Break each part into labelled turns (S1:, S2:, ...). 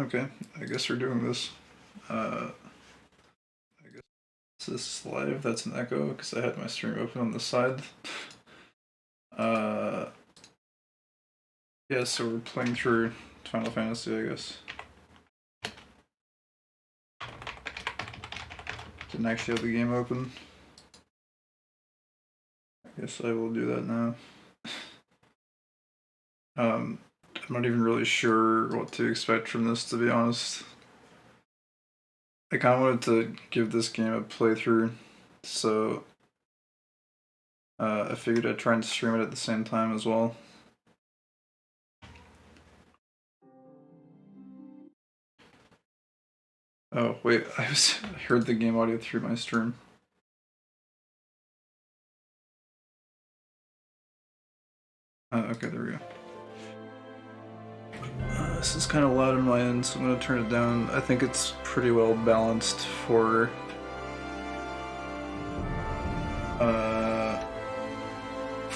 S1: Okay, I guess we're doing this. I guess this is live. That's an echo because I had my stream open on the side. Yeah, so we're playing through Final Fantasy, I guess. Didn't actually have the game open. I guess I will do that now. I'm not even really sure what to expect from this, to be honest. I kind of wanted to give this game a playthrough, so I figured I'd try and stream it at the same time as well. Oh, wait, I heard the game audio through my stream. Okay, there we go. This is kind of loud on my end, so I'm going to turn it down. I think it's pretty well balanced for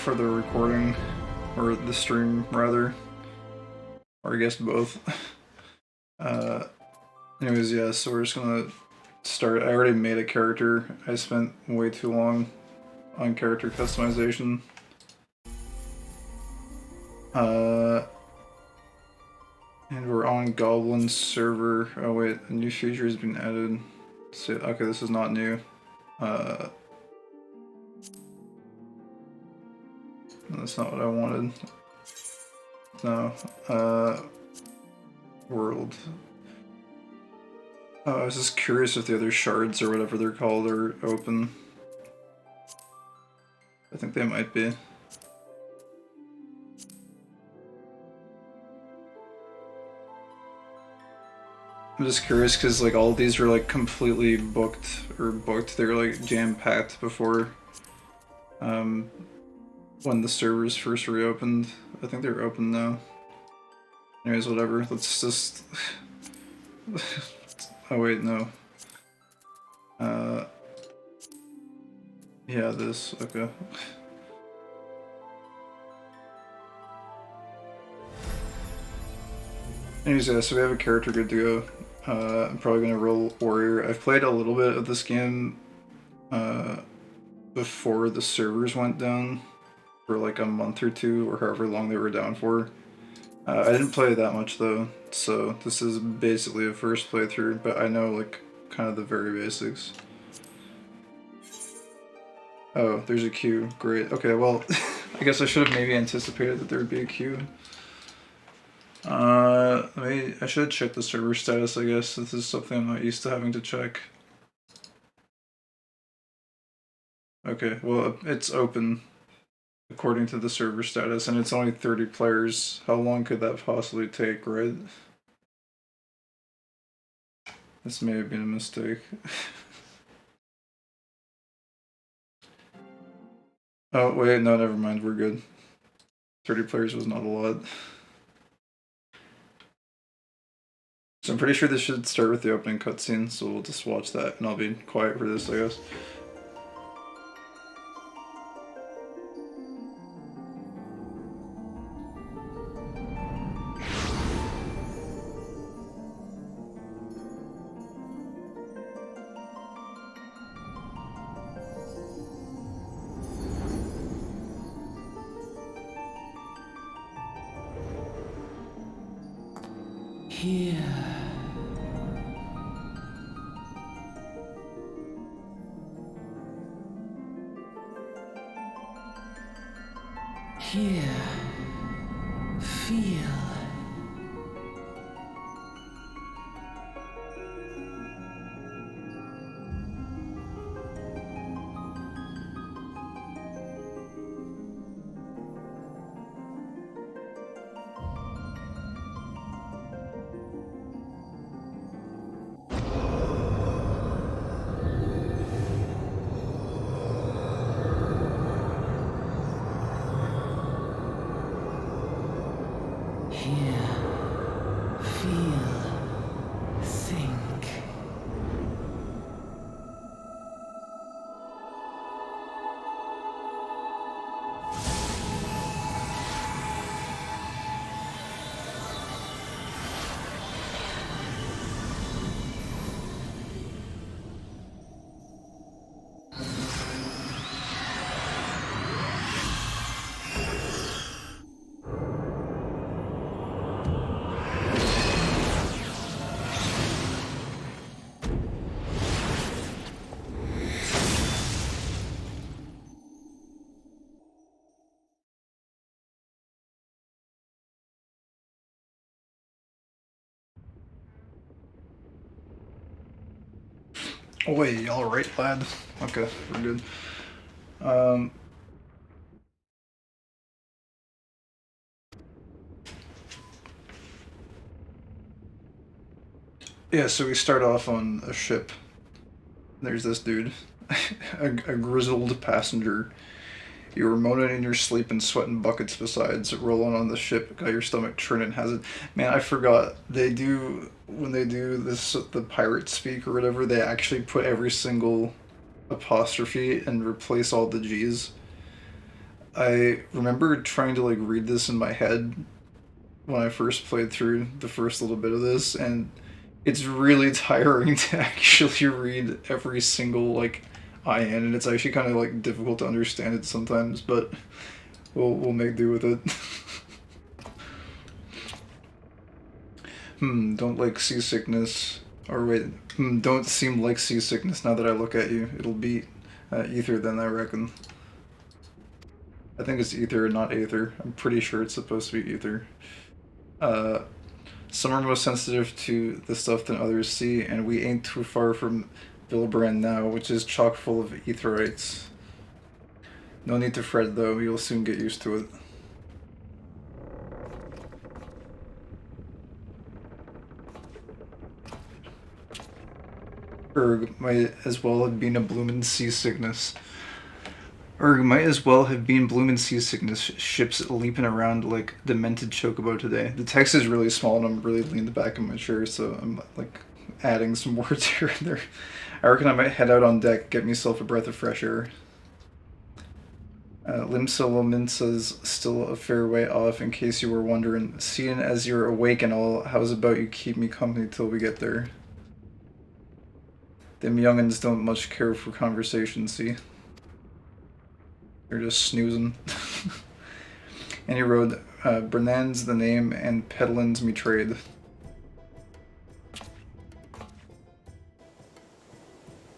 S1: the recording, or the stream rather, or I guess both. Anyways, yeah, so we're just gonna start. I already made a character. I spent way too long on character customization. And we're on Goblin server. Oh wait, a new feature has been added. So, okay, this is not new. That's not what I wanted. No. World. Oh, I was just curious if the other shards or whatever they're called are open. I think they might be. I'm just curious because like all of these were like completely booked. They were like jam-packed before when the servers first reopened. I think they're open now. Anyways, whatever. Let's just... oh wait, no. Yeah, this. Okay. Anyways, yeah, so we have a character good to go. I'm probably gonna roll warrior. I've played a little bit of this game before the servers went down for like a month or two, or however long they were down for. I didn't play that much though, so this is basically a first playthrough, but I know like kind of the very basics. Oh, there's a queue. Great. Okay, well, I guess I should have maybe anticipated that there would be a queue. I should check the server status, I guess. This is something I'm not used to having to check. Okay, well, it's open according to the server status, and it's only 30 players. How long could that possibly take, right? This may have been a mistake. Oh, wait, no, never mind, we're good. 30 players was not a lot. So I'm pretty sure this should start with the opening cutscene, so we'll just watch that, and I'll be quiet for this, I guess.
S2: Here. Here. Feel.
S1: Oi, alright, lad. Okay, we're good. Yeah, so we start off on a ship. There's this dude, a grizzled passenger. You were moaning in your sleep and sweating buckets besides, rolling on the ship, got your stomach churning, has it? Man, I forgot. They do, when they do this, the pirate speak or whatever, they actually put every single apostrophe and replace all the G's. I remember trying to like read this in my head when I first played through the first little bit of this, and it's really tiring to actually read every single like IN, and it's actually kind of like difficult to understand it sometimes, but we'll make do with it. Don't like seasickness. Or wait, don't seem like seasickness now that I look at you. It'll be ether then, I reckon. I think it's ether, not aether. I'm pretty sure it's supposed to be ether. Some are most sensitive to the stuff than others see, and we ain't too far from Villebrand now, which is chock full of etherites. No need to fret though, you'll soon get used to it. Erg might as well have been a bloomin' seasickness. Erg might as well have been bloomin' seasickness. Ships leaping around like demented chocobo today. The text is really small and I'm really leaning back in my chair, so I'm like adding some words here and there. I reckon I might head out on deck, get myself a breath of fresh air. Limsa still a fair way off, in case you were wondering. Seeing as you're awake and all, how's about you keep me company till we get there? Them youngins don't much care for conversation, see? They're just snoozing. Any road, Brennan's the name and Pedlin's me trade.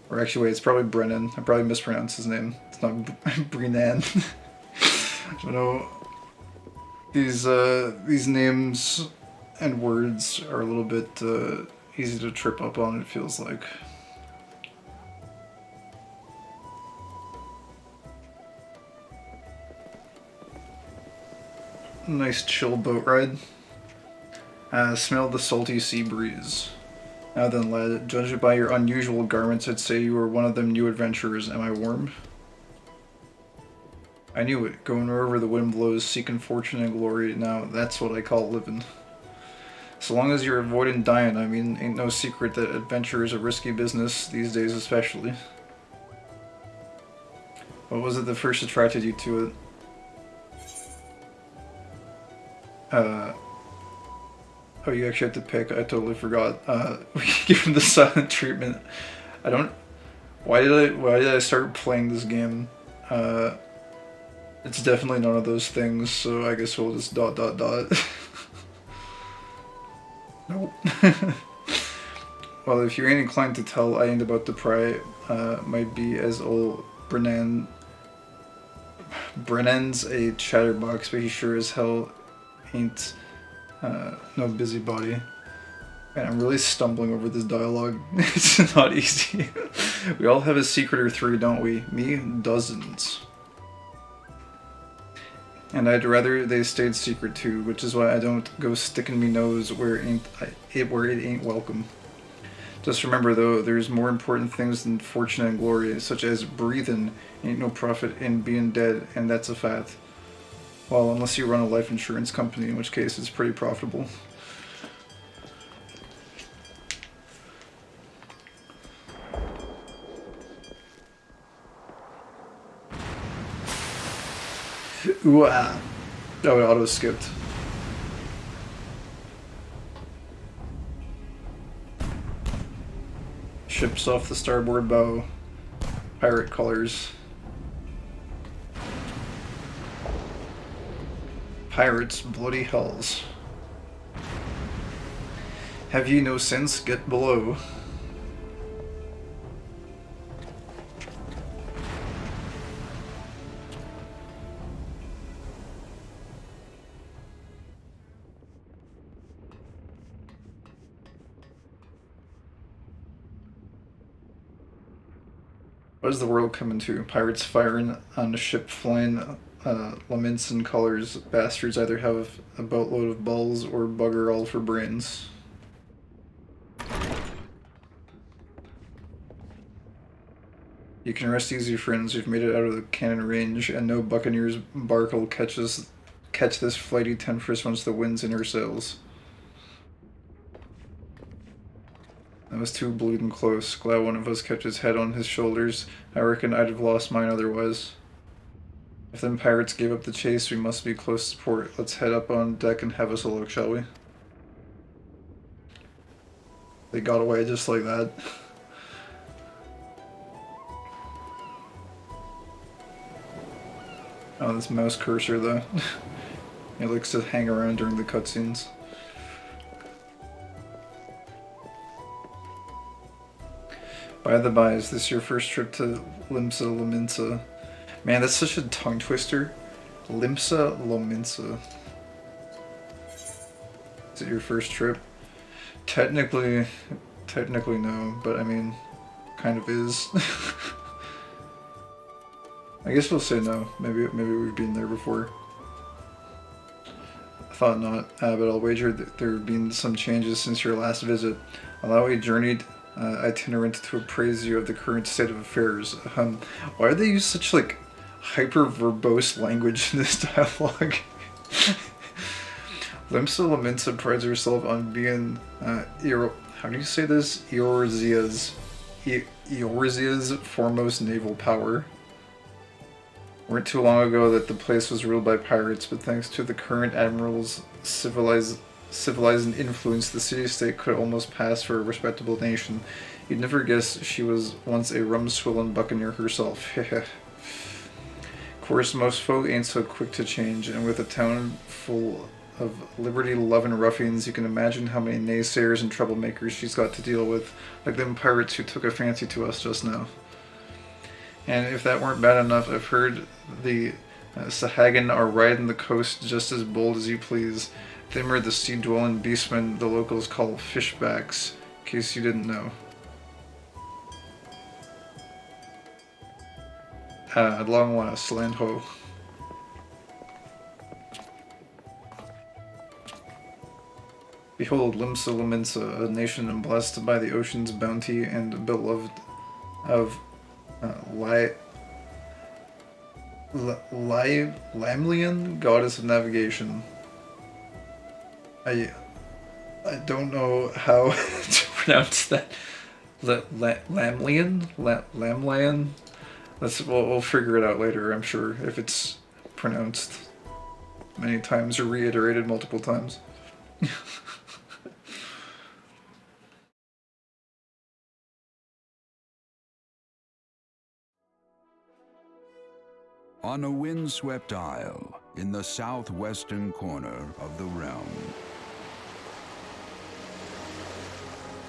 S1: Or actually, wait, it's probably Brennan. I probably mispronounced his name. It's not Brennan. You know, these names and words are a little bit easy to trip up on, it feels like. Nice chill boat ride. Smell the salty sea breeze. Now then, lad, judging by your unusual garments, I'd say you were one of them new adventurers. Am I warm? I knew it. Going wherever the wind blows, seeking fortune and glory. Now, that's what I call living. So long as you're avoiding dying, I mean, ain't no secret that adventure is a risky business, these days especially. What was it that first attracted you to it? Oh, you actually had to pick. I totally forgot. We can give him the silent treatment. I don't... Why did I start playing this game? It's definitely none of those things, so I guess we'll just ... Nope. Well, if you ain't inclined to tell, I ain't about to pry. Might be as old Brennan's a chatterbox, but he sure as hell ain't no busybody. Man, I'm really stumbling over this dialogue. It's not easy. We all have a secret or three, don't we? Me, dozens. And I'd rather they stayed secret too, which is why I don't go sticking me nose where it ain't welcome. Just remember though, there's more important things than fortune and glory, such as breathing. Ain't no profit in being dead, and that's a fact. Well, unless you run a life insurance company, in which case it's pretty profitable. Ooh, ah. Oh, it auto-skipped. Ships off the starboard bow. Pirate colors. Pirates, bloody hells. Have ye no sense? Get below. What is the world coming to? Pirates firing on a ship flying laments and colors. Bastards either have a boatload of balls or bugger all for brains. You can rest easy, friends. We've made it out of the cannon range, and no buccaneer's bark will catch this flighty temptress once the wind's in her sails. That was too bleeding close. Glad one of us kept his head on his shoulders. I reckon I'd have lost mine otherwise. If them pirates gave up the chase, we must be close to port. Let's head up on deck and have us a look, shall we? They got away just like that. Oh, this mouse cursor though. It likes to hang around during the cutscenes. By the by, is this your first trip to Limsa Lominsa? Man, that's such a tongue twister. Limsa Lominsa. Is it your first trip? Technically no, but I mean, kind of is. I guess we'll say no. Maybe we've been there before. I thought not, but I'll wager that there have been some changes since your last visit. Allow a journeyed itinerant to appraise you of the current state of affairs. Why do they use such like hyper verbose language in this dialogue? Limsa Lominsa prides herself on being how do you say this? Eorzea's foremost naval power. Weren't too long ago that the place was ruled by pirates, but thanks to the current admiral's civilizing influence, the city-state could almost pass for a respectable nation. You'd never guess she was once a rum-swilling buccaneer herself. Of course, most folk ain't so quick to change, and with a town full of liberty-loving ruffians, you can imagine how many naysayers and troublemakers she's got to deal with, like them pirates who took a fancy to us just now. And if that weren't bad enough, I've heard the Sahagin are riding the coast just as bold as you please. Them are the sea-dwelling beastmen the locals call fishbacks, in case you didn't know. At long last, land ho. Behold, Limsa Lominsa, a nation blessed by the ocean's bounty and beloved of Lamlian, goddess of navigation. I don't know how to pronounce that. Lamlian? Lamlian? We'll figure it out later, I'm sure, if it's pronounced many times or reiterated multiple times.
S2: On a windswept isle in the southwestern corner of the realm,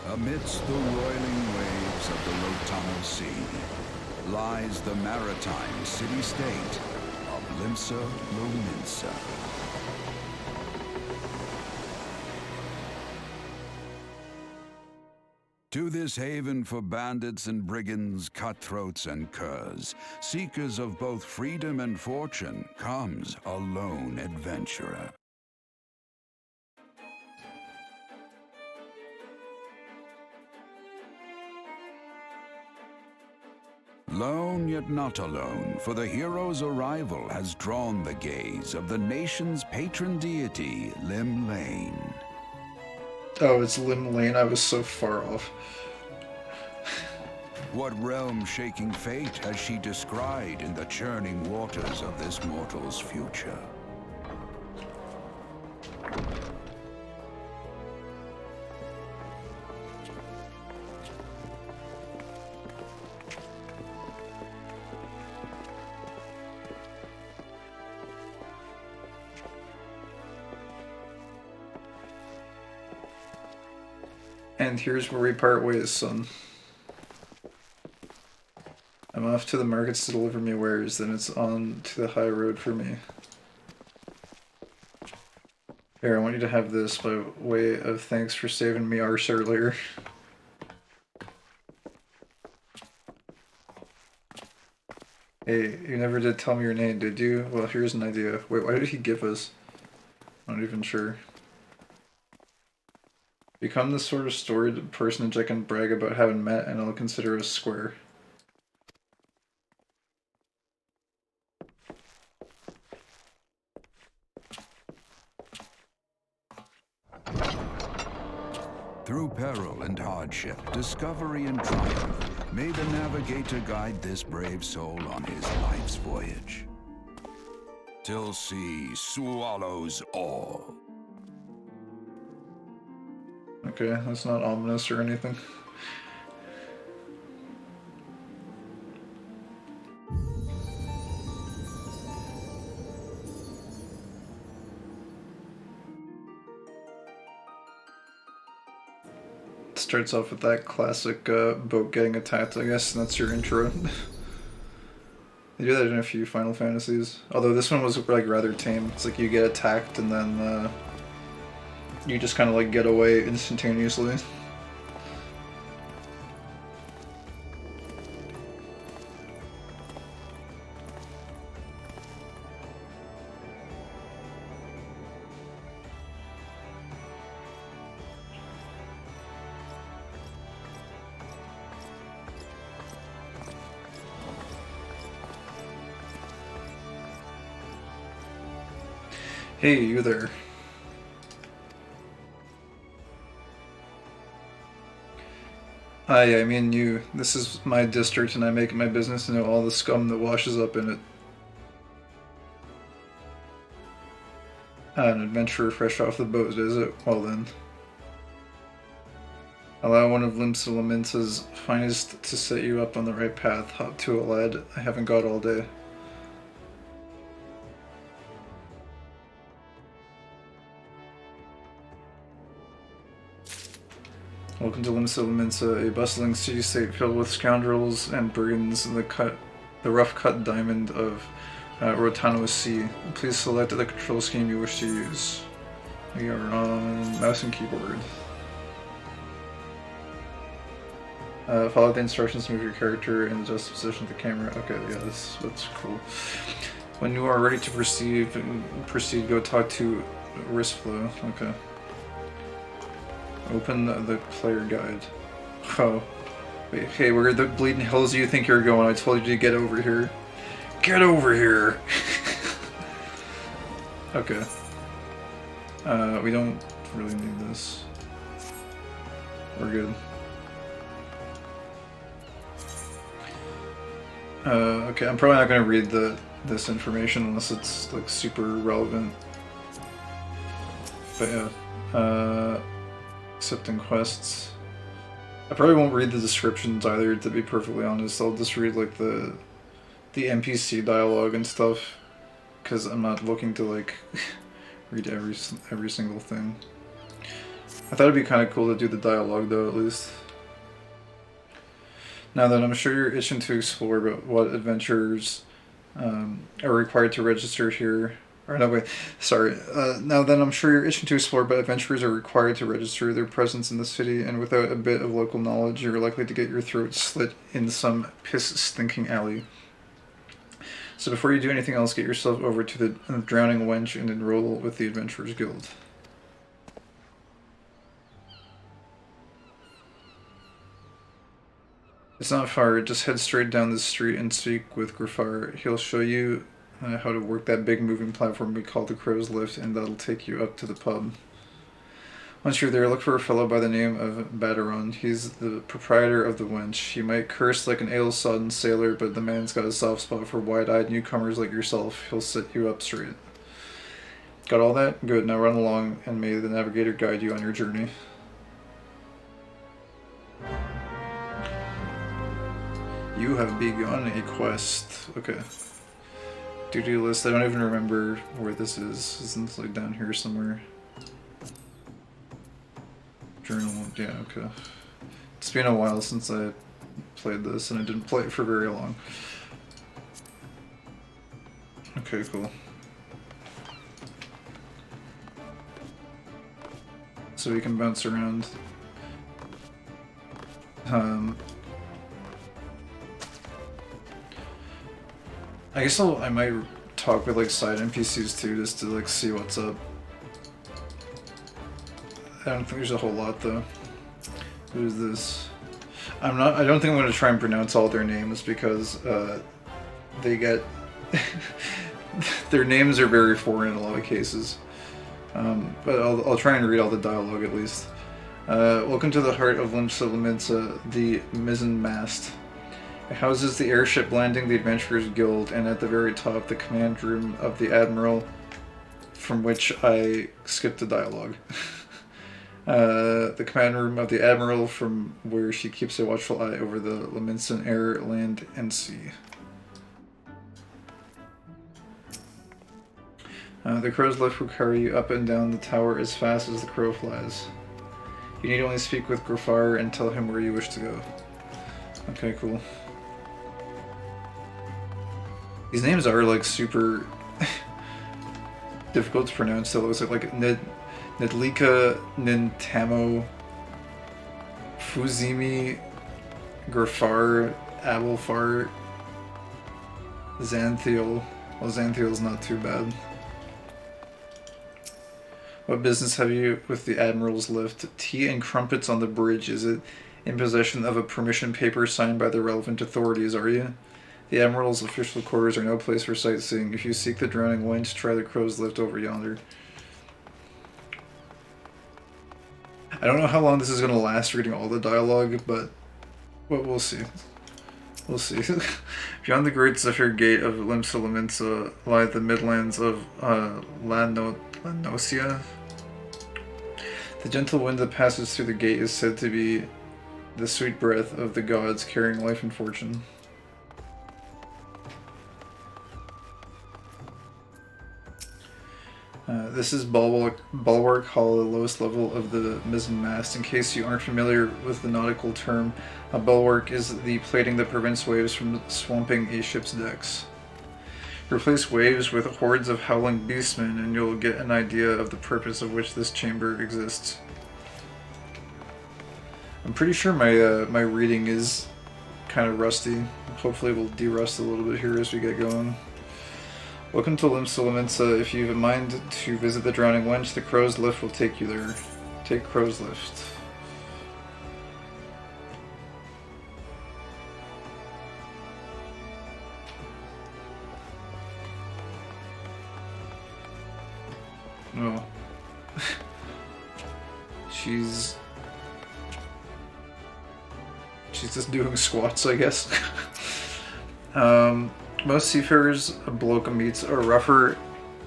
S2: amidst the roiling waves of the Lotamo Sea, lies the maritime city-state of Limsa Lominsa. To this haven for bandits and brigands, cutthroats and curs, seekers of both freedom and fortune, comes a lone adventurer. Lone yet not alone, for the hero's arrival has drawn the gaze of the nation's patron deity, Lim Lane.
S1: Oh, it's Lim Lane. I was so far off.
S2: What realm-shaking fate has she descried in the churning waters of this mortal's future?
S1: And here's where we part ways, son. I'm off to the markets to deliver me wares, then it's on to the high road for me. Here, I want you to have this by way of thanks for saving me arse earlier. Hey, you never did tell me your name, did you? Well, here's an idea. Wait, why did he give us? I'm not even sure. Become the sort of storied personage I can brag about having met, and I'll consider us square.
S2: Through peril and hardship, discovery and triumph, may the navigator guide this brave soul on his life's voyage. Till sea swallows all.
S1: Okay, that's not ominous or anything. Starts off with that classic boat getting attacked, I guess, and that's your intro. They do that in a few Final Fantasies. Although this one was like rather tame. It's like you get attacked and then you just kind of like get away instantaneously. Hey, you there. Hi, I mean you. This is my district and I make it my business to know all the scum that washes up in it. An adventurer fresh off the boat, is it? Well then. Allow one of Limsa finest to set you up on the right path. Hop to it, lad. I haven't got all day. Welcome to Limsa, a bustling city-state filled with scoundrels and brigands in the rough-cut diamond of Rotano Sea. Please select the control scheme you wish to use. We are on mouse and keyboard. Follow the instructions to move your character in the just position of the camera. Okay, yeah, that's cool. When you are ready to proceed, go talk to Wristflow. Okay. Open the player guide. Oh. Wait, hey, where the bleeding hells do you think you're going? I told you to get over here. Get over here! Okay. We don't really need this. We're good. Okay, I'm probably not going to read this information unless it's like super relevant. But yeah. Accepting quests. I probably won't read the descriptions either, to be perfectly honest. I'll just read like the NPC dialogue and stuff, because I'm not looking to like read every single thing. I thought it'd be kind of cool to do the dialogue though, at least. Now then, I'm sure you're itching to explore about what adventures are required to register here. Or no, wait, sorry. Now then, I'm sure you're itching to explore, but adventurers are required to register their presence in the city, and without a bit of local knowledge, you're likely to get your throat slit in some piss-stinking alley. So before you do anything else, get yourself over to the Drowning Wench and enroll with the Adventurers Guild. It's not far, just head straight down the street and speak with Griffar. He'll show you how to work that big moving platform we call the Crow's Lift, and that'll take you up to the pub. Once you're there, look for a fellow by the name of Baderon. He's the proprietor of the Wench. He might curse like an ale-sodden sailor, but the man's got a soft spot for wide-eyed newcomers like yourself. He'll set you up straight. Got all that? Good, now run along, and may the navigator guide you on your journey. You have begun a quest. Okay. To-do list. I don't even remember where this is. Isn't it like down here somewhere? Journal. Yeah, okay. It's been a while since I played this, and I didn't play it for very long. Okay, cool. So we can bounce around. I guess I might talk with like side NPCs too, just to like see what's up. I don't think there's a whole lot though. Who's this? I don't think I'm gonna try and pronounce all their names because they get their names are very foreign in a lot of cases. But I'll try and read all the dialogue at least. Welcome to the heart of Limsa, the mizzen mast. It houses the airship landing the Adventurers Guild, and at the very top, the command room of the Admiral, from which I skipped the dialogue. The command room of the Admiral, from where she keeps a watchful eye over the Liminsan air, land, and sea. The crow's lift will carry you up and down the tower as fast as the crow flies. You need only speak with Grofar and tell him where you wish to go. Okay, cool. These names are like super difficult to pronounce. So it looks like Nedlika, Nintamo, Fuzimi, Grofar, Abelfar, Xanthiel. Well, Xanthiel's not too bad. What business have you with the Admiral's lift? Tea and crumpets on the bridge. Is it in possession of a permission paper signed by the relevant authorities, are you? The Admiral's official quarters are no place for sightseeing. If you seek the drowning wench, try the crow's lift over yonder. I don't know how long this is going to last reading all the dialogue, but we'll see. We'll see. Beyond the great Zephyr Gate of Limsa lie the midlands of Lanosia. The gentle wind that passes through the gate is said to be the sweet breath of the gods carrying life and fortune. This is Bulwark Hall, the lowest level of the mizzen mast. In case you aren't familiar with the nautical term, a bulwark is the plating that prevents waves from swamping a ship's decks. Replace waves with hordes of howling beastmen and you'll get an idea of the purpose of which this chamber exists. I'm pretty sure my reading is kind of rusty. Hopefully we'll de-rust a little bit here as we get going. Welcome to Limsa. If you have a mind to visit the Drowning Wench, the Crow's Lift will take you there. Take Crow's Lift. Oh. She's just doing squats, I guess. Most seafarers bloke meets are rougher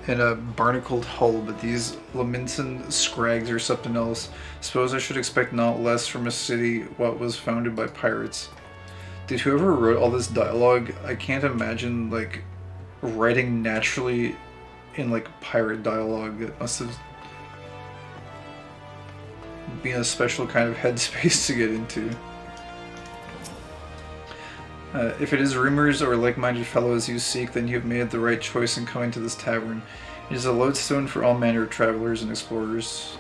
S1: in a barnacled hull, but these Liminsan scrags are something else. Suppose I should expect not less from a city what was founded by pirates. Dude, whoever wrote all this dialogue, I can't imagine, like, writing naturally in, like, pirate dialogue. It must have been a special kind of headspace to get into. If it is rumors or like-minded fellows you seek, then you have made the right choice in coming to this tavern. It is a lodestone for all manner of travelers and explorers.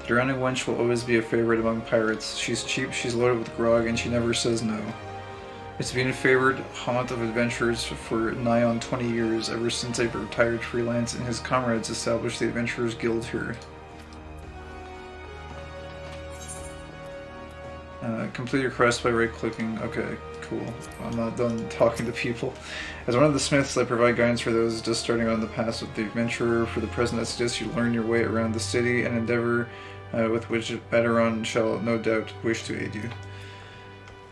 S1: The Drowning Wench will always be a favorite among pirates. She's cheap, she's loaded with grog, and she never says no. It's been a favored haunt of adventurers for nigh on 20 years, ever since a retired freelance and his comrades established the Adventurers Guild here. Complete your quest by right-clicking. Okay, cool. I'm not done talking to people. As one of the smiths, I provide guidance for those just starting on the path of the adventurer. For the present, I suggest you learn your way around the city, an endeavor with which Baderon shall no doubt wish to aid you.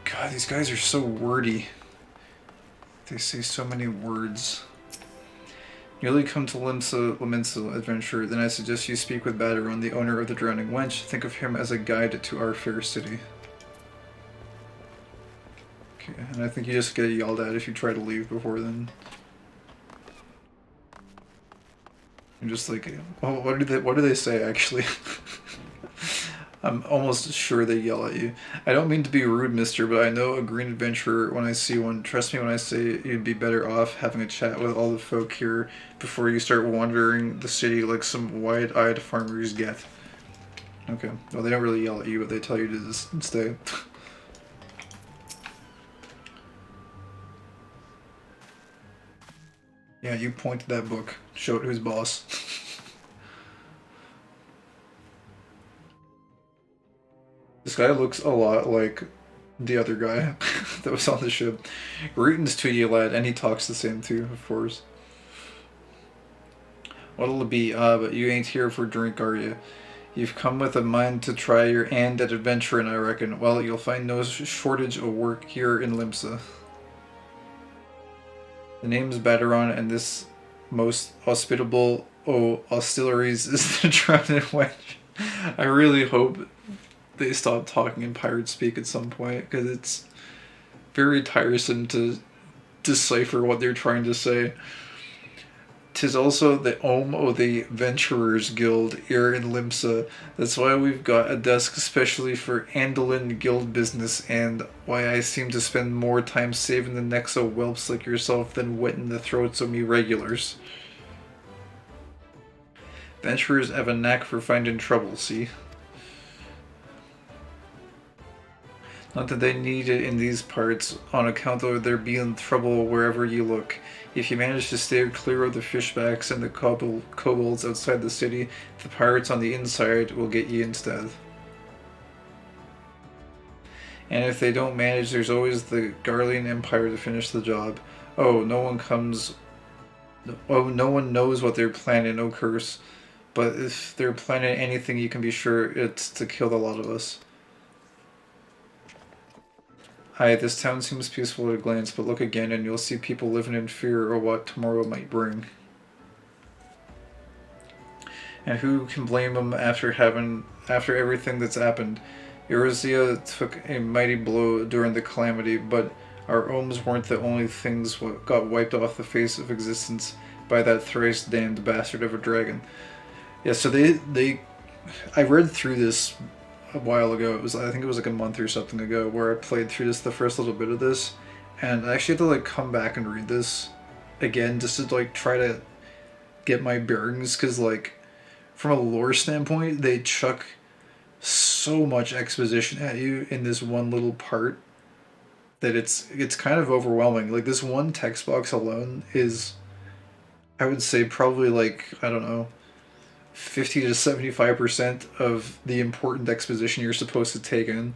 S1: God, these guys are so wordy. They say so many words. Newly come to Liminsa adventure, then I suggest you speak with Baderon, the owner of the Drowning Wench. Think of him as a guide to our fair city. Okay, and I think you just get yelled at if you try to leave before then. You're just like, oh, what do they say actually? I'm almost sure they yell at you. I don't mean to be rude, mister, but I know a green adventurer when I see one. Trust me when I say you'd be better off having a chat with all the folk here before you start wandering the city like some wide-eyed farmers get. Okay, well they don't really yell at you, but they tell you to just stay. Yeah, you point to that book. Show it who's boss. This guy looks a lot like the other guy that was on the ship. Rootin's 2D lad, and he talks the same too, of course. What'll it be? But you ain't here for drink, are you? You've come with a mind to try your hand at adventuring, I reckon. Well, you'll find no shortage of work here in Limsa. The name's Baderon, and this most hospitable hostilities is the Drowning Wench. I really hope they stop talking in pirate speak at some point, because it's very tiresome to decipher what they're trying to say. 'Tis also the home of the Venturers Guild here in Limsa. That's why we've got a desk especially for handling guild business, and why I seem to spend more time saving the necks of whelps like yourself than wetting the throats of me regulars. Venturers have a knack for finding trouble, see? Not that they need it in these parts, on account of there being trouble wherever you look. If you manage to stay clear of the fishbacks and the kobolds outside the city, the pirates on the inside will get you instead. And if they don't manage, there's always the Garlean Empire to finish the job. Oh, no one knows what they're planning, no curse. But if they're planning anything, you can be sure it's to kill the lot of us. Hi, this town seems peaceful at a glance, but look again and you'll see people living in fear of what tomorrow might bring. And who can blame them after everything that's happened? Erisia took a mighty blow during the calamity, but our homes weren't the only things what got wiped off the face of existence by that thrice damned bastard of a dragon. Yeah, so I read through this a while ago. I think it was like a month or something ago, where I played through the first little bit of this, and I actually had to like come back and read this again just to like try to get my bearings, because like from a lore standpoint they chuck so much exposition at you in this one little part that it's kind of overwhelming. Like this one text box alone is, I would say, probably like, I don't know, 50 to 75% of the important exposition you're supposed to take in.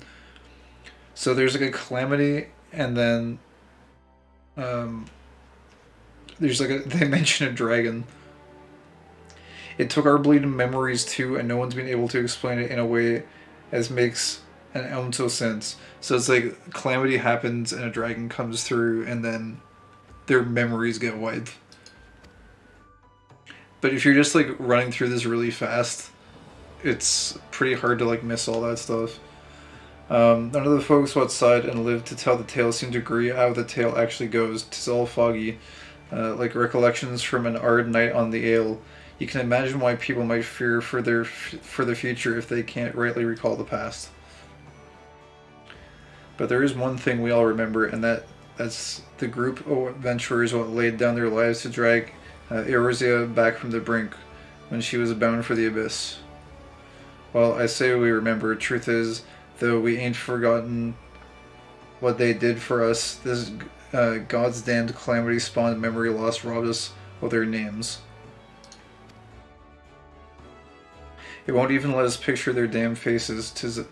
S1: So there's like a calamity, and then there's like they mention a dragon. It took our bleeding memories too, and no one's been able to explain it in a way as makes an ounce of sense. So it's like calamity happens and a dragon comes through, and then their memories get wiped. But if you're just like running through this really fast, it's pretty hard to like miss all that stuff. None of the folks outside and live to tell the tale seem to agree how the tale actually goes. 'Tis all foggy, like recollections from an hard night on the ale. You can imagine why people might fear for the future if they can't rightly recall the past. But there is one thing we all remember, and that's the group of adventurers what laid down their lives to drag Erisia back from the brink when she was bound for the abyss. Well, I say we remember. Truth is, though, we ain't forgotten what they did for us. This God's damned calamity spawned memory loss robbed us of their names. It won't even let us picture their damn faces. 'Tis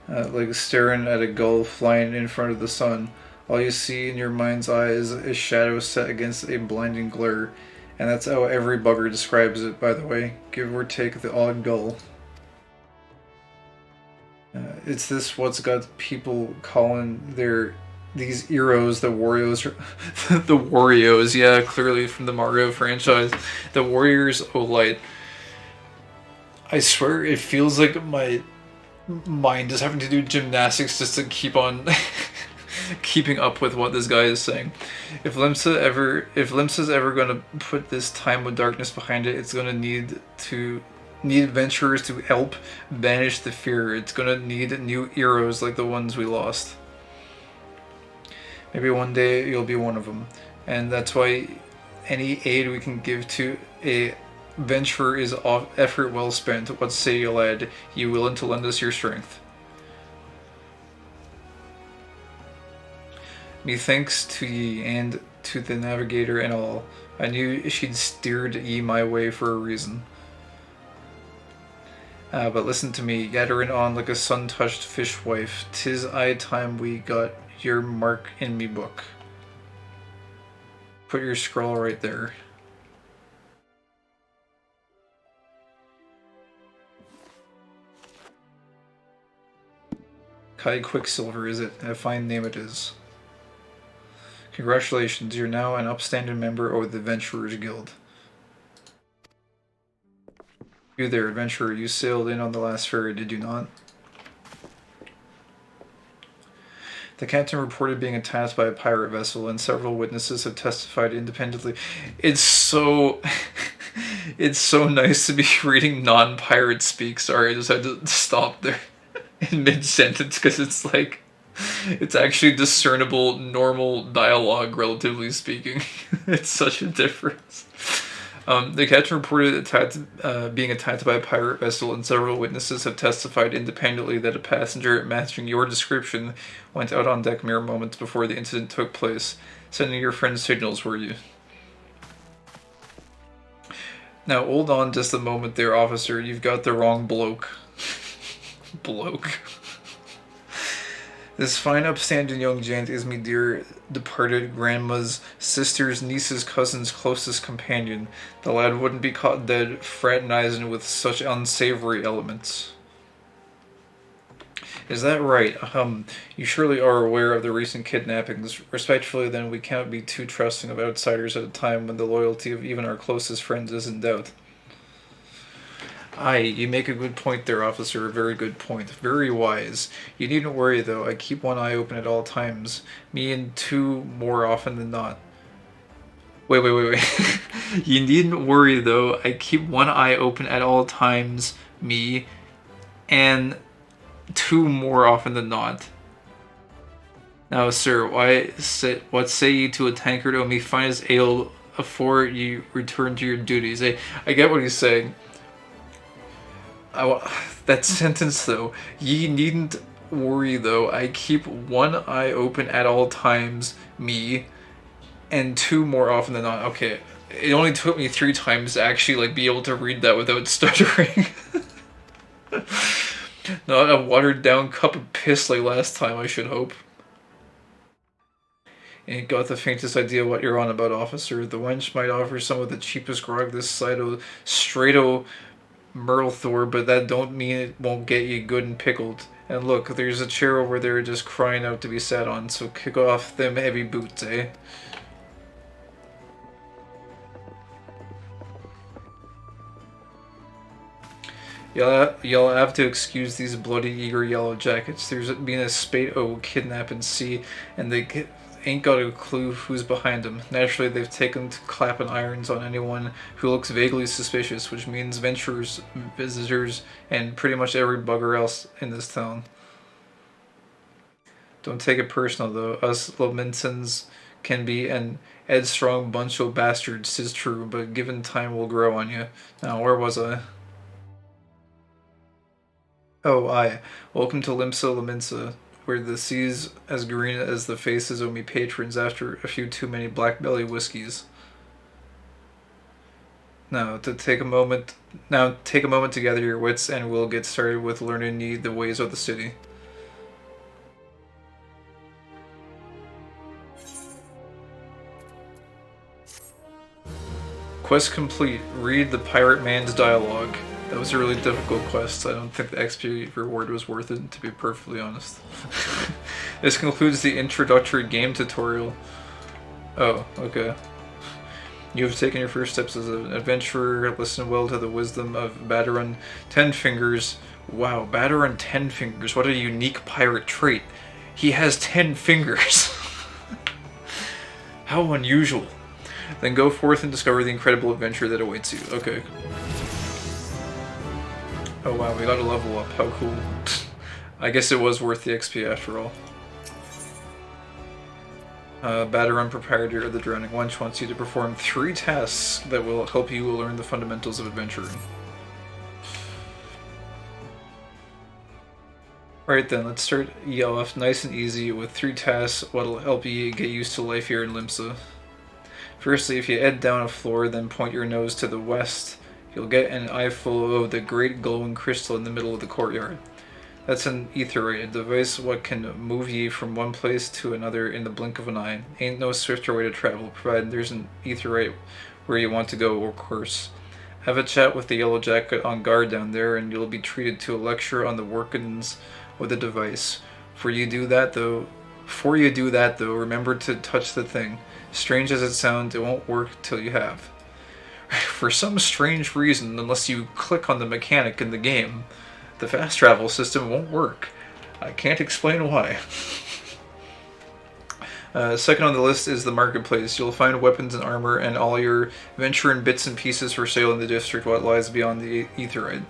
S1: like staring at a gull flying in front of the sun. All you see in your mind's eye is a shadow set against a blinding glare. And that's how every bugger describes it, by the way. Give or take the odd gull. It's this what's got people calling these heroes the Warriors. The Warriors, yeah, clearly from the Mario franchise. The Warriors of Light. I swear it feels like my mind is having to do gymnastics just to keep on keeping up with what this guy is saying. If Limsa's ever going to put this time of darkness behind it, it's going to need adventurers to help banish the fear. It's going to need new heroes like the ones we lost. Maybe one day you'll be one of them, and that's why any aid we can give to a venturer is effort well spent. What say you, lad? You willing to lend us your strength? Methinks to ye, and to the navigator and all. I knew she'd steered ye my way for a reason. But listen to me, gathering on like a sun-touched fishwife, 'tis aye time we got your mark in me book. Put your scroll right there. Kai Quicksilver, is it? A fine name it is. Congratulations, you're now an upstanding member of the Adventurers Guild. You there, adventurer, you sailed in on the last ferry, did you not? The captain reported being attacked by a pirate vessel, and several witnesses have testified independently. It's so... it's so nice to be reading non-pirate speak. Sorry, I just had to stop there in mid-sentence, because it's like... it's actually discernible, normal dialogue, relatively speaking. It's such a difference. The captain reported being attacked by a pirate vessel, and several witnesses have testified independently that a passenger matching your description went out on deck mere moments before the incident took place. Sending your friends signals, were you? Now, hold on just a moment there, officer. You've got the wrong bloke. Bloke. This fine upstanding young gent is me dear departed grandma's sister's niece's cousin's closest companion. The lad wouldn't be caught dead fraternizing with such unsavory elements. Is that right? You surely are aware of the recent kidnappings. Respectfully, then, we cannot be too trusting of outsiders at a time when the loyalty of even our closest friends is in doubt. Aye, you make a good point there, officer. A very good point. Very wise. You needn't worry, though. I keep one eye open at all times. Me and two more often than not. Wait. You needn't worry, though. I keep one eye open at all times. Me and two more often than not. Now, sir, what say ye to a tankard o' me finest ale afore you return to your duties? I get what he's saying. That sentence, though. Ye needn't worry, though. I keep one eye open at all times, me, and two more often than not. Okay, it only took me 3 times to actually, be able to read that without stuttering. Not a watered-down cup of piss like last time, I should hope. Ain't got the faintest idea what you're on about, officer. The wench might offer some of the cheapest grog this side o' Strato Myrtlethor, but that don't mean it won't get you good and pickled. And look, there's a chair over there just crying out to be sat on, so kick off them heavy boots, eh? Y'all have to excuse these bloody eager yellow jackets. There's been a spate o' kidnapping sea, and they ain't got a clue who's behind them. Naturally, they've taken to clapping irons on anyone who looks vaguely suspicious, which means venturers, visitors, and pretty much every bugger else in this town. Don't take it personal, though. Us Laminsons can be an headstrong bunch o' bastards, 'tis true, but given time will grow on you. Now, where was I? Oh, aye. Welcome to Limsa Laminsa, where the sea's as green as the faces of me patrons after a few too many black belly whiskeys. Now take a moment to gather your wits, and we'll get started with learning ye the ways of the city. Quest complete. Read the pirate man's dialogue. That was a really difficult quest. I don't think the XP reward was worth it, to be perfectly honest. This concludes the introductory game tutorial. Oh, okay. You have taken your first steps as an adventurer. Listen well to the wisdom of Baderon Tenfingers. Wow, Baderon Tenfingers. What a unique pirate trait. He has 10 fingers. How unusual. Then go forth and discover the incredible adventure that awaits you. Okay. Oh wow, we got a level up. How cool. I guess it was worth the XP after all. Baderon Proprietor of the Drowning Wench wants you to perform 3 tasks that will help you learn the fundamentals of adventuring. Alright then, let's start off nice and easy with 3 tasks what'll help you get used to life here in Limsa. Firstly, if you head down a floor, then point your nose to the west, you'll get an eyeful of the great glowing crystal in the middle of the courtyard. That's an etherite, a device what can move ye from one place to another in the blink of an eye. Ain't no swifter way to travel, provided there's an etherite where you want to go, of course. Have a chat with the yellow jacket on guard down there, and you'll be treated to a lecture on the workings of the device. Before you do that, though, remember to touch the thing. Strange as it sounds, it won't work till you have. For some strange reason, unless you click on the mechanic in the game, the fast travel system won't work. I can't explain why. Second on the list is the marketplace. You'll find weapons and armor and all your venture and bits and pieces for sale in the district what lies beyond the etherite.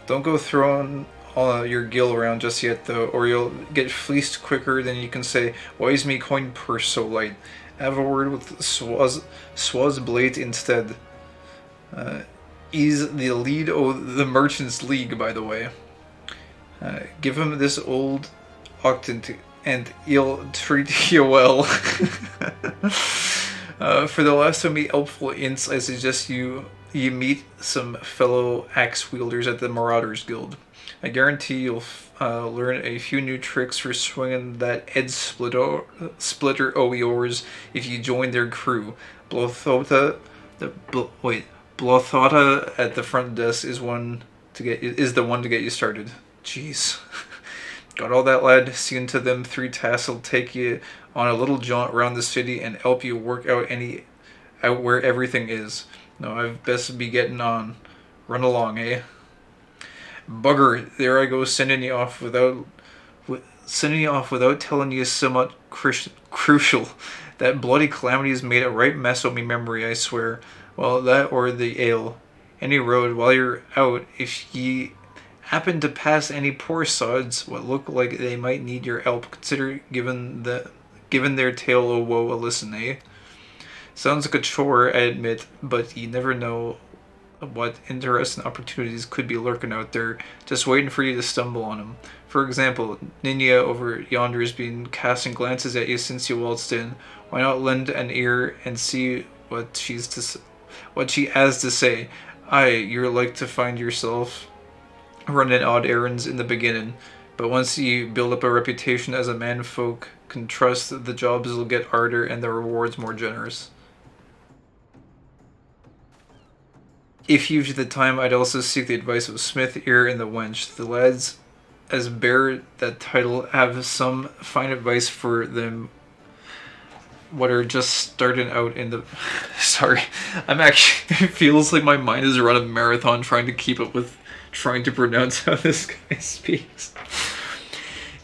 S1: Don't go throwing all your gil around just yet though, or you'll get fleeced quicker than you can say, "Why is me coin purse so light?" Have a word with Swazblade instead. He's the lead of the Merchants League, by the way. Give him this old octant and he'll treat you well. For the last of me helpful hints, I suggest you meet some fellow axe wielders at the Marauders Guild. I guarantee you'll learn a few new tricks for swinging that edge splitter o' yours if you join their crew. Blothota at the front desk is the one to get you started. Jeez. Got all that, lad? Seeing to them 3 tasks will take you on a little jaunt around the city and help you work out where everything is. No, I've best be getting on. Run along, eh? Bugger, there I go sending you off without telling you somewhat crucial. That bloody calamity's made a right mess of me memory, I swear. Well, that or the ale. Any road, while you're out, if ye happen to pass any poor sods what look like they might need your help, consider giving their tale of woe a listen, eh? Sounds like a chore, I admit, but you never know what interesting opportunities could be lurking out there, just waiting for you to stumble on them. For example, Ninya over yonder has been casting glances at you since you waltzed in. Why not lend an ear and see what she has to say? Aye, you're like to find yourself running odd errands in the beginning, but once you build up a reputation as a man folk can trust, the jobs will get harder and the rewards more generous. If you've the time, I'd also seek the advice of Smith, Ear, and the Wench. The lads, as bear that title, have some fine advice for them what are just starting out in the... Sorry, I'm actually... It feels like my mind has run a marathon trying to keep up with trying to pronounce how this guy speaks.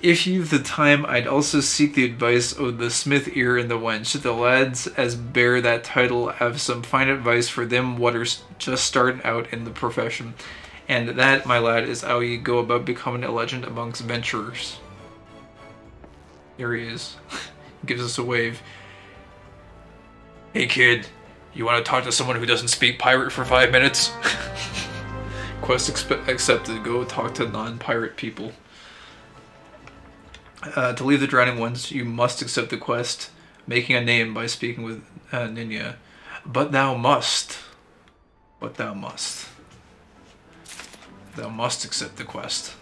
S1: If you've the time, I'd also seek the advice of the Smith, Ear, and the Wench. The lads, as bear that title, have some fine advice for them what are just starting out in the profession. And that, my lad, is how you go about becoming a legend amongst venturers. Here he is. He gives us a wave. Hey kid, you want to talk to someone who doesn't speak pirate for 5 minutes? Quest accepted. Go talk to non-pirate people. To leave the Drowning Ones, you must accept the quest, making a name by speaking with Ninya. But thou must. Thou must accept the quest.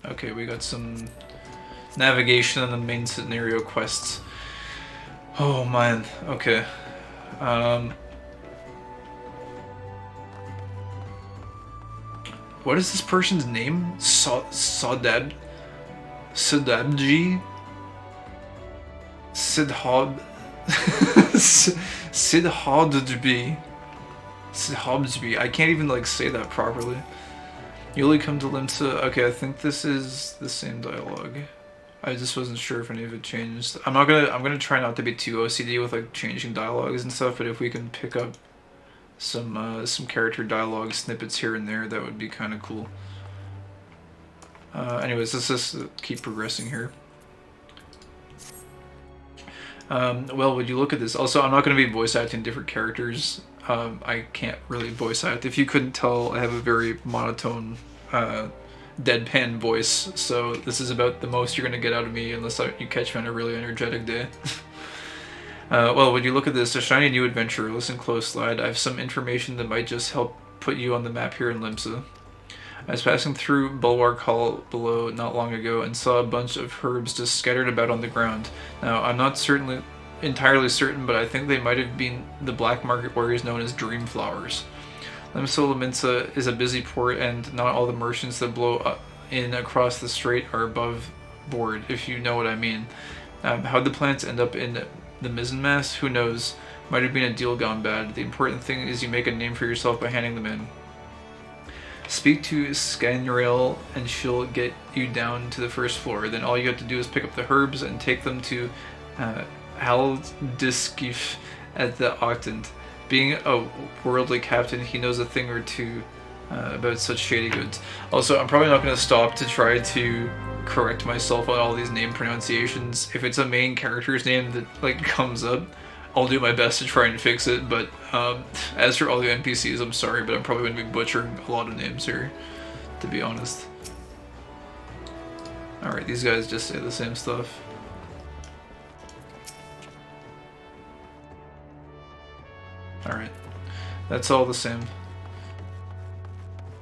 S1: Okay, we got some navigation and the main scenario quests. Oh man, okay. What is this person's name? Sadabji? Sidhabji. I can't even say that properly. You only come to Limsa. Okay, I think this is the same dialogue. I just wasn't sure if any of it changed. I'm gonna try not to be too OCD with changing dialogues and stuff, but if we can pick up some character dialogue snippets here and there, that would be kind of cool. Anyways, let's just keep progressing here. Well, would you look at this? Also, I'm not going to be voice acting different characters. I can't really voice act. If you couldn't tell, I have a very monotone, deadpan voice, so this is about the most you're going to get out of me unless you catch me on a really energetic day. Well, when you look at this, a shiny new adventure, listen close, lad. I have some information that might just help put you on the map here in Limsa. I was passing through Bulwark Hall below not long ago and saw a bunch of herbs just scattered about on the ground. Now, I'm not entirely certain, but I think they might have been the black market warriors known as dream flowers. Limsa is a busy port, and not all the merchants that blow in across the strait are above board, if you know what I mean. How'd the plants end up in the mizzenmast? Who knows? Might have been a deal gone bad. The important thing is you make a name for yourself by handing them in. Speak to Scanrail and she'll get you down to the first floor. Then all you have to do is pick up the herbs and take them to Haldiskif at the Octant. Being a worldly captain, he knows a thing or two about such shady goods. Also, I'm probably not going to stop to try to correct myself on all these name pronunciations. If it's a main character's name that like comes up, I'll do my best to try and fix it, but as for all the NPCs, I'm sorry, but I'm probably going to be butchering a lot of names here, to be honest. Alright, these guys just say the same stuff. Alright, that's all the same.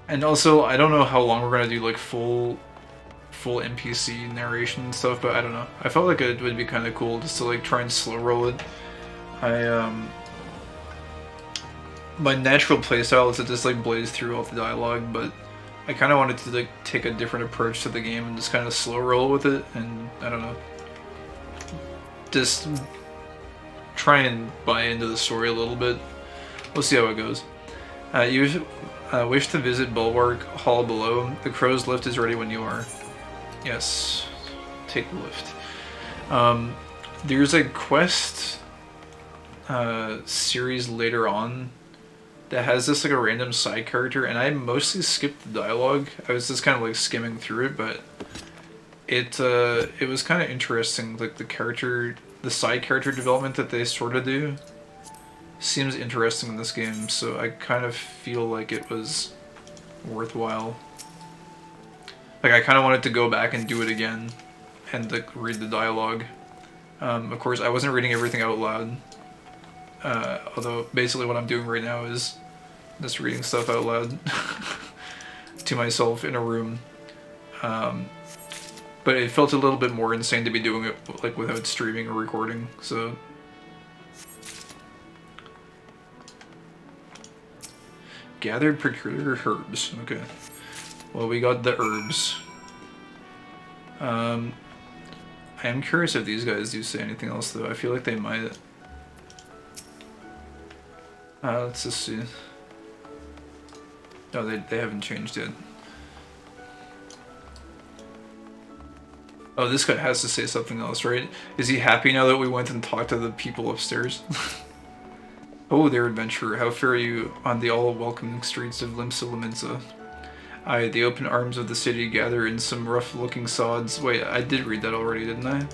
S1: And also, I don't know how long we're going to do like full NPC narration and stuff, but I don't know. I felt like it would be kind of cool just to like try and slow roll it. My natural playstyle is to just like blaze through all the dialogue, but I kind of wanted to like take a different approach to the game and just kind of slow roll with it, and I don't know, just try and buy into the story a little bit. We'll see how it goes. You wish to visit Bulwark Hall below. The Crow's lift is ready when you are. Yes, take the lift. There's a quest series later on that has this like a random side character, and I mostly skipped the dialogue. I was just kind of like skimming through it, but it was kind of interesting. Like the side character development that they sort of do seems interesting in this game, so I kind of feel like it was worthwhile. Like I kind of wanted to go back and do it again and like read the dialogue. Of course, I wasn't reading everything out loud. Although basically what I'm doing right now is just reading stuff out loud to myself in a room. But it felt a little bit more insane to be doing it like without streaming or recording, so. Gathered peculiar herbs. Okay. Well, we got the herbs. I am curious if these guys do say anything else, though. I feel like they might. Let's just see. No, they haven't changed yet. Oh, this guy has to say something else, right? Is he happy now that we went and talked to the people upstairs? Oh, there, adventurer. How fare you on the all-welcoming streets of Limsa? Aye, the open arms of the city gather in some rough-looking sods. Wait, I did read that already, didn't I?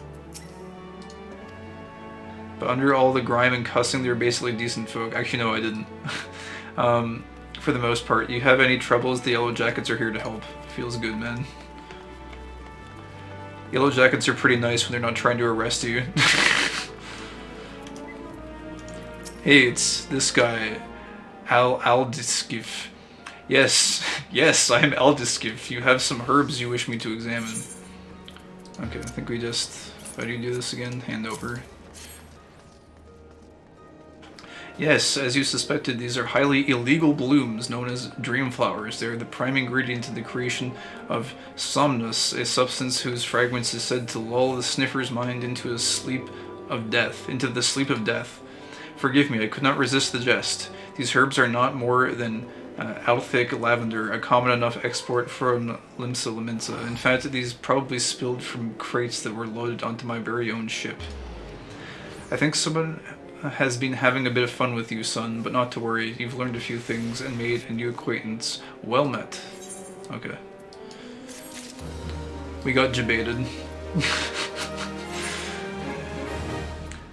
S1: But under all the grime and cussing, they're basically decent folk. Actually, no, I didn't. For the most part. You have any troubles, the Yellow Jackets are here to help. Feels good, man. Yellow Jackets are pretty nice when they're not trying to arrest you. Hey, it's this guy, Aldiskif. Yes, yes, I'm Aldiskif. You have some herbs you wish me to examine. Okay, I think we just... How do you do this again? Hand over. Yes, as you suspected, these are highly illegal blooms known as dream flowers. They are the prime ingredient in the creation of somnus, a substance whose fragrance is said to lull the sniffer's mind into the sleep of death. Forgive me, I could not resist the jest. These herbs are not more than Althic lavender, a common enough export from Limsa. In fact, these probably spilled from crates that were loaded onto my very own ship. I think someone has been having a bit of fun with you, son, but not to worry. You've learned a few things and made a new acquaintance. Well met. Okay. We got debated.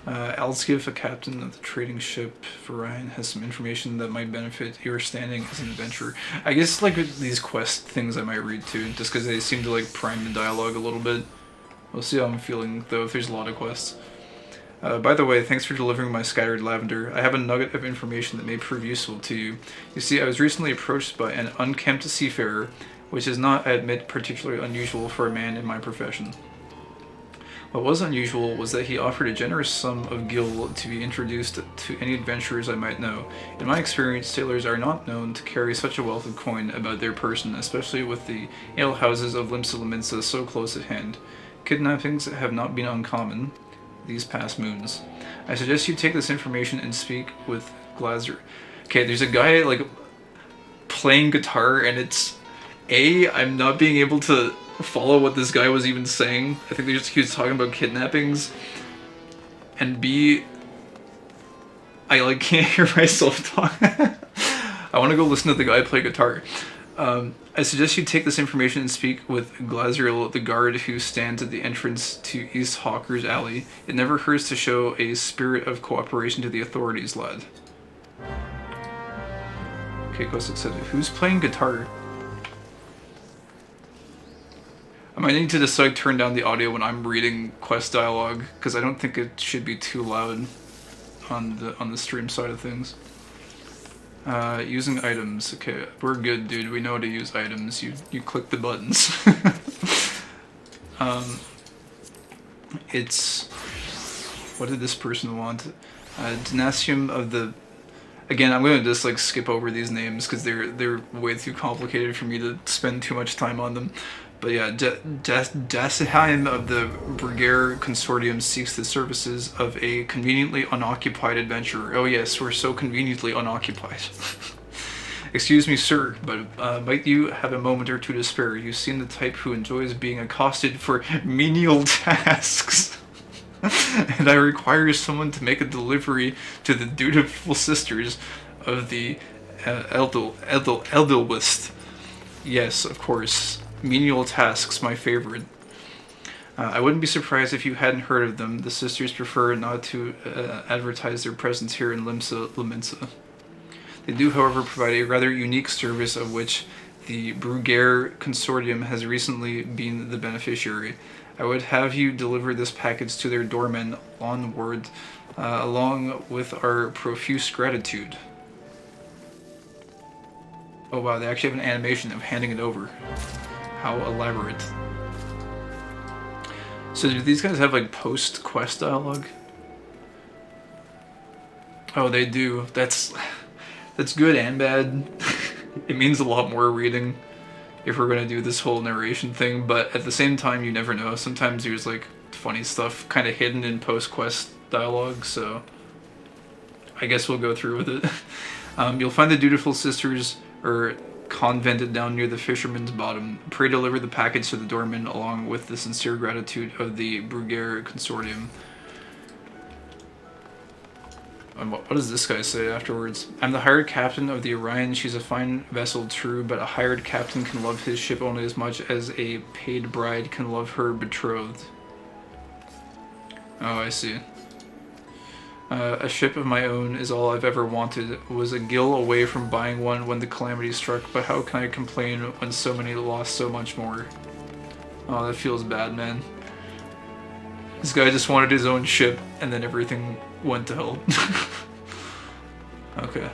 S1: Alskiv, a captain of the trading ship for Ryan, has some information that might benefit your standing as an adventurer. I guess like these quest things I might read too, just because they seem to like prime the dialogue a little bit. We'll see how I'm feeling though if there's a lot of quests. By the way, thanks for delivering my scattered lavender. I have a nugget of information that may prove useful to you. You see, I was recently approached by an unkempt seafarer, which is not, I admit, particularly unusual for a man in my profession. What was unusual was that he offered a generous sum of gil to be introduced to any adventurers I might know. In my experience, sailors are not known to carry such a wealth of coin about their person, especially with the alehouses of Limsa Lominsa so close at hand. Kidnappings have not been uncommon these past moons. I suggest you take this information and speak with Glazer. Okay, there's a guy, like, playing guitar, and it's... I'm not being able to follow what this guy was even saying. I think he was talking about kidnappings. And B, I, like, can't hear myself talk. I want to go listen to the guy play guitar. I suggest you take this information and speak with Glazriel, the guard who stands at the entrance to East Hawker's Alley. It never hurts to show a spirit of cooperation to the authorities, lad. Okay, Kosik said, who's playing guitar? I might need to just like turn down the audio when I'm reading quest dialogue, because I don't think it should be too loud on the stream side of things. Using items. Okay, we're good, dude. We know how to use items. You click the buttons. It's... What did this person want? Dynastium of the... Again, I'm going to just like skip over these names because they're way too complicated for me to spend too much time on them. But yeah, Dasheim of the Brigare Consortium seeks the services of a conveniently unoccupied adventurer. Oh yes, we're so conveniently unoccupied. Excuse me, sir, but might you have a moment or two to spare? You seem the type who enjoys being accosted for menial tasks. And I require someone to make a delivery to the dutiful sisters of the Edelwist. Yes, of course. Menial tasks, my favorite. I wouldn't be surprised if you hadn't heard of them. The sisters prefer not to advertise their presence here in Limsa Lominsa. They do, however, provide a rather unique service of which the Brugere Consortium has recently been the beneficiary. I would have you deliver this package to their doormen onward, along with our profuse gratitude. Oh wow, they actually have an animation of handing it over. How elaborate. So do these guys have like post-quest dialogue? Oh, they do. That's good and bad. It means a lot more reading if we're gonna do this whole narration thing, but at the same time, you never know. Sometimes there's like funny stuff kind of hidden in post-quest dialogue, so I guess we'll go through with it. You'll find the dutiful sisters or convented down near the Fisherman's Bottom. Pray deliver the package to the doorman along with the sincere gratitude of the Brugere Consortium. And what does this guy say afterwards? I'm the hired captain of the Orion. She's a fine vessel, true, but a hired captain can love his ship only as much as a paid bride can love her betrothed. Oh, I see. A ship of my own is all I've ever wanted. Was a gill away from buying one when the calamity struck, but how can I complain when so many lost so much more? Oh, that feels bad, man. This guy just wanted his own ship, and then everything went to hell. Okay.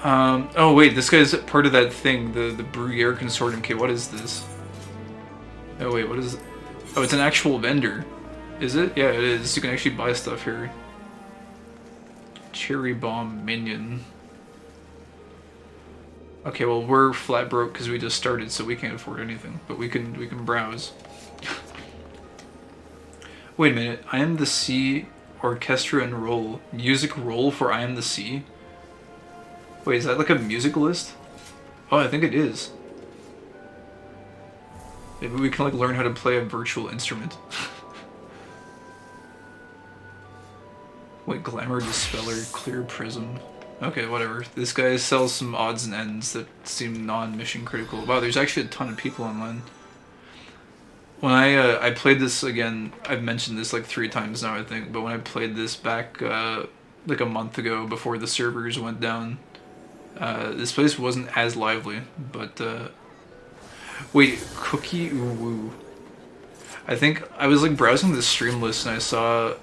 S1: Oh wait, this guy's part of that thing, the Brugere Consortium. Okay, what is this? Oh wait, what is it? Oh, it's an actual vendor. Is it? Yeah, it is. You can actually buy stuff here. Cherry Bomb Minion. Okay, well we're flat broke because we just started, so we can't afford anything. But we can browse. Wait a minute. I Am the Sea Orchestra and Roll. Music roll for I Am the Sea? Wait, is that like a music list? Oh, I think it is. Maybe we can like learn how to play a virtual instrument. Wait, Glamour Dispeller, Clear Prism. Okay, whatever. This guy sells some odds and ends that seem non-mission critical. Wow, there's actually a ton of people online. When I played this again, I've mentioned this like 3 times now, I think, but when I played this back like a month ago before the servers went down, this place wasn't as lively, but wait, Cookie Uwu. I think I was like browsing the stream list and I saw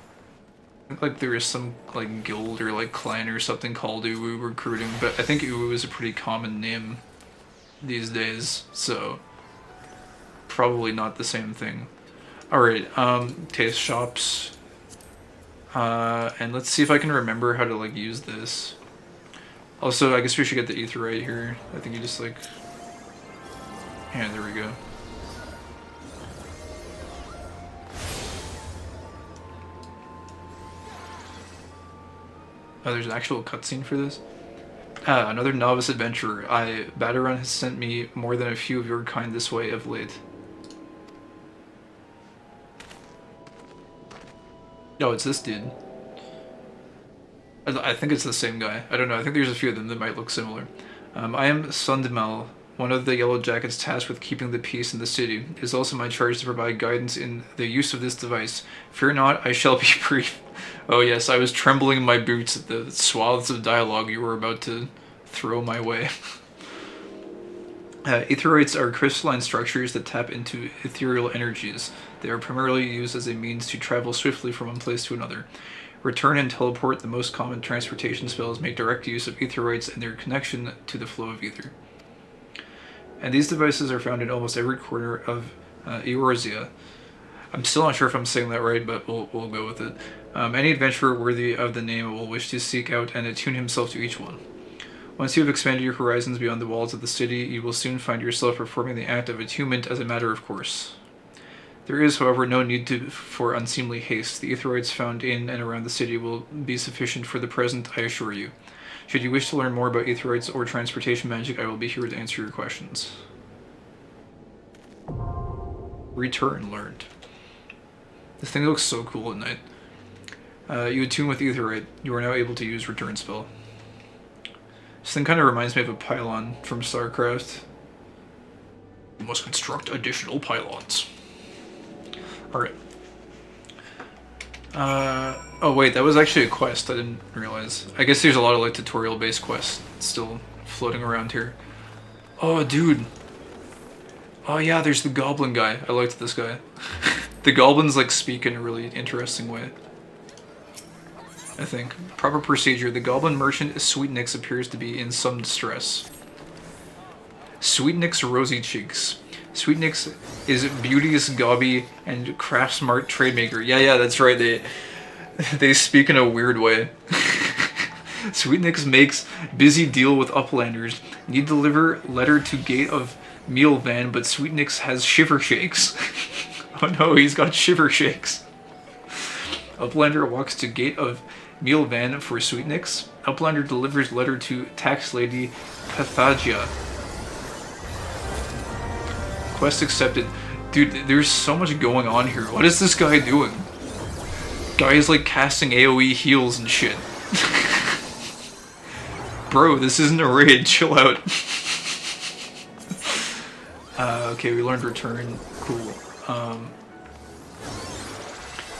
S1: like there was some like guild or like clan or something called Uwu recruiting, but I think Uwu is a pretty common name these days, so probably not the same thing. Alright, taste shops. And let's see if I can remember how to like use this. Also, I guess we should get the ether right here. I think you just like... Yeah, there we go. Oh, there's an actual cutscene for this? Another novice adventurer. Batarun has sent me more than a few of your kind this way of late. No, it's this dude. I think it's the same guy. I don't know. I think there's a few of them that might look similar. I am Sundemel, one of the Yellow Jackets tasked with keeping the peace in the city. It is also my charge to provide guidance in the use of this device. Fear not, I shall be brief. Oh yes, I was trembling in my boots at the swaths of dialogue you were about to throw my way. Aetheroids are crystalline structures that tap into ethereal energies. They are primarily used as a means to travel swiftly from one place to another. Return and teleport, the most common transportation spells, make direct use of aetheroids and their connection to the flow of ether. And these devices are found in almost every corner of Eorzea. I'm still not sure if I'm saying that right, but we'll go with it. Any adventurer worthy of the name will wish to seek out and attune himself to each one. Once you have expanded your horizons beyond the walls of the city, you will soon find yourself performing the act of attunement as a matter of course. There is, however, no need for unseemly haste. The aetheroids found in and around the city will be sufficient for the present, I assure you. Should you wish to learn more about aetheroids or transportation magic, I will be here to answer your questions. Return learned. This thing looks so cool at night. You attune with aetheroid. You are now able to use return spell. This thing kind of reminds me of a pylon from StarCraft. You must construct additional pylons. Alright. Oh wait, that was actually a quest. I didn't realize. I guess there's a lot of like tutorial-based quests still floating around here. Oh, dude. Oh yeah, there's the goblin guy. I liked this guy. The goblins like speak in a really interesting way. I think. Proper procedure. The goblin merchant Sweetnix appears to be in some distress. Sweetnix rosy cheeks. Sweetnix is beauteous gobby and craft smart trade maker. Yeah, that's right. They speak in a weird way. Sweetnix makes busy deal with uplanders. Need deliver letter to gate of meal van, but Sweetnix has shiver shakes. Oh no, he's got shiver shakes. Uplander walks to gate of meal van for Sweetnix. Uplander delivers letter to tax lady Pathagia. Quest accepted. Dude, there's so much going on here. What is this guy doing? Guy is like casting AoE heals and shit. Bro, this isn't a raid. Chill out. Okay, we learned return. Cool.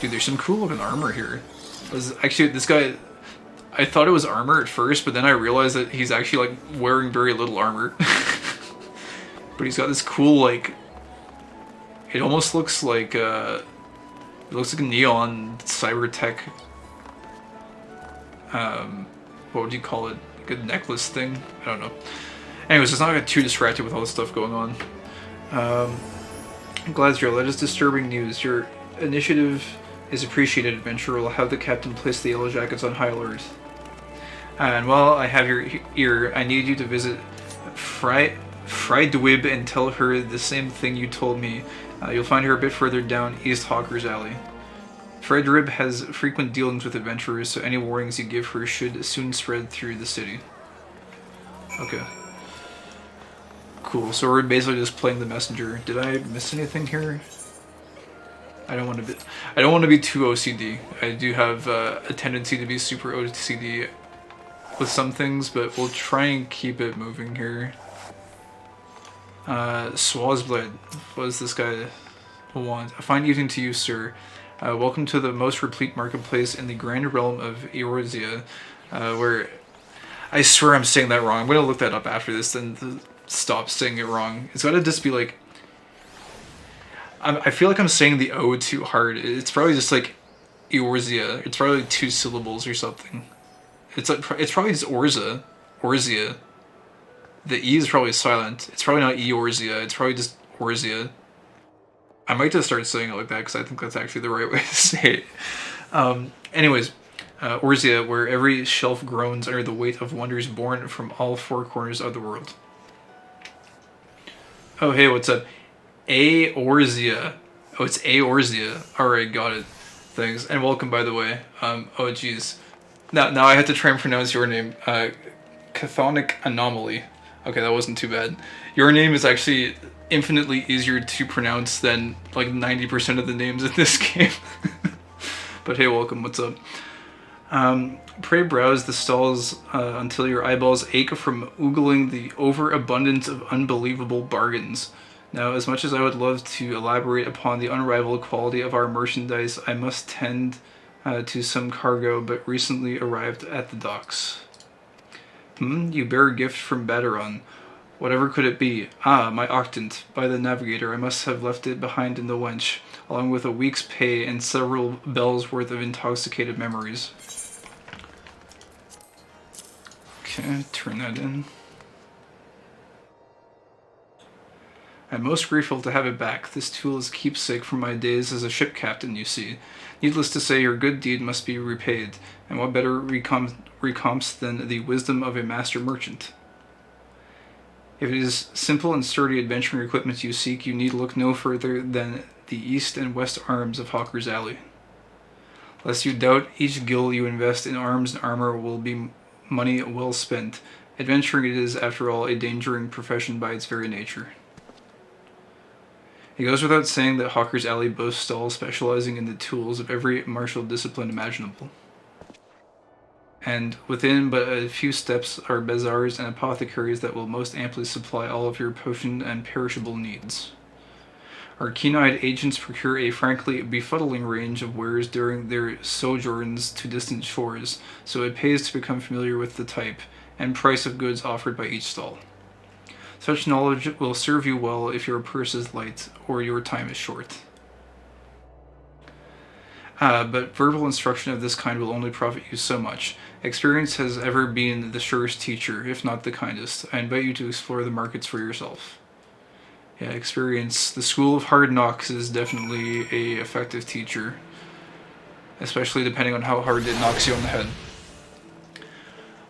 S1: Dude, there's some cool looking armor here. Actually, this guy... I thought it was armor at first, but then I realized that he's actually like wearing very little armor. But he's got this cool, like, it almost looks like, it looks like a neon cyber tech, what would you call it? Like a necklace thing? I don't know. Anyways, let's not get too distracted with all this stuff going on. Gladriel, that is disturbing news. Your initiative is appreciated, adventurer. Will have the captain place the Yellow Jackets on high alert. And while I have your ear, I need you to visit Frydwib and tell her the same thing you told me. You'll find her a bit further down East Hawker's Alley. Frydwib has frequent dealings with adventurers, so any warnings you give her should soon spread through the city. Okay. Cool, so we're basically just playing the messenger. Did I miss anything here? I don't want to be too OCD. I do have a tendency to be super OCD with some things, but we'll try and keep it moving here. Swazblade, what does this guy want? A fine evening to you, sir. Welcome to the most replete marketplace in the grand realm of Eorzea, where... I swear I'm saying that wrong. I'm going to look that up after this and stop saying it wrong. It's got to just be like... I feel like I'm saying the O too hard. It's probably just like Eorzea. It's probably like 2 syllables or something. It's probably just Orza. Orzea. The E is probably silent. It's probably not Eorzea. It's probably just Orzea. I might just start saying it like that because I think that's actually the right way to say it. Anyways, Orzea, where every shelf groans under the weight of wonders born from all 4 corners of the world. Oh, hey, what's up? Eorzea. Oh, it's Eorzea. Alright, got it. Thanks. And welcome, by the way. Oh, jeez. Now I have to try and pronounce your name. Chthonic Anomaly. Okay, that wasn't too bad. Your name is actually infinitely easier to pronounce than like 90% of the names in this game. But hey, welcome. What's up? Pray browse the stalls until your eyeballs ache from oogling the overabundance of unbelievable bargains. Now, as much as I would love to elaborate upon the unrivaled quality of our merchandise, I must tend to some cargo but recently arrived at the docks. You bear a gift from Baderon. Whatever could it be? Ah, my octant. By the navigator, I must have left it behind in the wench, along with a week's pay and several bells worth of intoxicated memories. Okay, turn that in. I'm most grateful to have it back. This tool is keepsake from my days as a ship captain, you see. Needless to say, your good deed must be repaid, and what better recompense than the wisdom of a master merchant? If it is simple and sturdy adventuring equipment you seek, you need look no further than the east and west arms of Hawker's Alley. Lest you doubt, each gil you invest in arms and armor will be money well spent. Adventuring it is, after all, a dangerous profession by its very nature. It goes without saying that Hawker's Alley boasts stalls specializing in the tools of every martial discipline imaginable. And within but a few steps are bazaars and apothecaries that will most amply supply all of your potion and perishable needs. Our keen-eyed agents procure a frankly befuddling range of wares during their sojourns to distant shores, so it pays to become familiar with the type and price of goods offered by each stall. Such knowledge will serve you well if your purse is light or your time is short. But verbal instruction of this kind will only profit you so much. Experience has ever been the surest teacher, if not the kindest. I invite you to explore the markets for yourself. Yeah, experience. The School of Hard Knocks is definitely a effective teacher, especially depending on how hard it knocks you on the head.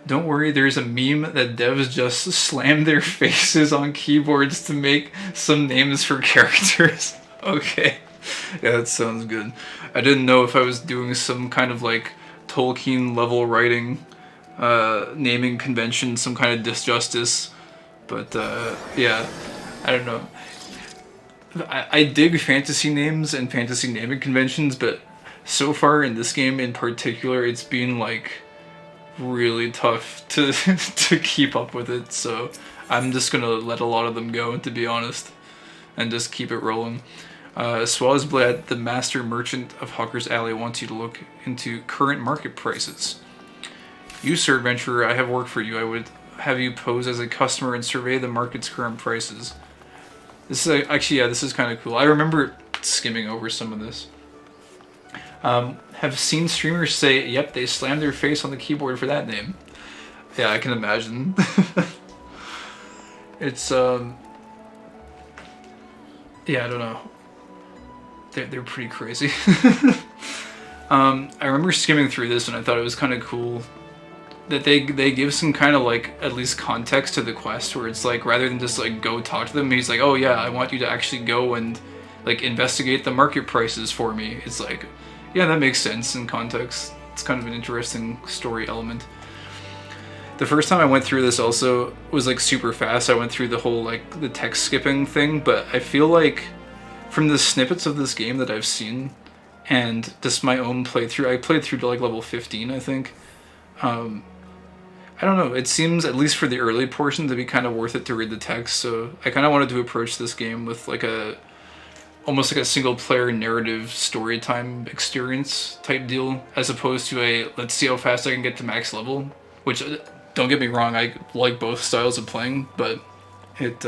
S1: Don't worry, there's a meme that devs just slam their faces on keyboards to make some names for characters. Okay. Yeah, that sounds good. I didn't know if I was doing some kind of like Tolkien level writing, naming convention, some kind of disjustice. But yeah, I don't know. I dig fantasy names and fantasy naming conventions, but so far in this game in particular, it's been like really tough to to keep up with it, so I'm just gonna let a lot of them go, to be honest, and just keep it rolling. Swazblad, the master merchant of Hawker's Alley, wants you to look into current market prices. You, sir adventurer, I have work for you. I would have you pose as a customer and survey the market's current prices. This is actually, yeah, this is kind of cool. I remember skimming over some of this. Have seen streamers say, yep, they slammed their face on the keyboard for that name. Yeah, I can imagine. It's, yeah, I don't know. They're pretty crazy. I remember skimming through this and I thought it was kind of cool that they give some kind of like at least context to the quest, where it's like rather than just like go talk to them, he's like, oh yeah, I want you to actually go and like investigate the market prices for me. It's like, yeah, that makes sense in context. It's kind of an interesting story element. The first time I went through this also was like super fast. I went through the whole like the text skipping thing, but I feel like from the snippets of this game that I've seen and just my own playthrough, I played through to like level 15, I think. I don't know, it seems, at least for the early portion, to be kind of worth it to read the text, so I kind of wanted to approach this game with like almost like a single player narrative story time experience type deal, as opposed to a let's see how fast I can get to max level, which, don't get me wrong, I like both styles of playing, but it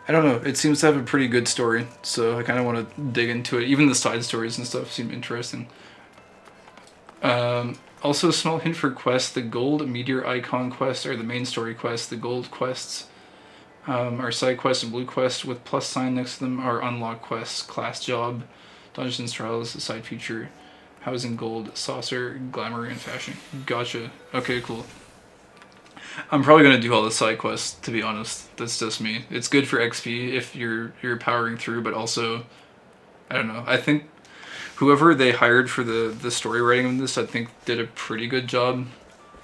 S1: I don't know. It seems to have a pretty good story, so I kind of want to dig into it. Even the side stories and stuff seem interesting. Also, a small hint for quests: the gold meteor icon quests are the main story quests. The gold quests are side quests, and blue quests with plus sign next to them are unlock quests: class job, dungeons trials, side feature, housing gold, saucer, glamour, and fashion. Gotcha. Okay, cool. I'm probably gonna do all the side quests, to be honest. That's just me. It's good for XP if you're powering through, but also, I don't know. I think whoever they hired for the story writing of this, I think did a pretty good job,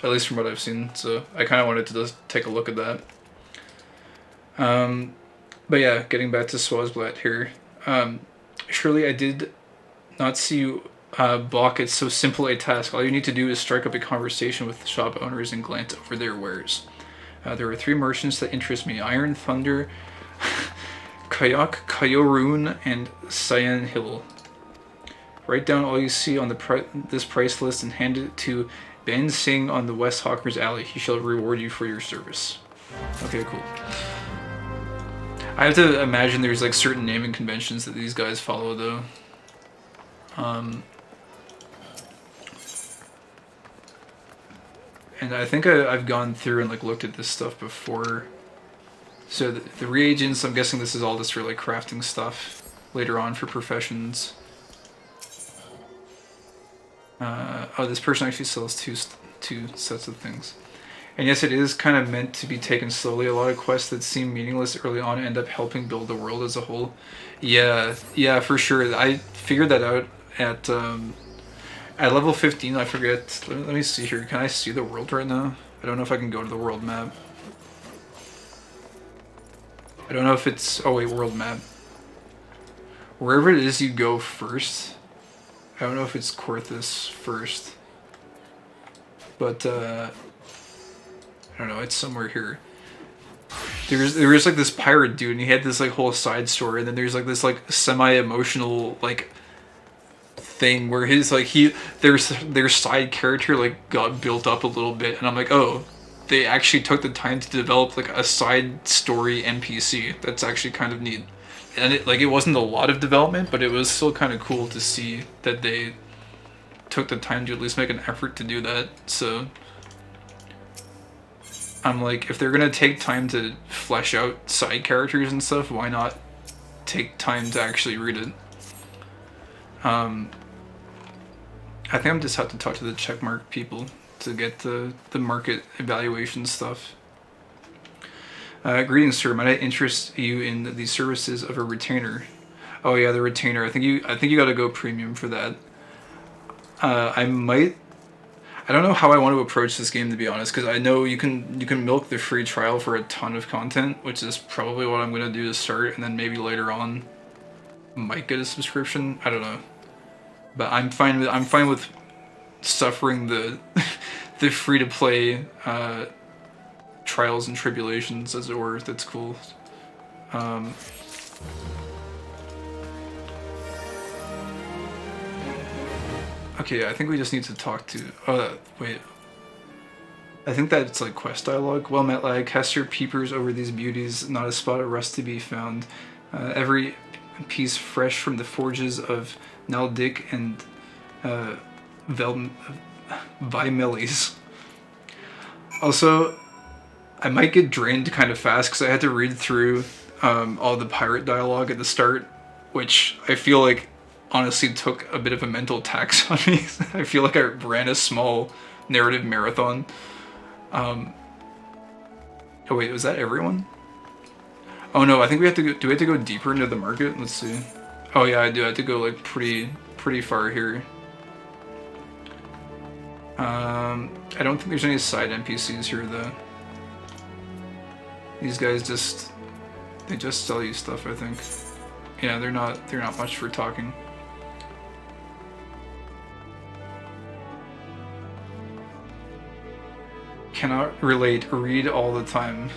S1: at least from what I've seen. So I kind of wanted to just take a look at that. But yeah, getting back to Swazblatt here. Surely I did not see you balk at so simple a task. All you need to do is strike up a conversation with the shop owners and glance over their wares. There are 3 merchants that interest me: Iron Thunder, Kayak, Kayorun, and Cyan Hill. Write down all you see on this price list and hand it to Ben Singh on the West Hawkers Alley. He shall reward you for your service. Okay, cool. I have to imagine there's like certain naming conventions that these guys follow, though. And I think I've gone through and like looked at this stuff before. So the reagents, I'm guessing this is all just for like crafting stuff later on for professions. Oh, this person actually sells two sets of things. And yes, it is kind of meant to be taken slowly. A lot of quests that seem meaningless early on end up helping build the world as a whole. Yeah, for sure. I figured that out at level 15. I forget. Let me see here. Can I see the world right now? I don't know if I can go to the world map. I don't know if it's... Oh wait, world map. Wherever it is you go first. I don't know if it's Korthus first. But, I don't know, it's somewhere here. There was like this pirate dude, and he had this like whole side story, and then there's like this like semi-emotional like thing where his like their side character like got built up a little bit, and I'm like, oh, they actually took the time to develop like a side story NPC. That's actually kind of neat. And it wasn't a lot of development, but it was still kind of cool to see that they took the time to at least make an effort to do that. So I'm like, if they're gonna take time to flesh out side characters and stuff, why not take time to actually read it? I think I'm just have to talk to the checkmark people to get the market evaluation stuff. Greetings, sir. Might I interest you in the services of a retainer? Oh yeah, the retainer. I think you got to go premium for that. I don't know how I want to approach this game, to be honest, because I know you can milk the free trial for a ton of content, which is probably what I'm gonna do to start, and then maybe later on might get a subscription. I don't know, but I'm fine with suffering the the free to play trials and tribulations, as it were. That's cool. Okay, I think we just need to talk to... Oh, wait. I think that's like quest dialogue. Well met, lad. Cast your peepers over these beauties. Not a spot of rust to be found. Every piece fresh from the forges of Naldik and Vimelis. Also, I might get drained kind of fast because I had to read through all the pirate dialogue at the start, which I feel like honestly took a bit of a mental tax on me. I feel like I ran a small narrative marathon. Oh wait, was that everyone? Oh no, I think we have to go, do we have to go deeper into the market? Let's see. Oh yeah, I do. I have to go like pretty far here. I don't think there's any side NPCs here though. These guys they just sell you stuff, I think. Yeah, they're not much for talking. Cannot relate, read all the time.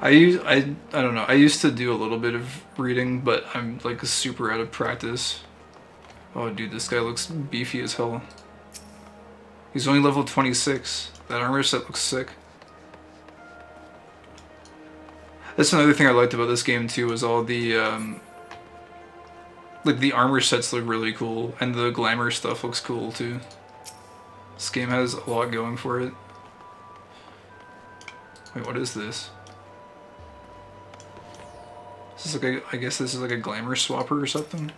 S1: I don't know, I used to do a little bit of reading, but I'm like super out of practice. Oh dude, this guy looks beefy as hell. He's only level 26. That armor set looks sick. That's another thing I liked about this game too, was all the like the armor sets look really cool, and the glamour stuff looks cool too. This game has a lot going for it. Wait, what is this? This is like I guess this is like a glamour swapper or something.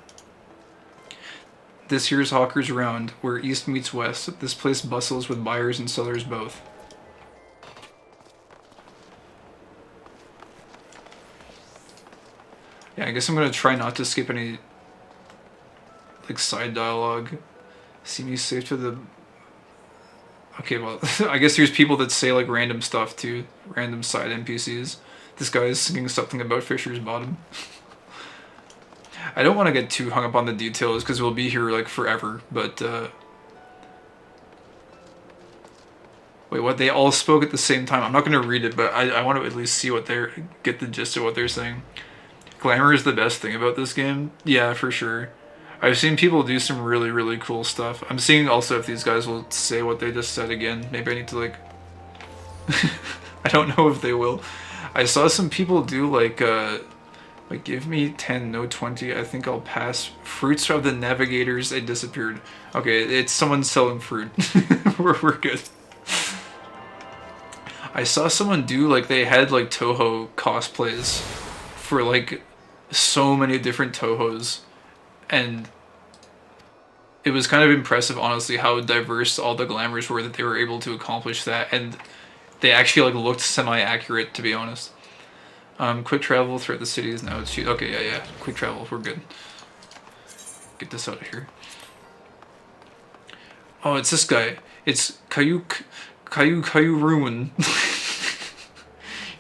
S1: This here's Hawker's Round, where east meets west. This place bustles with buyers and sellers both. Yeah, I guess I'm gonna try not to skip any like side dialogue. Seem you safe to the... Okay, well, I guess there's people that say like random stuff too. Random side NPCs. This guy is singing something about Fisher's Bottom. I don't want to get too hung up on the details because we'll be here like forever, but wait, what? They all spoke at the same time. I'm not going to read it, but I want to at least see what they're... get the gist of what they're saying. Glamour is the best thing about this game. Yeah, for sure. I've seen people do some really, really cool stuff. I'm seeing also if these guys will say what they just said again. Maybe I need to like... I don't know if they will. I saw some people do like give me 10, no 20, I think I'll pass. Fruits of the navigators, they disappeared. Okay, it's someone selling fruit. we're good. I saw someone do like, they had like Toho cosplays for like so many different Tohos, and it was kind of impressive, honestly, how diverse all the glamours were that they were able to accomplish that, and they actually like looked semi-accurate, to be honest. Quick travel throughout the cities now. It's okay, yeah. Quick travel, we're good. Get this out of here. Oh, it's this guy. It's Caillou Ruin.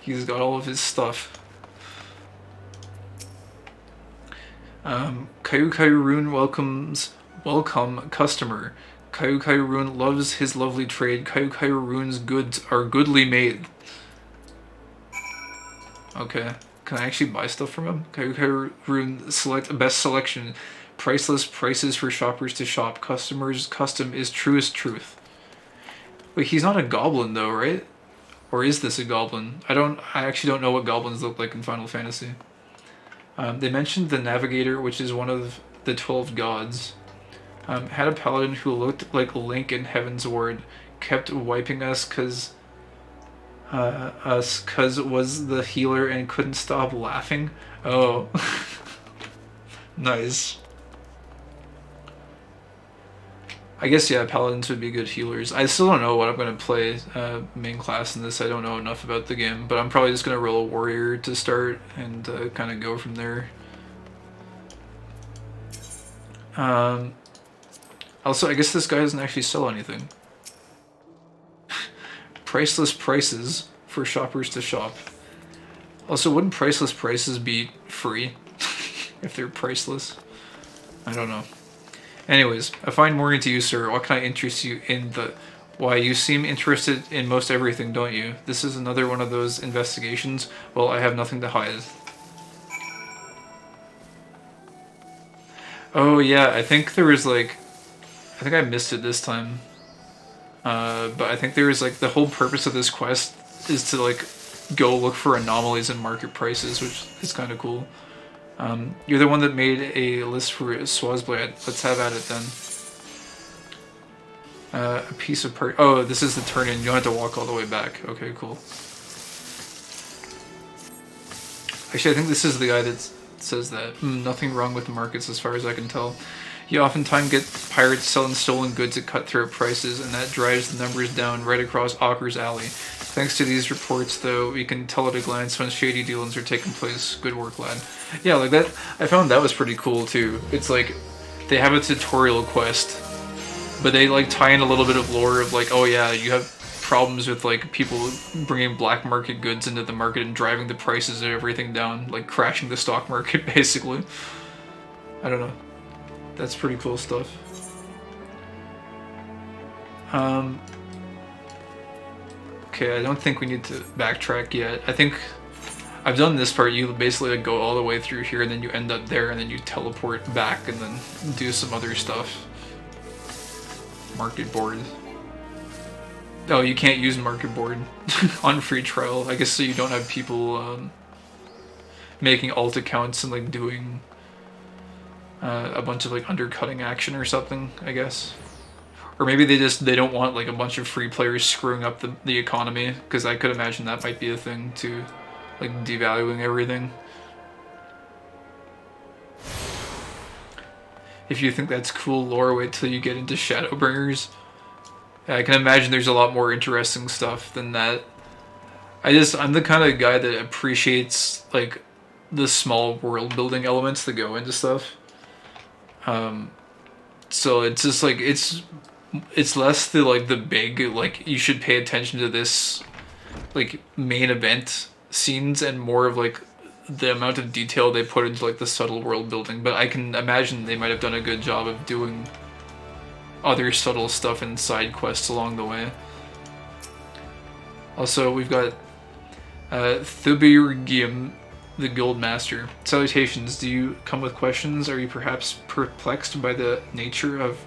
S1: He's got all of his stuff. Caillou Ruin welcome customer. Caillou Ruin loves his lovely trade. Caillou Ruin's goods are goodly made. Okay. Can I actually buy stuff from him? Caillou Ruin select best selection. Priceless prices for shoppers to shop. Customers' custom is truest truth. Wait, he's not a goblin though, right? Or is this a goblin? I actually don't know what goblins look like in Final Fantasy. They mentioned the Navigator, which is one of the 12 gods. Had a paladin who looked like Link in Heaven's Ward. Kept wiping us cause was the healer and couldn't stop laughing. Oh. Nice. I guess, yeah, paladins would be good healers. I still don't know what I'm going to play main class in this. I don't know enough about the game, but I'm probably just going to roll a warrior to start and kind of go from there. Also, I guess this guy doesn't actually sell anything. Priceless prices for shoppers to shop. Also, wouldn't priceless prices be free if they're priceless? I don't know. Anyways, I find more into you, sir. What can I interest you in the... Why, you seem interested in most everything, don't you? This is another one of those investigations. Well, I have nothing to hide. Oh, yeah, I think there was, like... I think I missed it this time. But I think there was, like, the whole purpose of this quest is to, like, go look for anomalies in market prices, which is kind of cool. You're the one that made a list for Swazblade. Let's have at it then. A piece of part. Oh, this is the turn in. You don't have to walk all the way back. Okay, cool. Actually, I think this is the guy that says that. Nothing wrong with the markets as far as I can tell. You oftentimes get pirates selling stolen goods at cutthroat prices, and that drives the numbers down right across Ocker's alley. Thanks to these reports, though, we can tell at a glance when shady dealings are taking place. Good work, lad. Yeah, like that. I found that was pretty cool too. It's like they have a tutorial quest, but they like tie in a little bit of lore of like, oh yeah, you have problems with like people bringing black market goods into the market and driving the prices of everything down, like crashing the stock market basically. I don't know. That's pretty cool stuff. Okay, I don't think we need to backtrack yet. I think I've done this part. You basically like go all the way through here and then you end up there and then you teleport back and then do some other stuff. Market board. Oh, you can't use market board on free trial. I guess so you don't have people making alt accounts and like doing a bunch of like undercutting action or something, I guess. Or maybe they don't want like a bunch of free players screwing up the economy, because I could imagine that might be a thing too, like devaluing everything. If you think that's cool lore, wait till you get into Shadowbringers. I can imagine there's a lot more interesting stuff than that. I'm the kind of guy that appreciates like the small world building elements that go into stuff. So it's just like it's less the like the big like you should pay attention to this like main event scenes, and more of like the amount of detail they put into like the subtle world building. But I can imagine they might have done a good job of doing other subtle stuff and side quests along the way. Also, we've got Thubirgium, the Guild Master. Salutations, do you come with questions? Are you perhaps perplexed by the nature of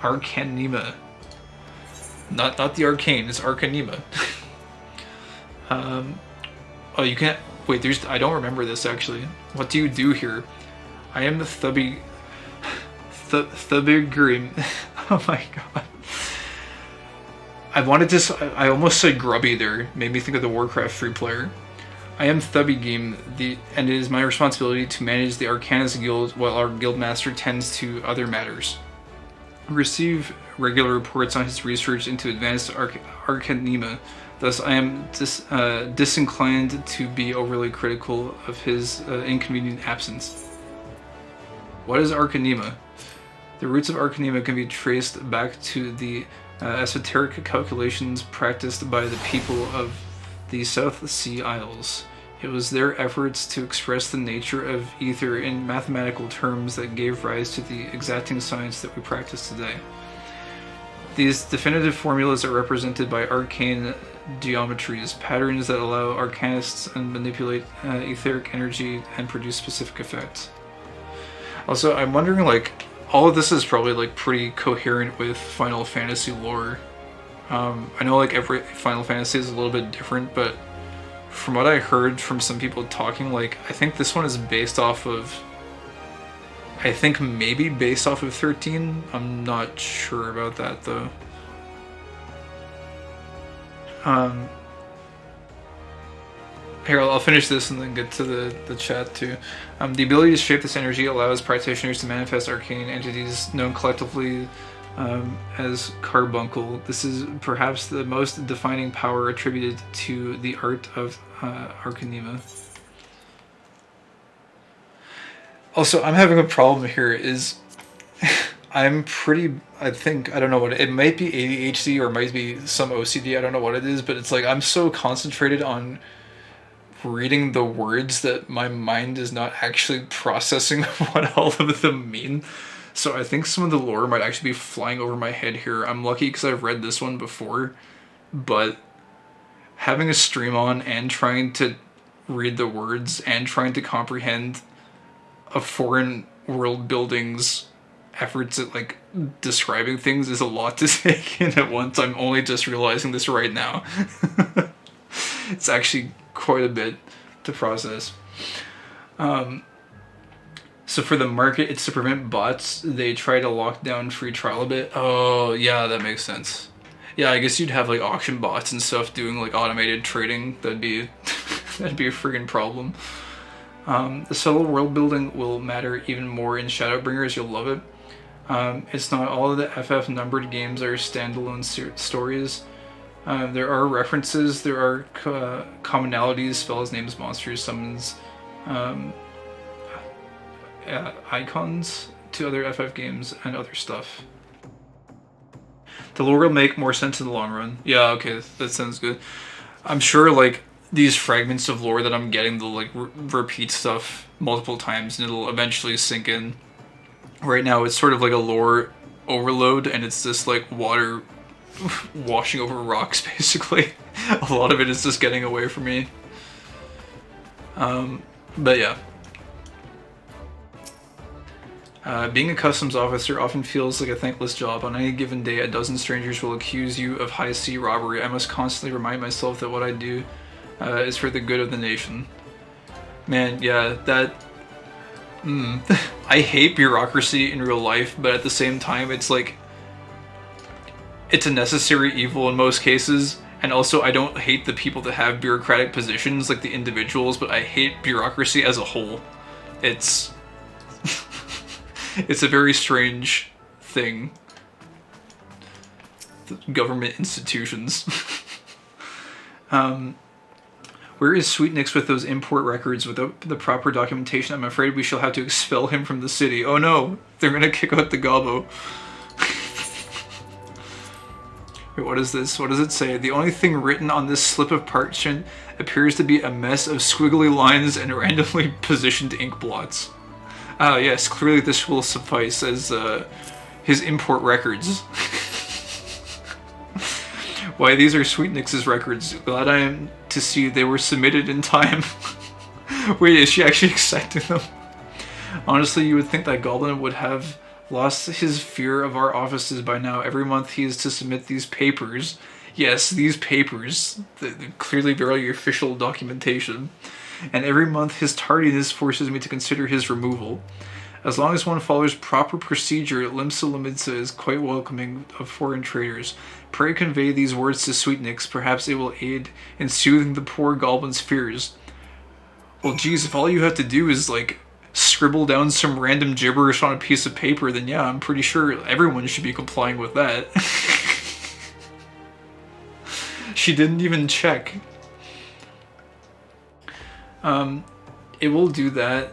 S1: Arcanema? Not the arcane, it's Arcanema. Oh, you can't... Wait, I don't remember this actually. What do you do here? I am the Thubirgrim. Oh my god. I almost said grubby there. Made me think of the Warcraft free player. I am Thubigim, and it is my responsibility to manage the Arcanas Guild while our guildmaster tends to other matters. Receive regular reports on his research into advanced Arcanema. Thus, I am disinclined to be overly critical of his inconvenient absence. What is Arcanema? The roots of Arcanema can be traced back to the esoteric calculations practiced by the people of the South Sea Isles. It was their efforts to express the nature of ether in mathematical terms that gave rise to the exacting science that we practice today. These definitive formulas are represented by arcane geometries, patterns that allow arcanists to manipulate etheric energy and produce specific effects. Also, I'm wondering, like, all of this is probably like pretty coherent with Final Fantasy lore. I know like every Final Fantasy is a little bit different, but from what I heard from some people talking, like I think this one is based off of, I think maybe based off of 13. I'm not sure about that though. Here, I'll finish this and then get to the chat too. The ability to shape this energy allows practitioners to manifest arcane entities known collectively as carbuncle. This is perhaps the most defining power attributed to the art of Arcanema. Also, I'm having a problem here is I don't know what it might be, ADHD or it might be some OCD, I don't know what it is, but it's like I'm so concentrated on reading the words that my mind is not actually processing what all of them mean. So I think some of the lore might actually be flying over my head here. I'm lucky because I've read this one before, but having a stream on and trying to read the words and trying to comprehend a foreign world building's efforts at like describing things is a lot to take in at once. I'm only just realizing this right now. It's actually quite a bit to process. So for the market, it's to prevent bots. They try to lock down free trial a bit. Oh yeah, that makes sense. Yeah, I guess you'd have like auction bots and stuff doing like automated trading. That'd be that'd be a friggin' problem. The subtle world building will matter even more in Shadowbringers. You'll love it. It's not all of the FF numbered games are standalone stories. There are references, there are commonalities, spells, names, monsters, summons, icons to other FF games and other stuff. The lore will make more sense in the long run. Yeah, okay, that sounds good. I'm sure like these fragments of lore that I'm getting, they'll like repeat stuff multiple times and it'll eventually sink in. Right now it's sort of like a lore overload and it's just like water washing over rocks basically. A lot of it is just getting away from me. But yeah. Being a customs officer often feels like a thankless job. On any given day, a dozen strangers will accuse you of high sea robbery. I must constantly remind myself that what I do is for the good of the nation. Man, yeah, that... I hate bureaucracy in real life, but at the same time, it's like... It's a necessary evil in most cases, and also I don't hate the people that have bureaucratic positions, like the individuals, but I hate bureaucracy as a whole. It's... it's a very strange thing. The government institutions. Where is Sweetnix with those import records without the proper documentation? I'm afraid we shall have to expel him from the city. Oh no, they're gonna kick out the gobbo. Wait, what is this? What does it say? The only thing written on this slip of parchment appears to be a mess of squiggly lines and randomly positioned ink blots. Ah, yes, clearly this will suffice as his import records. Why, these are Sweetnix's records. Glad I am to see they were submitted in time. Wait, is she actually accepting them? Honestly, you would think that Goblin would have lost his fear of our offices by now. Every month he is to submit these papers. Yes, these papers. Clearly very official documentation. And every month his tardiness forces me to consider his removal. As long as one follows proper procedure, Limsa Limitsa is quite welcoming of foreign traders. Pray convey these words to Sweetnix. Perhaps it will aid in soothing the poor goblin's fears. Well, geez, if all you have to do is, like, scribble down some random gibberish on a piece of paper, then yeah, I'm pretty sure everyone should be complying with that. She didn't even check. It will do that.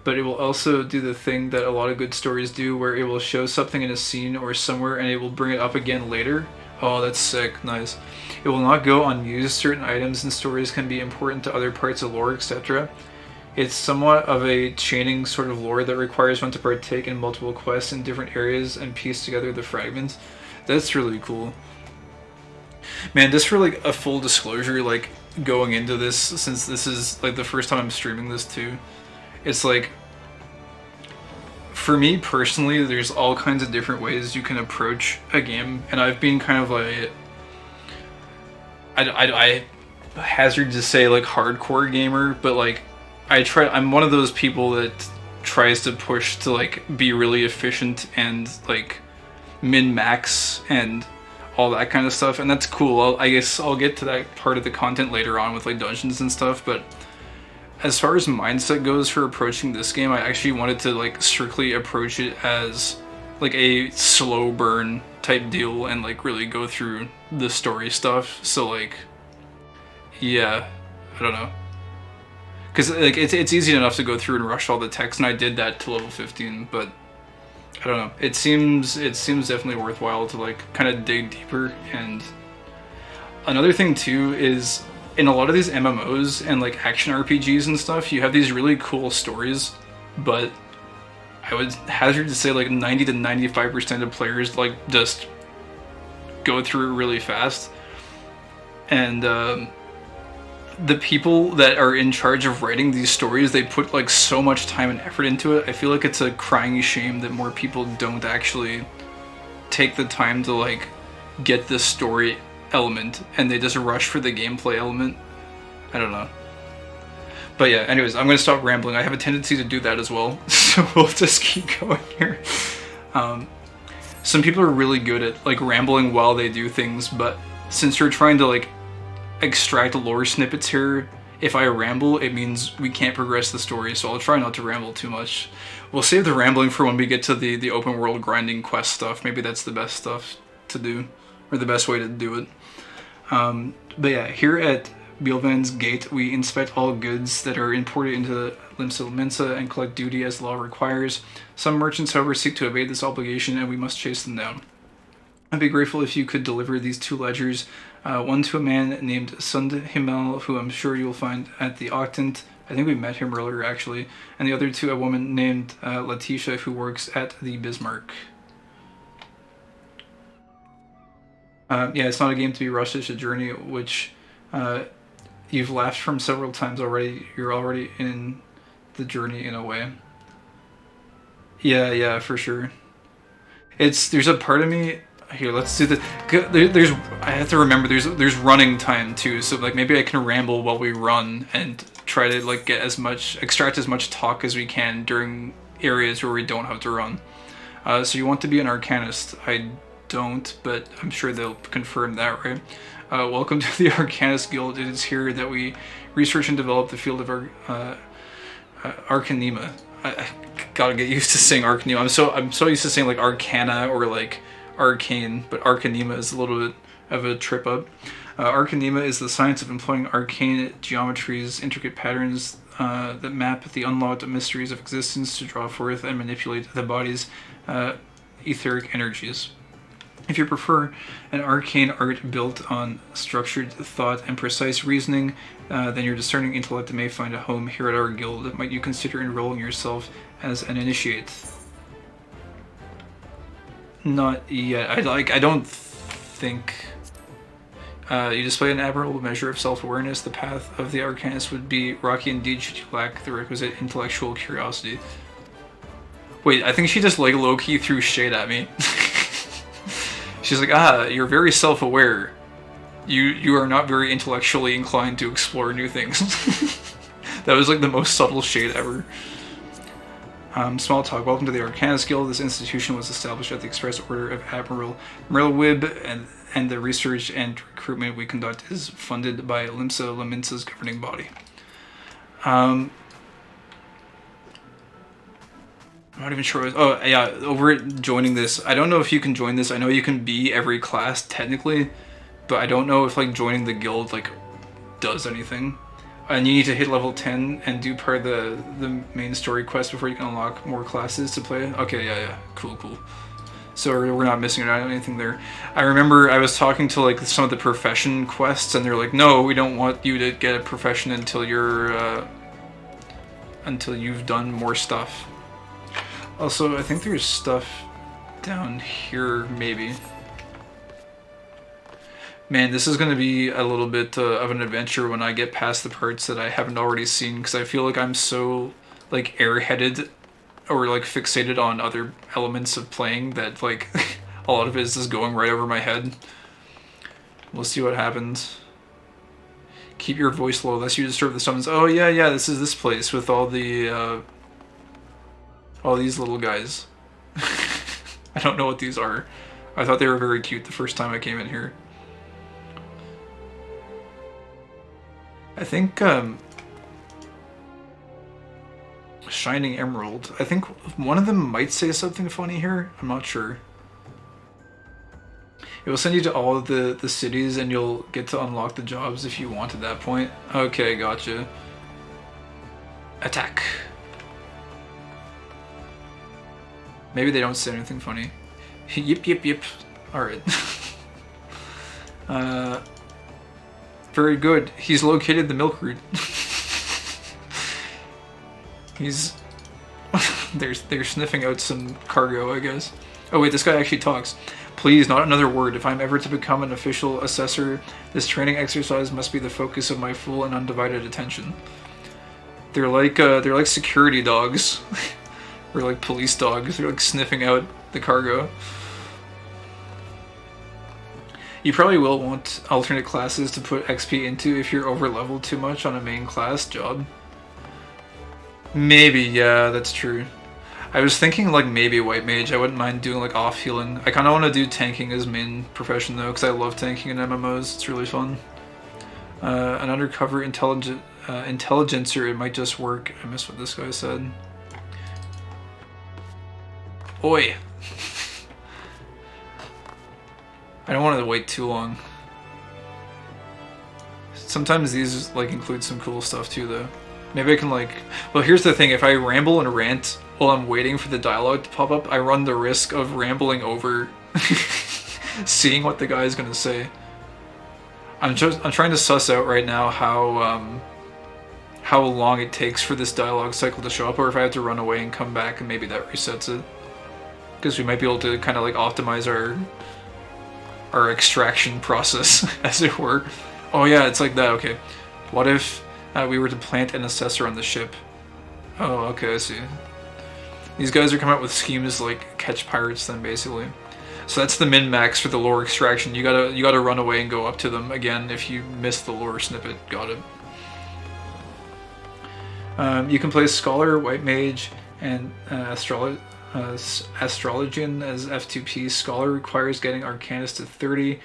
S1: But it will also do the thing that a lot of good stories do, where it will show something in a scene or somewhere and it will bring it up again later. Oh, that's sick. Nice. It will not go unused. Certain items and stories can be important to other parts of lore, etc. It's somewhat of a chaining sort of lore that requires one to partake in multiple quests in different areas and piece together the fragments. That's really cool. Man, just for like a full disclosure, like going into this, since this is like the first time I'm streaming this too, it's like, for me personally, there's all kinds of different ways you can approach a game, and I've been kind of like, I hazard to say like hardcore gamer, but like I'm one of those people that tries to push to like be really efficient and like min-max and all that kind of stuff, and that's cool. I guess I'll get to that part of the content later on with like dungeons and stuff, but as far as mindset goes for approaching this game, I actually wanted to like strictly approach it as like a slow burn type deal and like really go through the story stuff. So like, yeah, I don't know. Because like it's easy enough to go through and rush all the text, and I did that to level 15, but I don't know. It seems definitely worthwhile to like kind of dig deeper. And another thing too is, in a lot of these MMOs and like action RPGs and stuff, you have these really cool stories, but I would hazard to say like 90 to 95% of players like just go through it really fast. And the people that are in charge of writing these stories, they put like so much time and effort into it. I feel like it's a crying shame that more people don't actually take the time to like get this story element, and they just rush for the gameplay element. I don't know. But yeah, anyways, I'm gonna stop rambling. I have a tendency to do that as well, so we'll just keep going here. Some people are really good at like rambling while they do things, but since you're trying to like extract lore snippets here, if I ramble, it means we can't progress the story, so I'll try not to ramble too much. We'll save the rambling for when we get to the open world grinding quest stuff. Maybe that's the best stuff to do, or the best way to do it. But yeah, here at Bielvan's Gate, we inspect all goods that are imported into Limsa Limitsa and collect duty as the law requires. Some merchants, however, seek to evade this obligation, and we must chase them down. I'd be grateful if you could deliver these 2 ledgers, one to a man named Sund Himmel, who I'm sure you'll find at the Octant. I think we met him earlier, actually. And the other to a woman named Letitia, who works at the Bismarck. Yeah, it's not a game to be rushed, it's a journey, which you've laughed from several times already. You're already in the journey in a way. Yeah, for sure. There's a part of me... Here, let's do the... I have to remember, there's running time too, so like maybe I can ramble while we run and
S3: try to like extract as much talk as we can during areas where we don't have to run. So you want to be an Arcanist. I don't, but I'm sure they'll confirm that, right? Welcome to the Arcanist Guild. It is here that we research and develop the field of Arcanema. I gotta get used to saying Arcanema. I'm so used to saying like Arcana or like Arcane, but Arcanema is a little bit of a trip up. Arcanema is the science of employing arcane geometries, intricate patterns that map the unlocked mysteries of existence to draw forth and manipulate the body's etheric energies. If you prefer an arcane art built on structured thought and precise reasoning, then your discerning intellect may find a home here at our guild. Might you consider enrolling yourself as an initiate? Not yet. I don't think... you display an admirable measure of self-awareness. The path of the Arcanist would be rocky indeed should you lack the requisite intellectual curiosity. Wait, I think she just like low-key threw shade at me. She's like, you're very self-aware. You are not very intellectually inclined to explore new things. That was like the most subtle shade ever. Small talk. Welcome to the Arcanist Guild. This institution was established at the express order of Admiral Merlwib, and the research and recruitment we conduct is funded by Limsa Laminsa's governing body. I'm not even sure. Oh yeah, over joining this. I don't know if you can join this. I know you can be every class technically, but I don't know if like joining the guild like does anything. And you need to hit level 10 and do part of the main story quest before you can unlock more classes to play. Okay, yeah, cool. So we're not missing out on anything there. I remember I was talking to like some of the profession quests, and they're like, no, we don't want you to get a profession until you've done more stuff. Also, I think there's stuff down here, maybe. Man, this is going to be a little bit of an adventure when I get past the parts that I haven't already seen, because I feel like I'm so like airheaded or like fixated on other elements of playing that like a lot of it is just going right over my head. We'll see what happens. Keep your voice low lest you disturb the summons. Oh yeah, this is this place with all the all these little guys. I don't know what these are. I thought they were very cute the first time I came in here. I think Shining Emerald. I think one of them might say something funny here. I'm not sure. It will send you to all of the cities, and you'll get to unlock the jobs if you want at that point. Okay, gotcha. Attack. Maybe they don't say anything funny. Yip. Alright. Very good. He's located the milk route. He's... they're sniffing out some cargo, I guess. Oh wait, this guy actually talks. Please, not another word. If I'm ever to become an official assessor, this training exercise must be the focus of my full and undivided attention. They're like security dogs. Or like police dogs. They're like sniffing out the cargo. You probably will want alternate classes to put XP into if you're over-leveled too much on a main class job. Maybe, yeah, that's true. I was thinking like maybe White Mage. I wouldn't mind doing like off-healing. I kind of want to do tanking as main profession though, because I love tanking in MMOs. It's really fun. An undercover intelligencer, it might just work. I missed what this guy said. Oi! I don't want to wait too long. Sometimes these like include some cool stuff too though. Maybe I can like... Well, here's the thing. If I ramble and rant while I'm waiting for the dialogue to pop up, I run the risk of rambling over seeing what the guy is going to say. I'm trying to suss out right now how long it takes for this dialogue cycle to show up, or if I have to run away and come back and maybe that resets it. Because we might be able to kind of like optimize our extraction process, as it were. Oh yeah, it's like that, okay. What if we were to plant an assessor on the ship? Oh, okay, I see. These guys are coming up with schemes to like catch pirates then, basically. So that's the min-max for the lore extraction. You gotta run away and go up to them again if you miss the lore snippet. Got it. You can play Scholar, White Mage, and Astrologian as F2P. Scholar requires getting Arcanist to 30.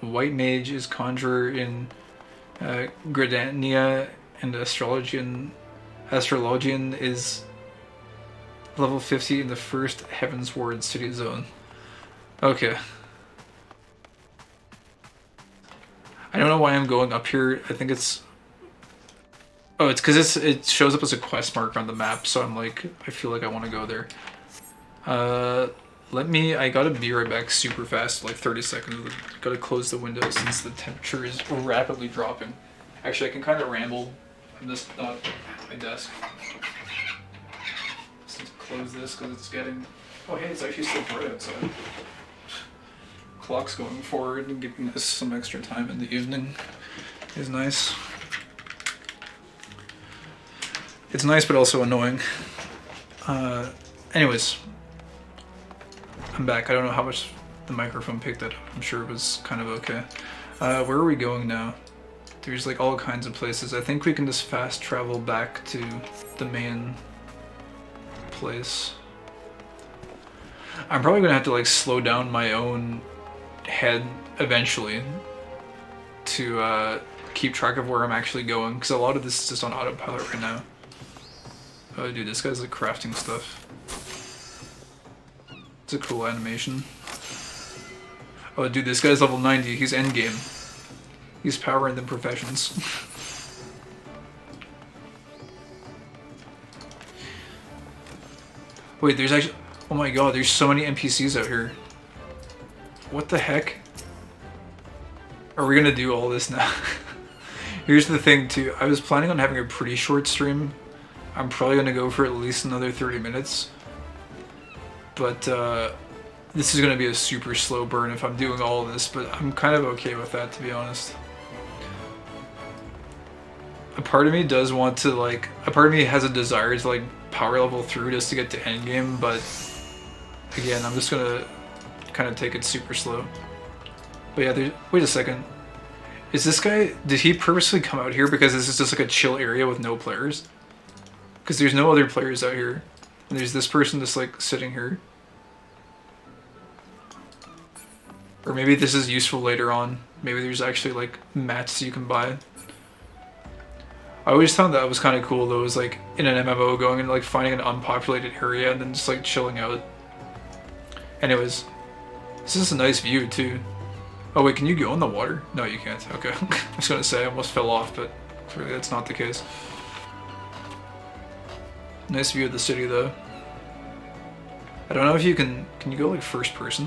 S3: White Mage is Conjurer in Gridania, and Astrologian is level 50 in the first Heaven's Ward City Zone. Okay. I don't know why I'm going up here. I think it's... Oh, it's because it shows up as a quest marker on the map, so I'm like, I feel like I want to go there. I gotta be right back super fast, like 30 seconds. Gotta close the window since the temperature is rapidly dropping. Actually, I can kind of ramble. I'm just not at my desk. Let's close this because it's getting... Oh hey, it's actually still bright outside. Clock's going forward and giving us some extra time in the evening is nice. It's nice but also annoying. Anyways, I'm back. I don't know how much the microphone picked it up. I'm sure it was kind of okay. Where are we going now? There's like all kinds of places. I think we can just fast travel back to the main place. I'm probably gonna have to like slow down my own head eventually to keep track of where I'm actually going, because a lot of this is just on autopilot right now. Oh dude, this guy's like crafting stuff. It's a cool animation. Oh dude, this guy's level 90, he's endgame. He's power in the professions. Wait, there's actually... Oh my god, there's so many NPCs out here. What the heck? Are we gonna do all this now? Here's the thing too, I was planning on having a pretty short stream. I'm probably gonna go for at least another 30 minutes. But this is gonna be a super slow burn if I'm doing all of this, but I'm kind of okay with that, to be honest. A part of me does want to like, a part of me has a desire to like power level through just to get to endgame, but again, I'm just gonna kind of take it super slow. But yeah, wait a second. Is this guy, did he purposely come out here because this is just like a chill area with no players? Because there's no other players out here. And there's this person just like sitting here. Or maybe this is useful later on. Maybe there's actually like mats you can buy. I always found that was kind of cool though, it was like in an MMO going and like finding an unpopulated area and then just like chilling out. Anyways, this is a nice view too. Oh wait, can you go in the water? No, you can't. Okay. I was gonna say I almost fell off, but clearly that's not the case. Nice view of the city though. I don't know if you can you go like first person?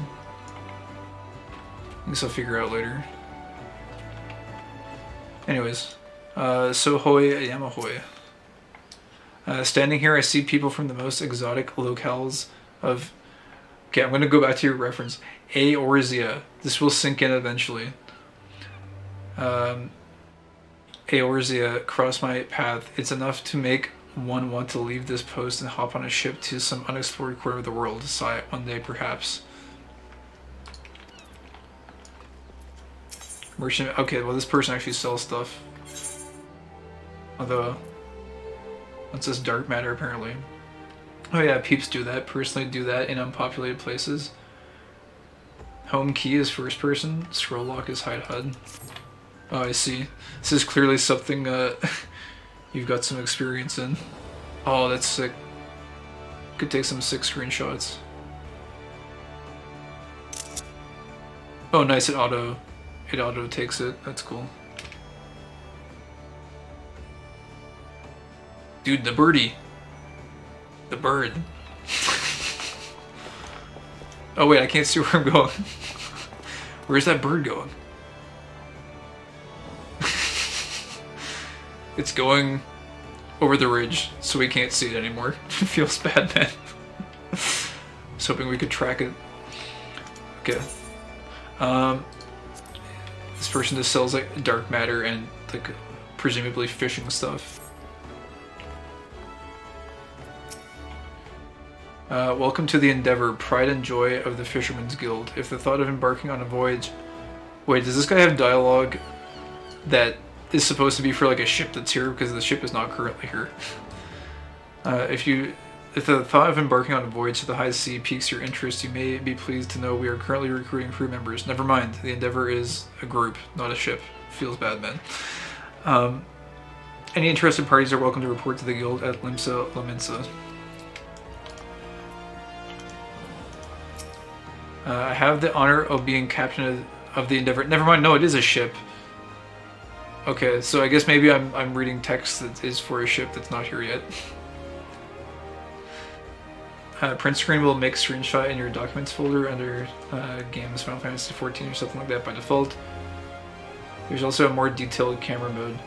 S3: I guess I'll figure out later. Anyways, so hoi, I am ahoy. Standing here, I see people from the most exotic locales of... Okay, I'm gonna go back to your reference. Eorzea. This will sink in eventually. Eorzea crossed my path. It's enough to make one want to leave this post and hop on a ship to some unexplored corner of the world. Sigh, one day perhaps. Merchant. Okay, well this person actually sells stuff. Although, what's this dark matter apparently? Oh yeah, peeps do that. Personally do that in unpopulated places. Home key is first person. Scroll lock is hide HUD. Oh, I see. This is clearly something you've got some experience in. Oh, that's sick. Could take some sick screenshots. Oh, nice. It auto takes it. That's cool. Dude, the birdie. The bird. Oh wait, I can't see where I'm going. Where's that bird going? It's going over the ridge, so we can't see it anymore. It feels bad, man. I was hoping we could track it. Okay. This person just sells like dark matter and like presumably fishing stuff. Welcome to the endeavor, pride and joy of the Fisherman's Guild. If the thought of embarking on a voyage... Wait, does this guy have dialogue that is supposed to be for like a ship that's here? Because the ship is not currently here. If the thought of embarking on a voyage to the high sea piques your interest, you may be pleased to know we are currently recruiting crew members. Never mind, the Endeavor is a group, not a ship. Feels bad, man. Any interested parties are welcome to report to the guild at Limsa Laminsa. I have the honor of being captain of the Endeavor. Never mind, no, it is a ship. Okay, so I guess maybe I'm reading text that is for a ship that's not here yet. Print screen will make screenshot in your documents folder under games, Final Fantasy XIV or something like that by default. There's also a more detailed camera mode.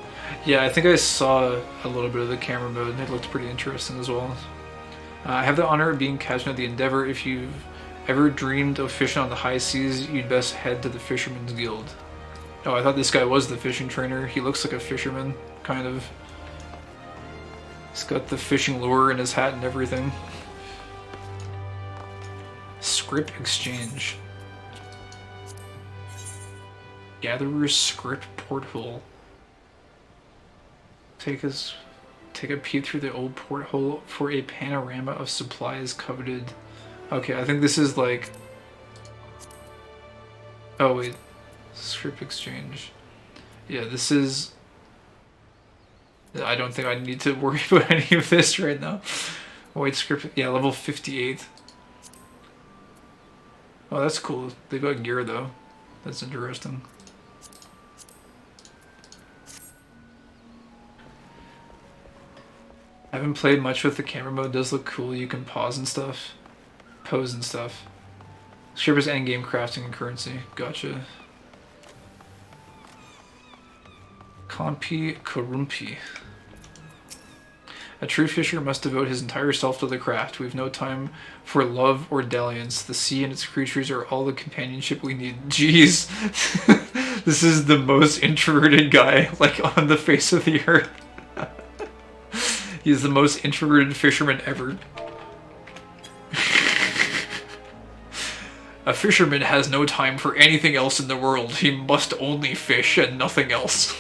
S3: Yeah, I think I saw a little bit of the camera mode and it looked pretty interesting as well. I have the honor of being captain of the Endeavor. If you've ever dreamed of fishing on the high seas, you'd best head to the Fisherman's Guild. Oh, I thought this guy was the fishing trainer. He looks like a fisherman, kind of. He's got the fishing lure in his hat and everything. Script exchange. Gatherer's script porthole. Take a peek through the old porthole for a panorama of supplies coveted. Okay, I think this is like... Oh wait, script exchange. Yeah, this is... I don't think I need to worry about any of this right now. Wait, script... Yeah, level 58. Oh, that's cool. They got gear though. That's interesting. I haven't played much with the camera mode. It does look cool. You can pause and stuff. Pose and stuff. Script is endgame crafting and currency. Gotcha. Kompi Korumpi. A true fisher must devote his entire self to the craft. We have no time for love or dalliance. The sea and its creatures are all the companionship we need. Jeez. This is the most introverted guy, like, on the face of the earth. He's the most introverted fisherman ever. A fisherman has no time for anything else in the world. He must only fish and nothing else.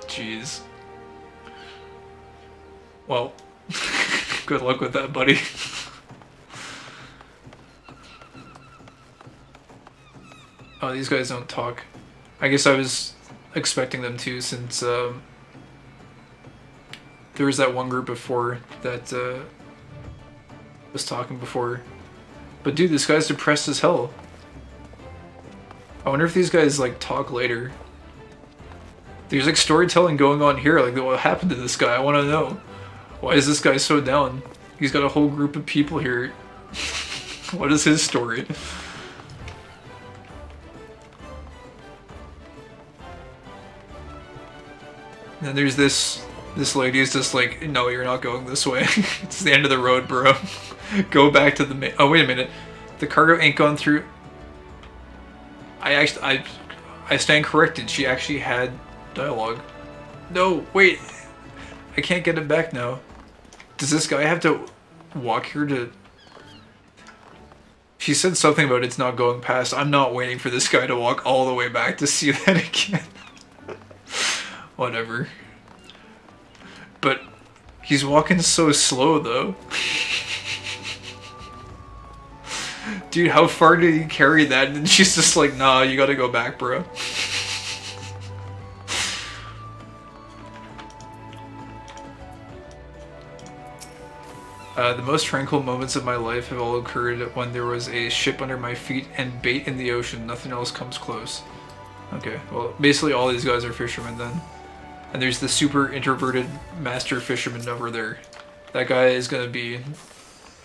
S3: Jeez. Well, good luck with that, buddy. Oh, these guys don't talk. I guess I was expecting them to, since there was that one group before that was talking before. But dude, this guy's depressed as hell. I wonder if these guys like talk later. There's like storytelling going on here, like what happened to this guy? I want to know. Why is this guy so down? He's got a whole group of people here. What is his story? And then there's this lady is just like, no, you're not going this way. It's the end of the road, bro. Go back to the main. Oh, wait a minute. The cargo ain't gone through. I stand corrected. She actually had dialogue. No, wait. I can't get it back now. Does this guy have to walk here to... She said something about it's not going past. I'm not waiting for this guy to walk all the way back to see that again. Whatever. But he's walking so slow though. Dude, how far did he carry that? And she's just like, nah, you gotta go back, bro. The most tranquil moments of my life have all occurred when there was a ship under my feet and bait in the ocean. Nothing else comes close. Okay, well, basically all these guys are fishermen then. And there's the super introverted master fisherman over there. That guy is going to be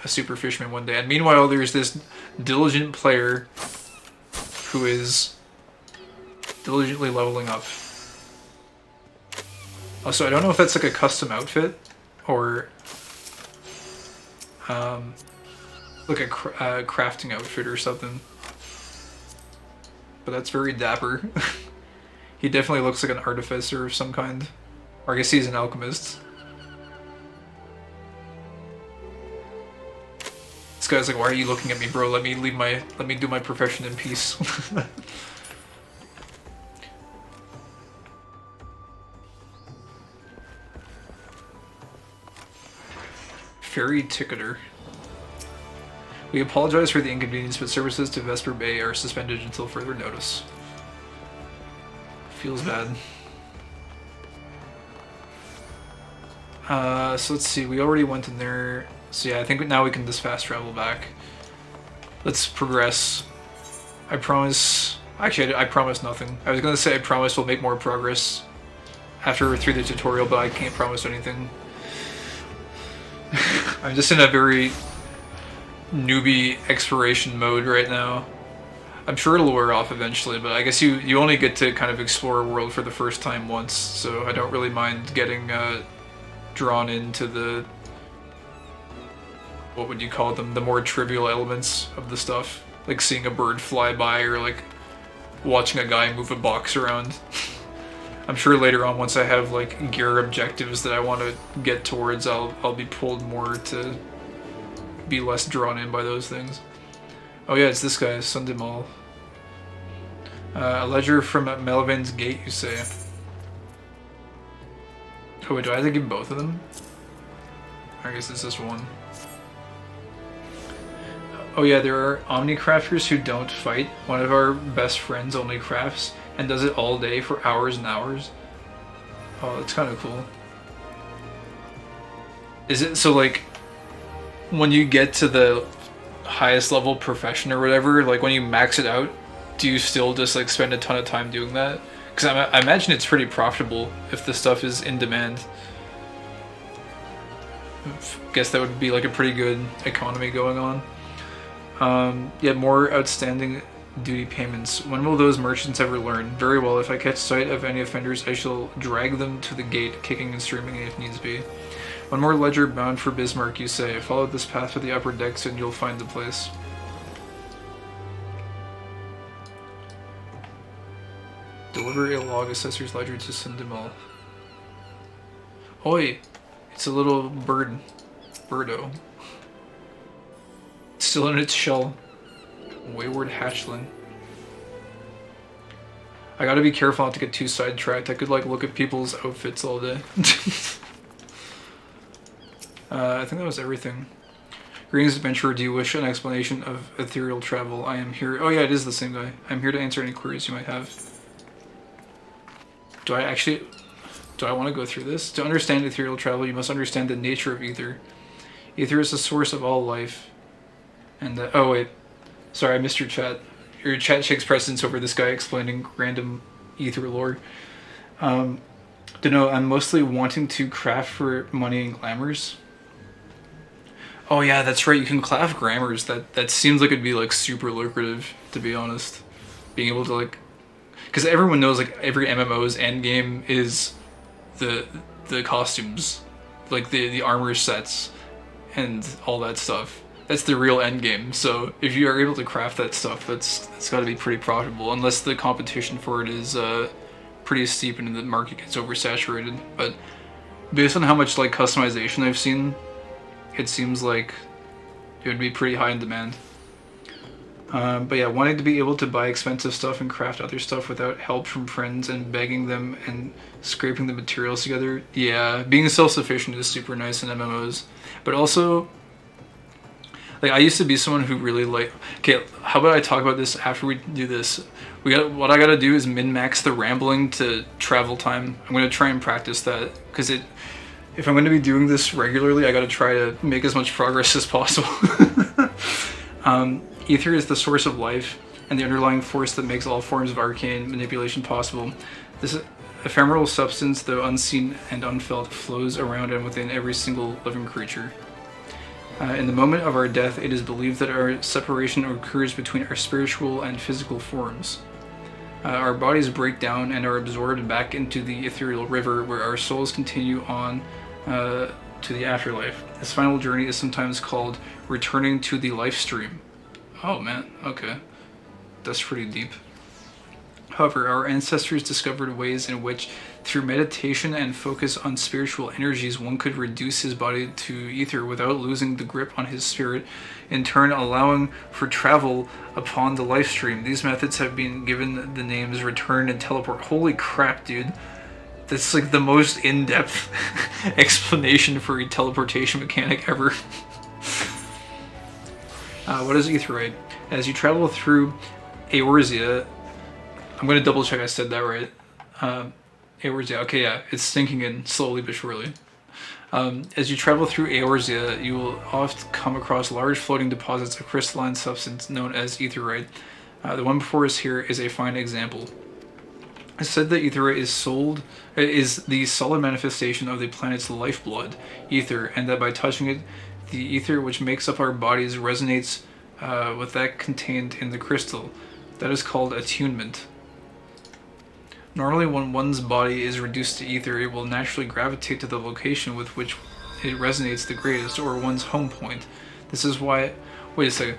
S3: a super fisherman one day. And meanwhile, there's this diligent player who is diligently leveling up. Also, I don't know if that's like a custom outfit or like a crafting outfit or something. But that's very dapper. He definitely looks like an artificer of some kind. Or I guess he's an alchemist. This guy's like, why are you looking at me, bro? Let me do my profession in peace. Ferry ticketer. We apologize for the inconvenience, but services to Vesper Bay are suspended until further notice. Feels bad. So let's see, we already went in there. So yeah, I think now we can just fast travel back. Let's progress. I promise... Actually, I promise nothing. I was gonna say I promise we'll make more progress after through the tutorial, but I can't promise anything. I'm just in a very newbie exploration mode right now. I'm sure it'll wear off eventually, but I guess you only get to kind of explore a world for the first time once, so I don't really mind getting drawn into the... what would you call them? The more trivial elements of the stuff. Like seeing a bird fly by, or like watching a guy move a box around. I'm sure later on, once I have like gear objectives that I want to get towards, I'll be pulled more to be less drawn in by those things. Oh yeah, it's this guy, Sundimal. A ledger from Melvin's Gate, you say? Oh wait, do I have to give both of them? I guess it's just one. Oh yeah, there are Omnicrafters who don't fight. One of our best friends only crafts and does it all day for hours and hours. Oh, that's kind of cool. Is it so like when you get to the highest level profession or whatever, like when you max it out, do you still just like spend a ton of time doing that? Because I imagine it's pretty profitable if the stuff is in demand. Guess that would be like a pretty good economy going on. Yet more outstanding duty payments. When will those merchants ever learn? Very well, if I catch sight of any offenders, I shall drag them to the gate, kicking and streaming if needs be. One more ledger bound for Bismarck, you say. Follow this path to the upper decks and you'll find the place. Deliver a log assessor's ledger to Sundimal. Oi! It's a little bird. Birdo. Still in its shell. Wayward hatchling. I gotta be careful not to get too sidetracked. I could like look at people's outfits all day. I think that was everything. Greetings, adventurer. Do you wish an explanation of ethereal travel? I am here. Oh yeah, it is the same guy. I'm here to answer any queries you might have. Do I want to go through this? To understand ethereal travel, you must understand the nature of ether. Ether is the source of all life. And oh wait, sorry, I missed your chat. Your chat takes precedence over this guy explaining random ether lore. Don't know, I'm mostly wanting to craft for money and glamours. Oh yeah, that's right, you can craft grammars. That seems like it'd be like super lucrative, to be honest. Being able to like, because everyone knows like every MMO's endgame is the costumes, like the armor sets and all that stuff. That's the real end game. So if you are able to craft that stuff, that's got to be pretty profitable, unless the competition for it is pretty steep and the market gets oversaturated. But based on how much like customization I've seen, it seems like it would be pretty high in demand. But yeah, wanting to be able to buy expensive stuff and craft other stuff without help from friends and begging them and scraping the materials together. Yeah, being self-sufficient is super nice in MMOs. But also, like, I used to be someone who really like... Okay, how about I talk about this after we do this? What I gotta do is min-max the rambling to travel time. I'm gonna try and practice that, because if I'm gonna be doing this regularly, I gotta try to make as much progress as possible. Ether is the source of life and the underlying force that makes all forms of arcane manipulation possible. This ephemeral substance, though unseen and unfelt, flows around and within every single living creature. In the moment of our death, it is believed that our separation occurs between our spiritual and physical forms. Our bodies break down and are absorbed back into the ethereal river, where our souls continue on to the afterlife. This final journey is sometimes called returning to the life stream. Oh man, okay. That's pretty deep. However, our ancestors discovered ways in which, through meditation and focus on spiritual energies, one could reduce his body to ether without losing the grip on his spirit, in turn allowing for travel upon the life stream. These methods have been given the names return and teleport. Holy crap, dude. That's like the most in-depth explanation for a teleportation mechanic ever. What is Aetheryte? As you travel through Eorzea, I'm going to double check I said that right. Eorzea, okay, yeah, it's sinking in slowly but surely. As you travel through Eorzea, you will often come across large floating deposits of crystalline substance known as Aetheryte. The one before us here is a fine example. It's said that Aetheryte is the solid manifestation of the planet's lifeblood, ether, and that by touching it, the ether which makes up our bodies resonates with that contained in the crystal. That is called attunement. Normally, when one's body is reduced to ether, it will naturally gravitate to the location with which it resonates the greatest, or one's home point. This is why... Wait a second.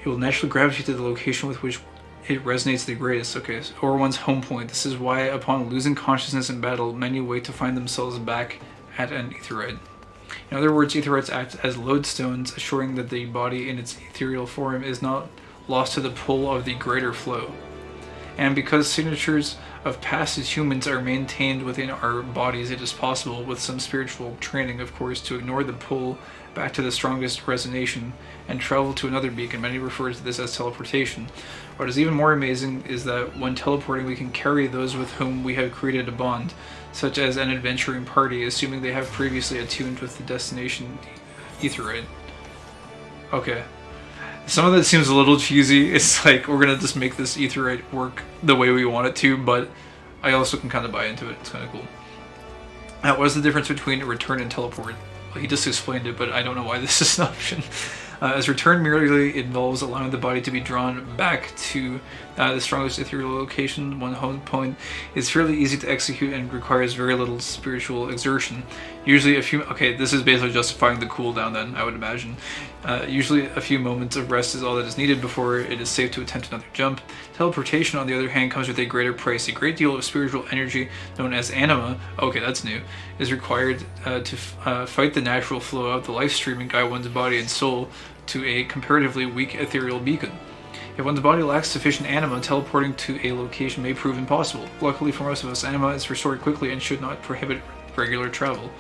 S3: It will naturally gravitate to the location with which it resonates the greatest, okay, or one's home point. This is why, upon losing consciousness in battle, many wait to find themselves back at an Aetheryte. In other words, Aetherites act as lodestones, assuring that the body in its ethereal form is not lost to the pull of the greater flow. And because signatures of past humans are maintained within our bodies, it is possible, with some spiritual training of course, to ignore the pull back to the strongest resonation and travel to another beacon. Many refer to this as teleportation. What is even more amazing is that when teleporting we can carry those with whom we have created a bond, such as an adventuring party, assuming they have previously attuned with the destination Aetheryte. Okay. Some of that seems a little cheesy. It's like, we're gonna just make this Aetheryte work the way we want it to, but I also can kind of buy into it. It's kind of cool. What is the difference between return and teleport? Well, he just explained it, but I don't know why this is an option. As return merely involves allowing the body to be drawn back to the strongest ethereal location, one home point, is fairly easy to execute and requires very little spiritual exertion. Usually a few... Okay, this is basically justifying the cooldown then, I would imagine. Usually a few moments of rest is all that is needed before it is safe to attempt another jump. Teleportation, on the other hand, comes with a greater price. A great deal of spiritual energy, known as anima, okay, that's new, is required to fight the natural flow of the life stream and guide one's body and soul to a comparatively weak ethereal beacon. If one's body lacks sufficient anima, teleporting to a location may prove impossible. Luckily for most of us, anima is restored quickly and should not prohibit regular travel.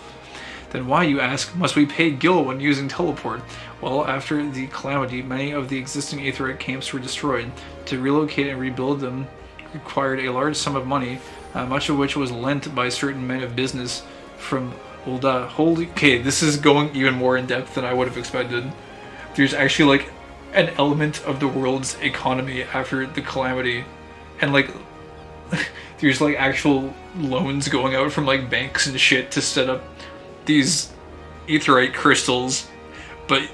S3: Then why, you ask, must we pay gil when using teleport? Well, after the calamity, many of the existing Aetheryte camps were destroyed. To relocate and rebuild them required a large sum of money, much of which was lent by certain men of business from Ulda. Holy... Okay, this is going even more in depth than I would have expected. There's actually like an element of the world's economy after the calamity, and like there's like actual loans going out from like banks and shit to set up these Aetheryte crystals, but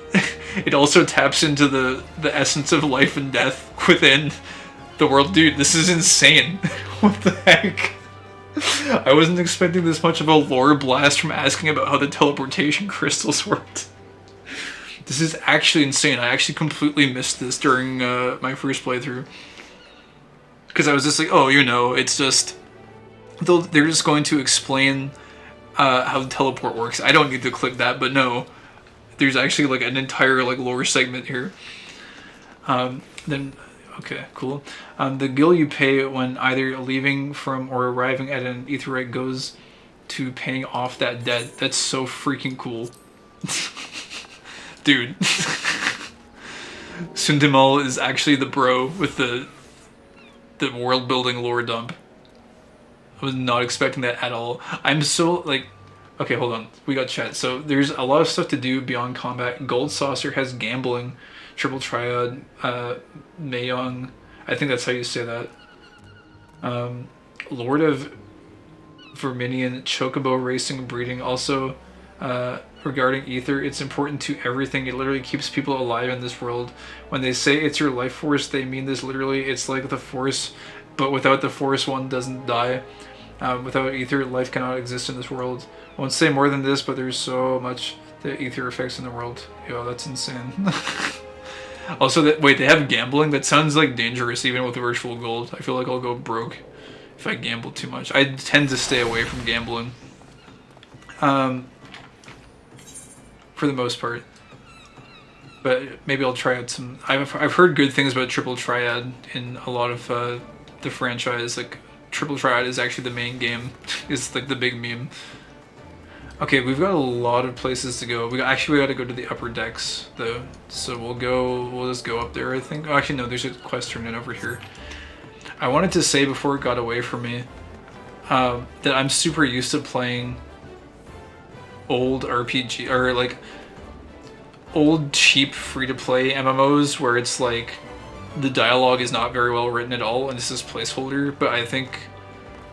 S3: it also taps into the essence of life and death within the world. Dude, this is insane. What the heck? I wasn't expecting this much of a lore blast from asking about how the teleportation crystals worked. This is actually insane. I actually completely missed this during my first playthrough. Because I was just like, oh, you know, it's just... They're just going to explain how the teleport works. I don't need to click that, but no. There's actually like an entire like lore segment here. Then, okay, cool. The gil you pay when either leaving from or arriving at an Aetheryte goes to paying off that debt. That's so freaking cool. Dude. Sundimal is actually the bro with the world building lore dump. I was not expecting that at all. I'm so like... Okay, hold on. We got chat. So there's a lot of stuff to do beyond combat. Gold Saucer has gambling, Triple Triad, Mayong. I think that's how you say that. Lord of Verminion, Chocobo Racing, Breeding. Also, regarding ether, it's important to everything. It literally keeps people alive in this world. When they say it's your life force, they mean this literally. It's like the force, but without the force, one doesn't die. Without ether, life cannot exist in this world. I won't say more than this, but there's so much that ether affects in the world. Yo, that's insane. Also, wait, they have gambling? That sounds like dangerous even with virtual gold. I feel like I'll go broke if I gamble too much. I tend to stay away from gambling. For the most part. But maybe I'll try out some... I've heard good things about Triple Triad in a lot of the franchise, like Triple Triad is actually the main game. It's like the big meme. Okay, we've got a lot of places to go. We got to go to the upper decks though, so we'll just go up there. I think. Oh, actually, no. There's a quest turn-in over here. I wanted to say before it got away from me that I'm super used to playing old RPG or like old cheap free-to-play MMOs where it's like the dialogue is not very well written at all and this is placeholder. But I think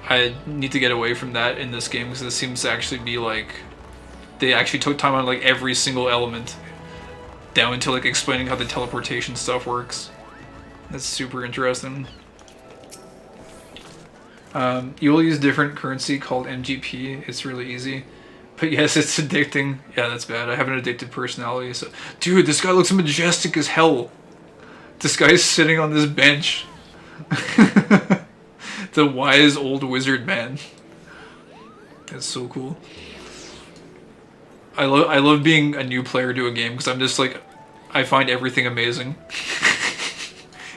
S3: I need to get away from that in this game because this seems to actually be like they actually took time on like every single element down to like explaining how the teleportation stuff works. That's super interesting. You will use different currency called MGP. It's really easy. But yes, it's addicting. Yeah, that's bad. I have an addicted personality. So, dude, this guy looks majestic as hell. This guy's sitting on this bench. The wise old wizard man. That's so cool. I love being a new player to a game because I'm just like, I find everything amazing.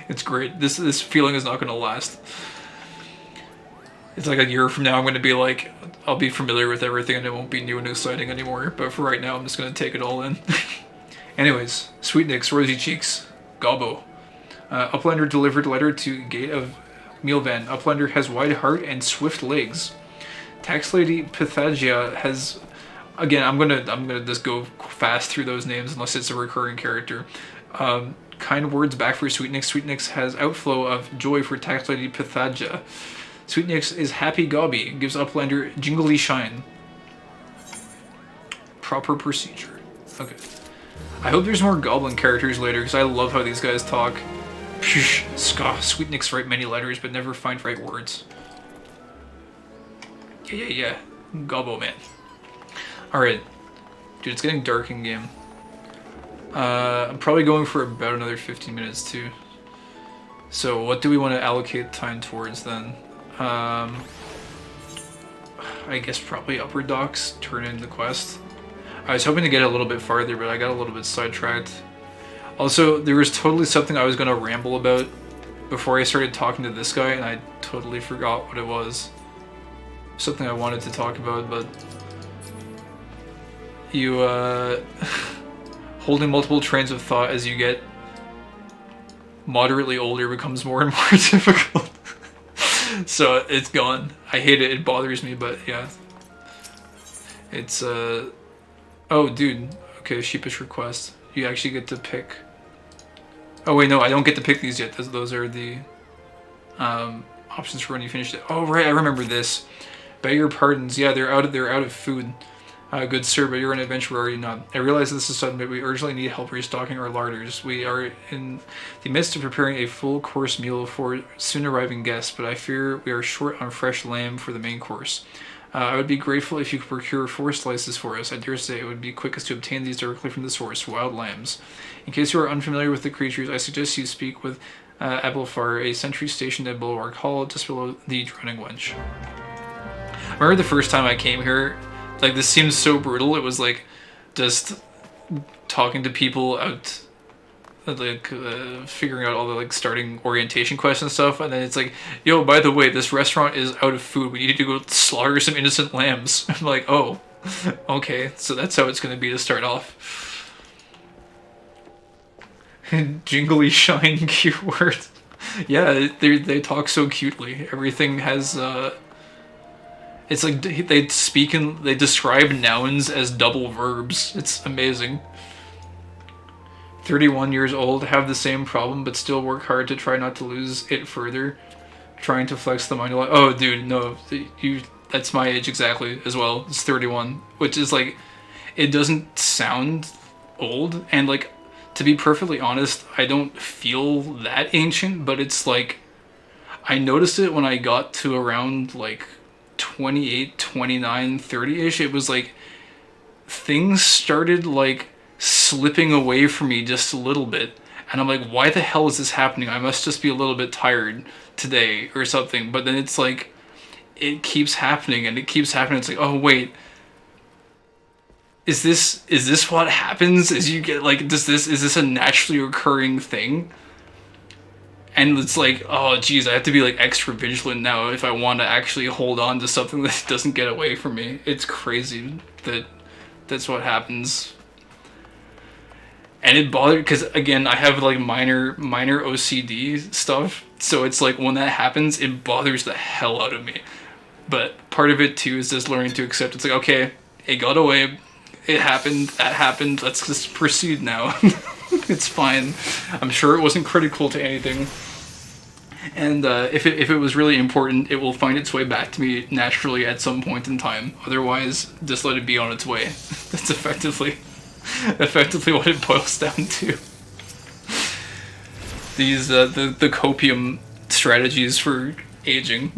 S3: It's great. This feeling is not going to last. It's like a year from now I'm going to be like, I'll be familiar with everything and it won't be new and exciting anymore. But for right now, I'm just going to take it all in. Anyways, Sweet Nicks, Rosy Cheeks, Gobbo. Uplander delivered letter to Gate of Mealvan. Uplander has wide heart and swift legs. Tax Lady Pythagia has... Again, I'm gonna just go fast through those names unless it's a recurring character. Kind words back for Sweet Nicks. Sweet Nicks has outflow of joy for Tax Lady Pythagia. Sweet Nicks is happy gobby, gives Uplander jingly shine. Proper procedure. Okay. I hope there's more goblin characters later, because I love how these guys talk. Psh, scoff. Sweet Nicks write many letters, but never find right words. Yeah. Gobbo man. Alright. Dude, it's getting dark in game. I'm probably going for about another 15 minutes too. So what do we want to allocate time towards then? I guess probably upper docks, turn in the quest. I was hoping to get a little bit farther, but I got a little bit sidetracked. Also, there was totally something I was going to ramble about before I started talking to this guy, and I totally forgot what it was. Something I wanted to talk about, but... You, holding multiple trains of thought as you get moderately older becomes more and more difficult. So it's gone. I hate it. It bothers me, but yeah. It's, oh, dude. Okay, sheepish request. You actually get to pick... Oh, wait, no, I don't get to pick these yet. Those are the options for when you finish it. Oh, right, I remember this. Beg your pardons. Yeah, they're out of food. Good sir, but you're an adventurer, are you not? I realize this is sudden, but we urgently need help restocking our larders. We are in the midst of preparing a full course meal for soon arriving guests, but I fear we are short on fresh lamb for the main course. I would be grateful if you could procure 4 slices for us. I dare say it would be quickest to obtain these directly from the source, wild lambs. In case you are unfamiliar with the creatures, I suggest you speak with Abelfar, a sentry stationed at Bulwark Hall, just below the Drowning Wench. I remember the first time I came here, like, this seems so brutal. It was like just talking to people out, like figuring out all the like starting orientation quests and stuff, and then it's like, yo, by the way, this restaurant is out of food. We need to go slaughter some innocent lambs. I'm like, oh, okay, so that's how it's gonna be to start off. Jingly shine keyword. Yeah, they talk so cutely. Everything has it's like they describe nouns as double verbs. It's amazing. 31 years old, have the same problem, but still work hard to try not to lose it further. Trying to flex the mind a lot. Oh, dude, no, that's my age exactly as well. It's 31, which is like, it doesn't sound old, and like, to be perfectly honest, I don't feel that ancient, but it's like, I noticed it when I got to around like 28, 29, 30-ish. It was like things started like slipping away from me just a little bit, and I'm like, why the hell is this happening? I must just be a little bit tired today or something. But then it's like it keeps happening and it keeps happening. It's like, oh wait, is this what happens? Is you get like, is this a naturally occurring thing? And it's like, oh geez, I have to be like extra vigilant now if I want to actually hold on to something that doesn't get away from me. It's crazy that that's what happens. And it bothered, because again, I have like minor OCD stuff, so it's like when that happens, it bothers the hell out of me. But part of it too is just learning to accept. It's like, okay, it got away, it happened, that happened, let's just proceed now. It's fine. I'm sure it wasn't critical to anything. And if it was really important, it will find its way back to me naturally at some point in time. Otherwise, just let it be on its way. That's effectively what it boils down to. These the copium strategies for aging.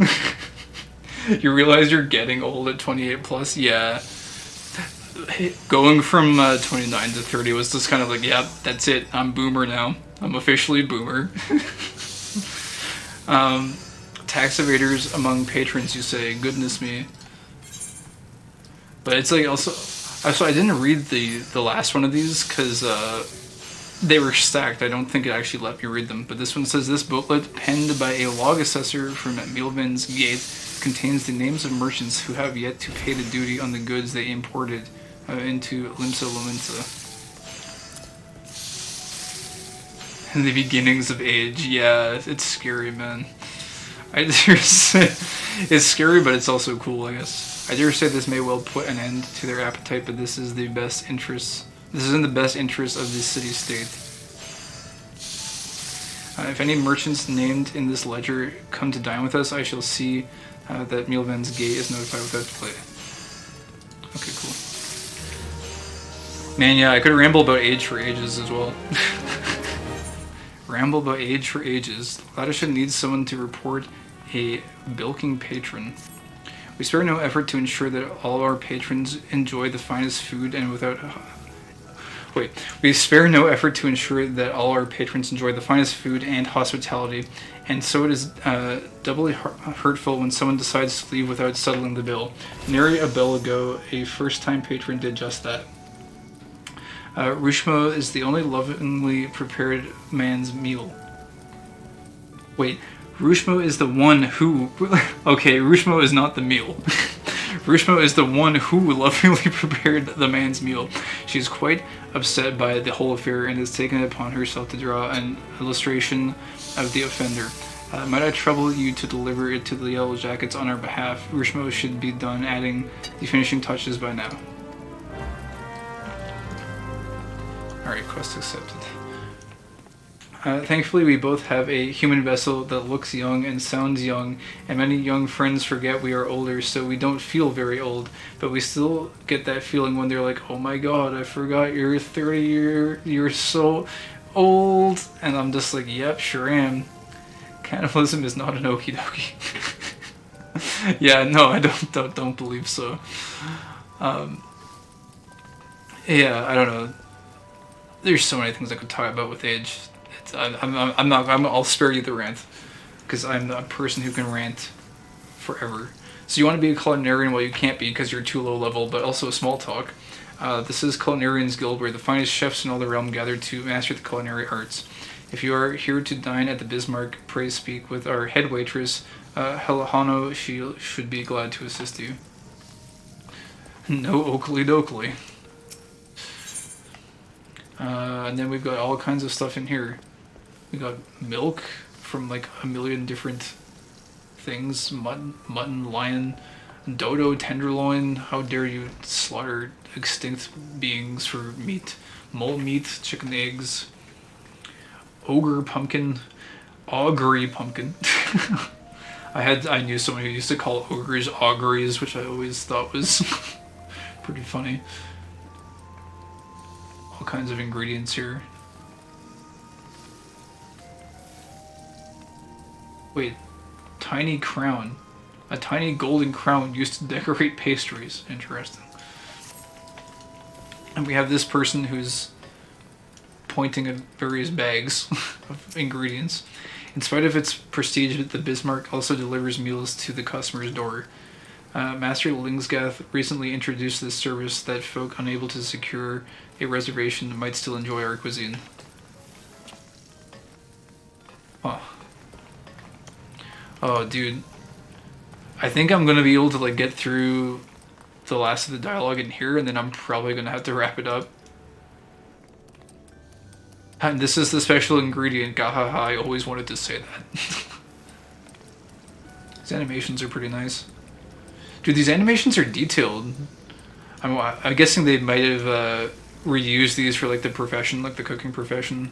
S3: You realize you're getting old at 28 plus? Yeah. Going from 29 to 30 was just kind of like, yeah, that's it. I'm boomer now. I'm officially boomer. Tax evaders among patrons, you say. Goodness me. But it's like also... So I didn't read the last one of these because they were stacked. I don't think it actually let me read them. But this one says, this booklet, penned by a log assessor from Milvan's Gate, contains the names of merchants who have yet to pay the duty on the goods they imported into Limsa Lominsa. And the beginnings of age. Yeah, it's scary, man. I dare say it's scary, but it's also cool, I guess. I dare say this may well put an end to their appetite, but this is the best interest. This is in the best interest of the city-state. If any merchants named in this ledger come to dine with us, I shall see that Milvan's Gate is notified without delay. Okay, cool. Man, yeah, I could ramble about age for ages as well. Ramble about age for ages. Ladisha needs someone to report a bilking patron. We spare no effort to ensure that all our patrons enjoy the finest food and without... We spare no effort to ensure that all our patrons enjoy the finest food and hospitality, and so it is doubly hurtful when someone decides to leave without settling the bill. Nary a bell ago, a first-time patron did just that. Rushmo is the only lovingly prepared man's meal. Wait, Rushmo is the one who... Okay, Rushmo is not the meal. Rushmo is the one who lovingly prepared the man's meal. She is quite upset by the whole affair and has taken it upon herself to draw an illustration of the offender. Might I trouble you to deliver it to the Yellow Jackets on our behalf? Rushmo should be done adding the finishing touches by now. Alright, quest accepted. Thankfully, we both have a human vessel that looks young and sounds young, and many young friends forget we are older, so we don't feel very old, but we still get that feeling when they're like, oh my god, I forgot you're 30, you're so old, and I'm just like, yep, sure am. Cannibalism is not an okie dokie. Yeah, no, I don't believe so. Yeah, I don't know. There's so many things I could talk about with age. I'll spare you the rant, because I'm a person who can rant forever. So you want to be a culinarian? Well, you can't be because you're too low level, but also small talk. This is Culinarians Guild, where the finest chefs in all the realm gather to master the culinary arts. If you are here to dine at the Bismarck, pray speak with our head waitress, Helahano. She should be glad to assist you. No Oakley Dokley. And then we've got all kinds of stuff in here. We got milk from like a million different things. Mutton, lion, dodo, tenderloin. How dare you slaughter extinct beings for meat. Mole meat, chicken eggs. Ogre pumpkin. Augury pumpkin. I knew someone who used to call ogres auguries, which I always thought was pretty funny. All kinds of ingredients here. Wait, tiny crown. A tiny golden crown used to decorate pastries. Interesting. And we have this person who's pointing at various bags of ingredients. In spite of its prestige, the Bismarck also delivers meals to the customer's door. Master Lingsgath recently introduced this service that folk unable to secure a reservation might still enjoy our cuisine. Oh, Oh, dude. I think I'm gonna be able to like get through the last of the dialogue in here, and then I'm probably gonna have to wrap it up. And this is the special ingredient. Gahaha, I always wanted to say that. These animations are pretty nice. Dude, these animations are detailed. I'm guessing they might have reused these for like the profession, like the cooking profession.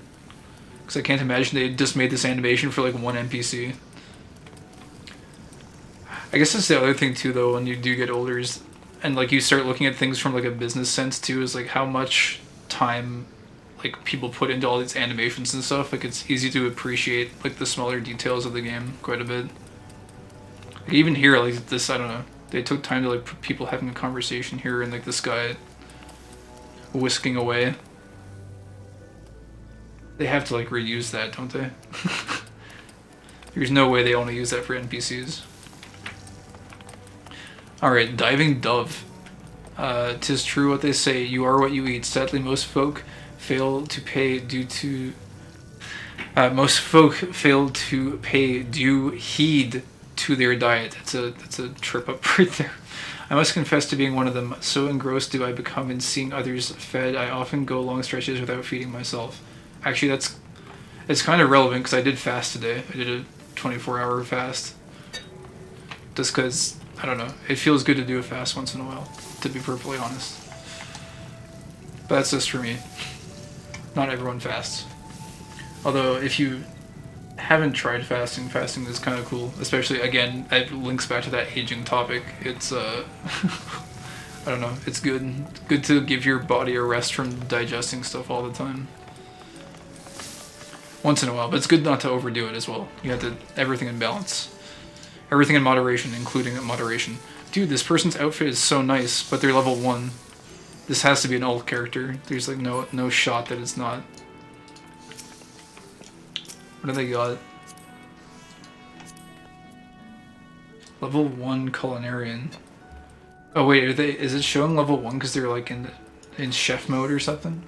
S3: Because I can't imagine they just made this animation for like one NPC. I guess that's the other thing too, though, when you do get older, is, and like you start looking at things from like a business sense too, is like how much time like people put into all these animations and stuff. Like it's easy to appreciate like the smaller details of the game quite a bit. Like even here, like this, I don't know, they took time to like put people having a conversation here, and like this guy whisking away. They have to like reuse that, don't they? There's no way they only use that for NPCs. Alright, Diving Dove. 'Tis true what they say, you are what you eat. Sadly, most folk fail to pay due to... most folk fail to pay due heed to their diet. That's a trip up right there. I must confess to being one of them. So engrossed do I become in seeing others fed, I often go long stretches without feeding myself. Actually, it's kind of relevant because I did fast today. I did a 24-hour fast. Just because, I don't know, it feels good to do a fast once in a while, to be perfectly honest. But that's just for me. Not everyone fasts. Although, if you haven't tried fasting, fasting is kind of cool. Especially, again, it links back to that aging topic. It's, I don't know, it's good. Good to give your body a rest from digesting stuff all the time. Once in a while, but it's good not to overdo it as well. You have to, everything in balance. Everything in moderation, including moderation. Dude, this person's outfit is so nice, but they're level 1. This has to be an alt character. There's like no shot that it's not. What do they got? Level 1 culinarian. Oh wait, is it showing level 1 because they're like in chef mode or something?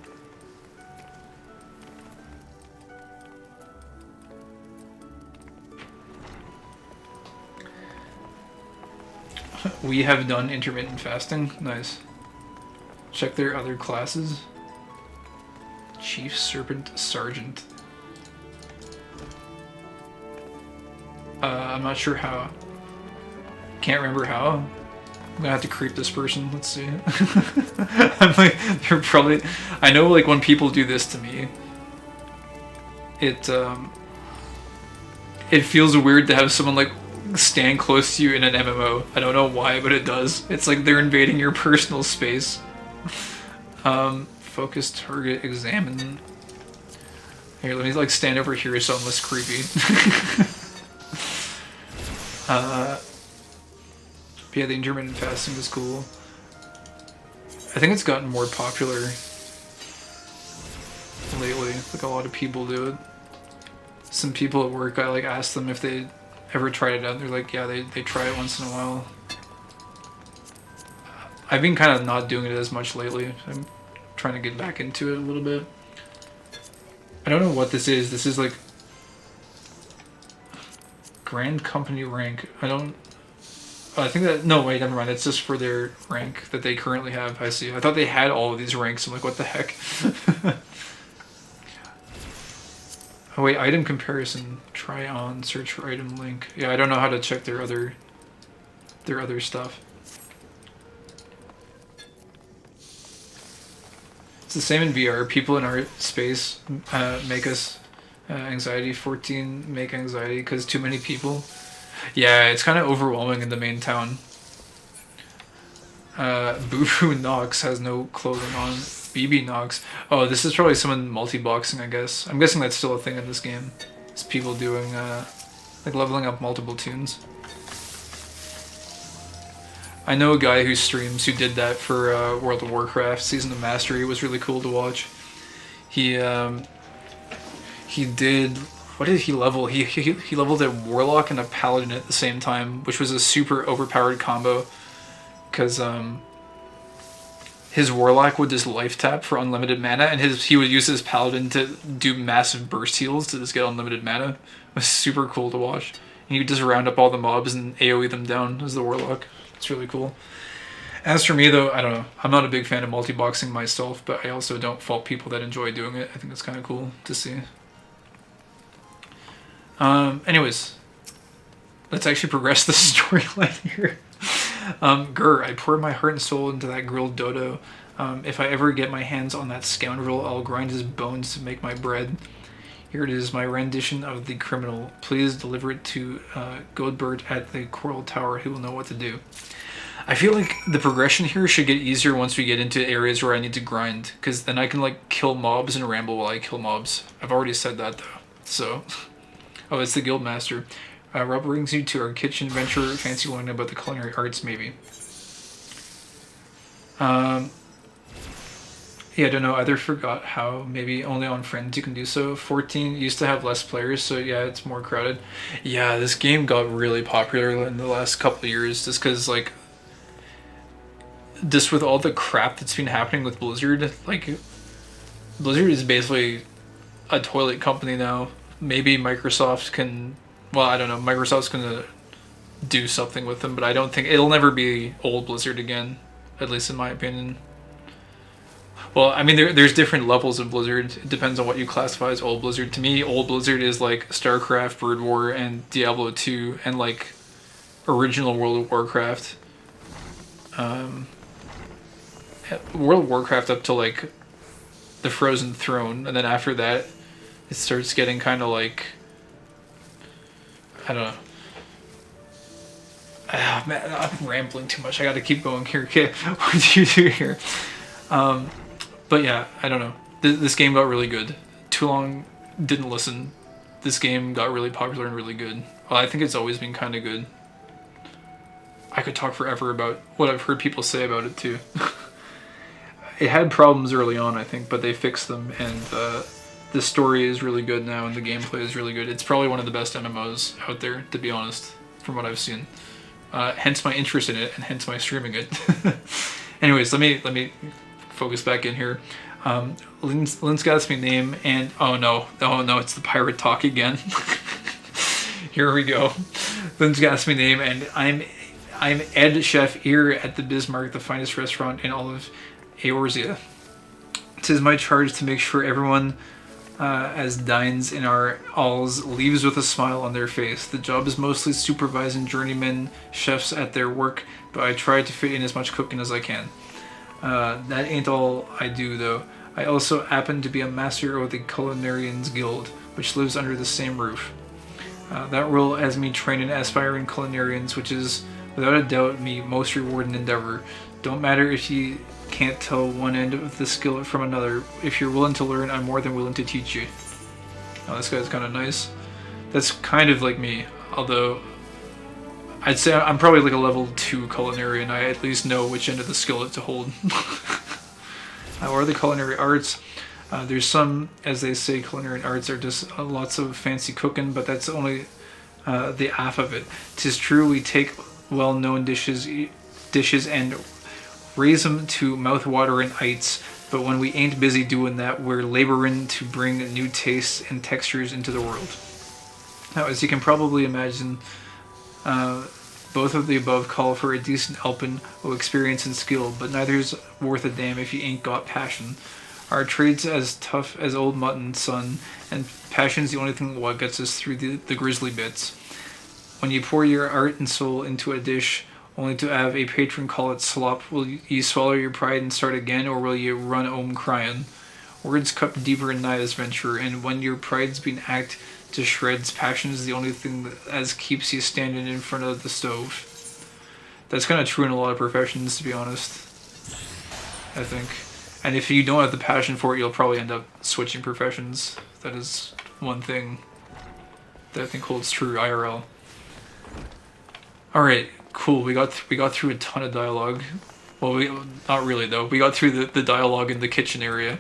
S3: We have done intermittent fasting. Nice. Check their other classes. Chief Serpent Sergeant. I'm not sure how. Can't remember how. I'm gonna have to creep this person. Let's see. I'm like, they're probably. I know, like when people do this to me, it feels weird to have someone like stand close to you in an MMO. I don't know why, but it does. It's like they're invading your personal space. Focus, target, examine. Here, let me like stand over here so I'm less creepy. Yeah, the intermittent fasting is cool. I think it's gotten more popular lately. Like a lot of people do it. Some people at work, I like asked them if they ever tried it out. They're like, yeah, they try it once in a while. I've been kind of not doing it as much lately. I'm trying to get back into it a little bit. I don't know what this is. This is like Grand Company rank. I think that, no, wait, never mind. It's just for their rank that they currently have. I see. I thought they had all of these ranks. I'm like, what the heck? Oh wait, item comparison. Try on, search for item link. Yeah, I don't know how to check their other stuff. It's the same in VR. People in our space make us anxiety. 14 make anxiety because too many people. Yeah, it's kind of overwhelming in the main town. Boo-Boo Nox has no clothing on. BB Nox. Oh, this is probably someone multi-boxing, I guess. I'm guessing that's still a thing in this game. It's people doing, like leveling up multiple tunes. I know a guy who streams who did that for World of Warcraft Season of Mastery. It was really cool to watch. He did... What did he level? He leveled a Warlock and a Paladin at the same time, which was a super overpowered combo. Because his Warlock would just life tap for unlimited mana, and he would use his Paladin to do massive burst heals to just get unlimited mana. It was super cool to watch. You just round up all the mobs and AoE them down as the warlock. It's really cool. As for me though, I don't know. I'm not a big fan of multi-boxing myself, but I also don't fault people that enjoy doing it. I think it's kind of cool to see. Anyways, let's actually progress the storyline here. Grr, I poured my heart and soul into that grilled dodo. If I ever get my hands on that scoundrel, I'll grind his bones to make my bread. Here it is, my rendition of the criminal. Please deliver it to Goldberg at the Coral Tower. He will know what to do. I feel like the progression here should get easier once we get into areas where I need to grind, because then I can like kill mobs and ramble while I kill mobs. I've already said that though. So, oh, it's the guild master. Rob brings you to our kitchen venture. Fancy learning about the culinary arts, maybe. Yeah, I don't know. Either forgot how. Maybe only on friends you can do so. 14 used to have less players, so yeah, it's more crowded. Yeah, this game got really popular in the last couple of years, just because like, just with all the crap that's been happening with Blizzard, like, Blizzard is basically a toilet company now. Maybe Microsoft can. Well, I don't know. Microsoft's gonna do something with them, but I don't think it'll never be old Blizzard again, at least in my opinion. Well, I mean, there's different levels of Blizzard. It depends on what you classify as old Blizzard. To me, old Blizzard is like StarCraft, Bird War, and Diablo 2, and like original World of Warcraft. World of Warcraft up to like the Frozen Throne, and then after that, it starts getting kind of like, I don't know. Ah, man, I'm rambling too much. I gotta keep going here. Okay, what do you do here? But yeah, I don't know. This game got really good. Too long, didn't listen. This game got really popular and really good. Well, I think it's always been kind of good. I could talk forever about what I've heard people say about it too. It had problems early on, I think, but they fixed them, and the story is really good now, and the gameplay is really good. It's probably one of the best MMOs out there, to be honest, from what I've seen. Hence my interest in it, and hence my streaming it. Anyways, let me focus back in here. Lynn's got me name, and oh no, it's the pirate talk again. Here we go. Lynn's got me name, and I'm Ed Chef here at the Bismarck, the finest restaurant in all of Eorzea. 'Tis my charge to make sure everyone as dines in our halls leaves with a smile on their face. The job is mostly supervising journeyman chefs at their work, but I try to fit in as much cooking as I can. That ain't all I do though. I also happen to be a master of the Culinarians Guild, which lives under the same roof. That role has me training aspiring culinarians, which is without a doubt me most rewarding endeavor. Don't matter if you can't tell one end of the skill from another. If you're willing to learn, I'm more than willing to teach you. Oh, this guy's kind of nice. That's kind of like me, although I'd say I'm probably like a level 2 culinarian. I at least know which end of the skillet to hold. What are the culinary arts? There's some, as they say, culinary arts are just lots of fancy cooking, but that's only the half of it. 'Tis true we take well-known dishes and raise them to mouth-watering heights, but when we ain't busy doing that, we're laboring to bring new tastes and textures into the world. Now, as you can probably imagine, both of the above call for a decent helping of experience and skill, but neither's worth a damn if you ain't got passion. Our trade's as tough as old mutton, son, and passion's the only thing what gets us through the grisly bits. When you pour your heart and soul into a dish, only to have a patron call it slop, will you swallow your pride and start again, or will you run home crying? Words cut deeper in this venture, and when your pride's been hacked to shreds, passion is the only thing that as keeps you standing in front of the stove. That's kind of true in a lot of professions, to be honest, I think. And if you don't have the passion for it, you'll probably end up switching professions. That is one thing that I think holds true IRL. Alright, cool. We got through a ton of dialogue. Well, not really though. We got through the dialogue in the kitchen area.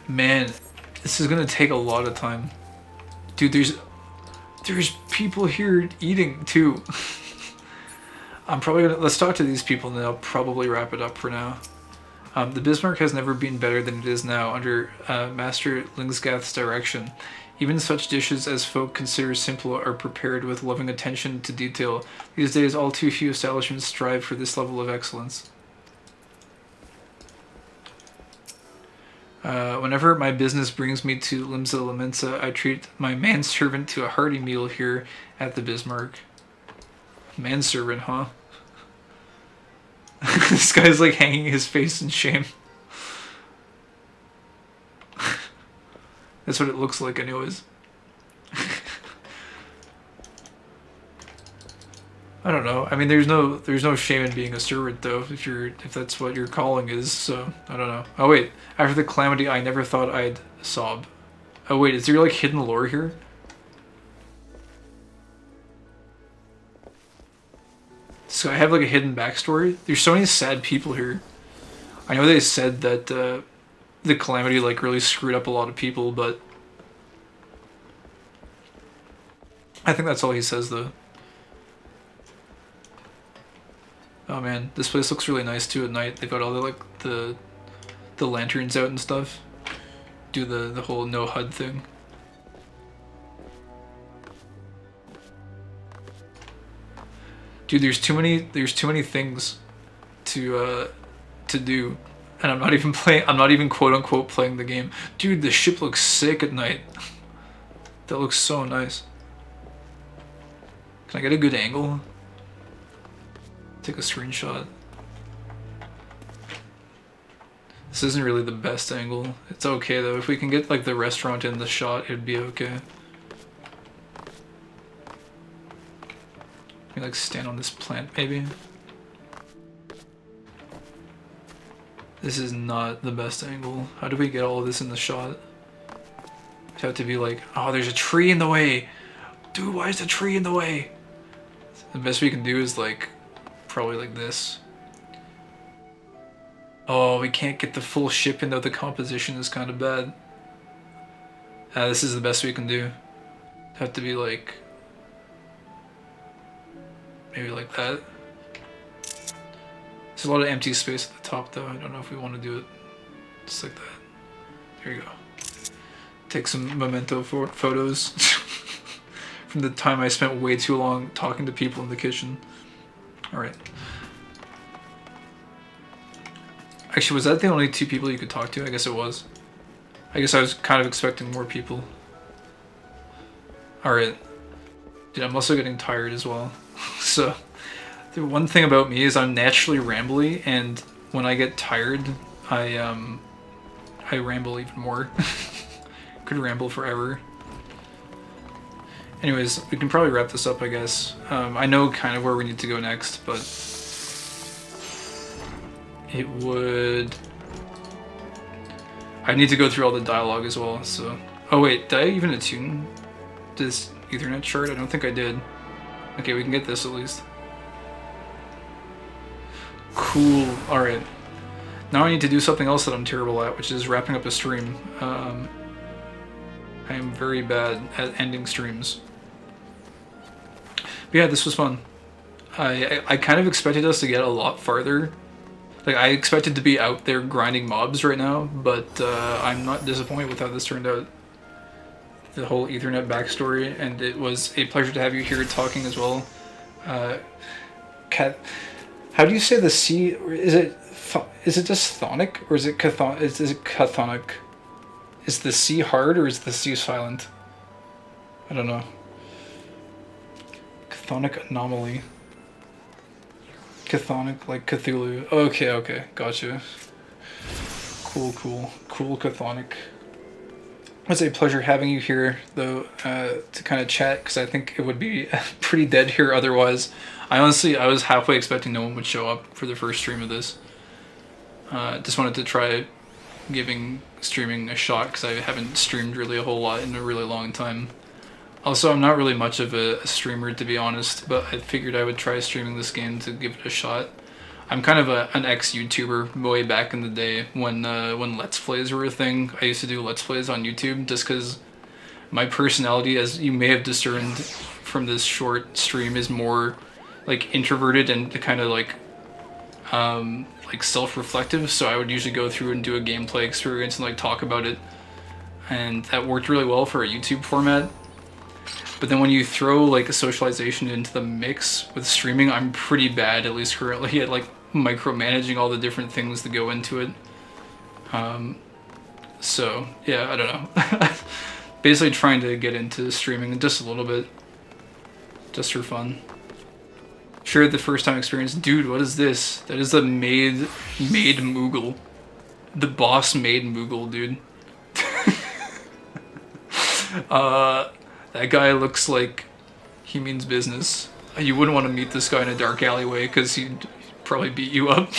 S3: Man, this is gonna take a lot of time. Dude, there's people here eating too. I'm probably gonna, let's talk to these people and then I'll probably wrap it up for now. The Bismarck has never been better than it is now under Master Lingsgath's direction. Even such dishes as folk consider simple are prepared with loving attention to detail. These days, all too few establishments strive for this level of excellence. Whenever my business brings me to Limsa Lamensa, I treat my manservant to a hearty meal here at the Bismarck. Manservant, huh? This guy's like hanging his face in shame. That's what it looks like anyways. I don't know. I mean, there's no shame in being a servant though, if that's what your calling is. So I don't know. Oh wait, after the calamity, I never thought I'd sob. Oh wait, is there like hidden lore here? So I have like a hidden backstory. There's so many sad people here. I know they said that the calamity like really screwed up a lot of people, but I think that's all he says though. Oh man, this place looks really nice too at night. They've got all the like the lanterns out and stuff. Do the whole no HUD thing. Dude, there's too many things to do, and I'm not even playing. I'm not even quote unquote playing the game. Dude, the ship looks sick at night. That looks so nice. Can I get a good angle? Take a screenshot. This isn't really the best angle. It's okay though. If we can get like the restaurant in the shot, it'd be okay. Can we like stand on this plant maybe? This is not the best angle. How do we get all of this in the shot? It'd have to be like, oh, there's a tree in the way. Dude, why is the tree in the way? The best we can do is like, probably like this. Oh, we can't get the full ship in though. The composition is kind of bad. This is the best we can do. Have to be like, maybe like that. There's a lot of empty space at the top though. I don't know if we want to do it just like that. There you go. Take some memento photos from the time I spent way too long talking to people in the kitchen. Alright. Actually, was that the only 2 people you could talk to? I guess it was. I guess I was kind of expecting more people. Alright. Dude, I'm also getting tired as well. So, the one thing about me is I'm naturally rambly, and when I get tired, I ramble even more. Could ramble forever. Anyways, we can probably wrap this up, I guess. I know kind of where we need to go next, but it would... I need to go through all the dialogue as well, so... Oh wait, did I even attune this Ethernet chart? I don't think I did. Okay, we can get this at least. Cool, alright. Now I need to do something else that I'm terrible at, which is wrapping up a stream. I am very bad at ending streams. But yeah, this was fun. I kind of expected us to get a lot farther. Like, I expected to be out there grinding mobs right now, but I'm not disappointed with how this turned out. The whole Ethernet backstory, and it was a pleasure to have you here talking as well. How do you say the C? Is it just thonic, or is it cathon? Is it cathonic? Is the C hard or is the C silent? I don't know. Chthonic anomaly. Chthonic, like Cthulhu. Okay, gotcha. Cool chthonic. It was a pleasure having you here, though, to kind of chat, because I think it would be pretty dead here otherwise. I was halfway expecting no one would show up for the first stream of this. Just wanted to try giving streaming a shot, because I haven't streamed really a whole lot in a really long time. Also, I'm not really much of a streamer, to be honest, but I figured I would try streaming this game to give it a shot. I'm kind of an ex-YouTuber way back in the day when Let's Plays were a thing. I used to do Let's Plays on YouTube just because my personality, as you may have discerned from this short stream, is more like introverted and kind of like like self-reflective, so I would usually go through and do a gameplay experience and like talk about it, and that worked really well for a YouTube format. But then when you throw like a socialization into the mix with streaming, I'm pretty bad, at least currently, at like micromanaging all the different things that go into it. So yeah, I don't know. Basically trying to get into streaming just a little bit, just for fun. Sure, the first time experience. Dude, what is this? That is the maid Moogle. The boss maid Moogle, dude. That guy looks like he means business. You wouldn't want to meet this guy in a dark alleyway because he'd probably beat you up.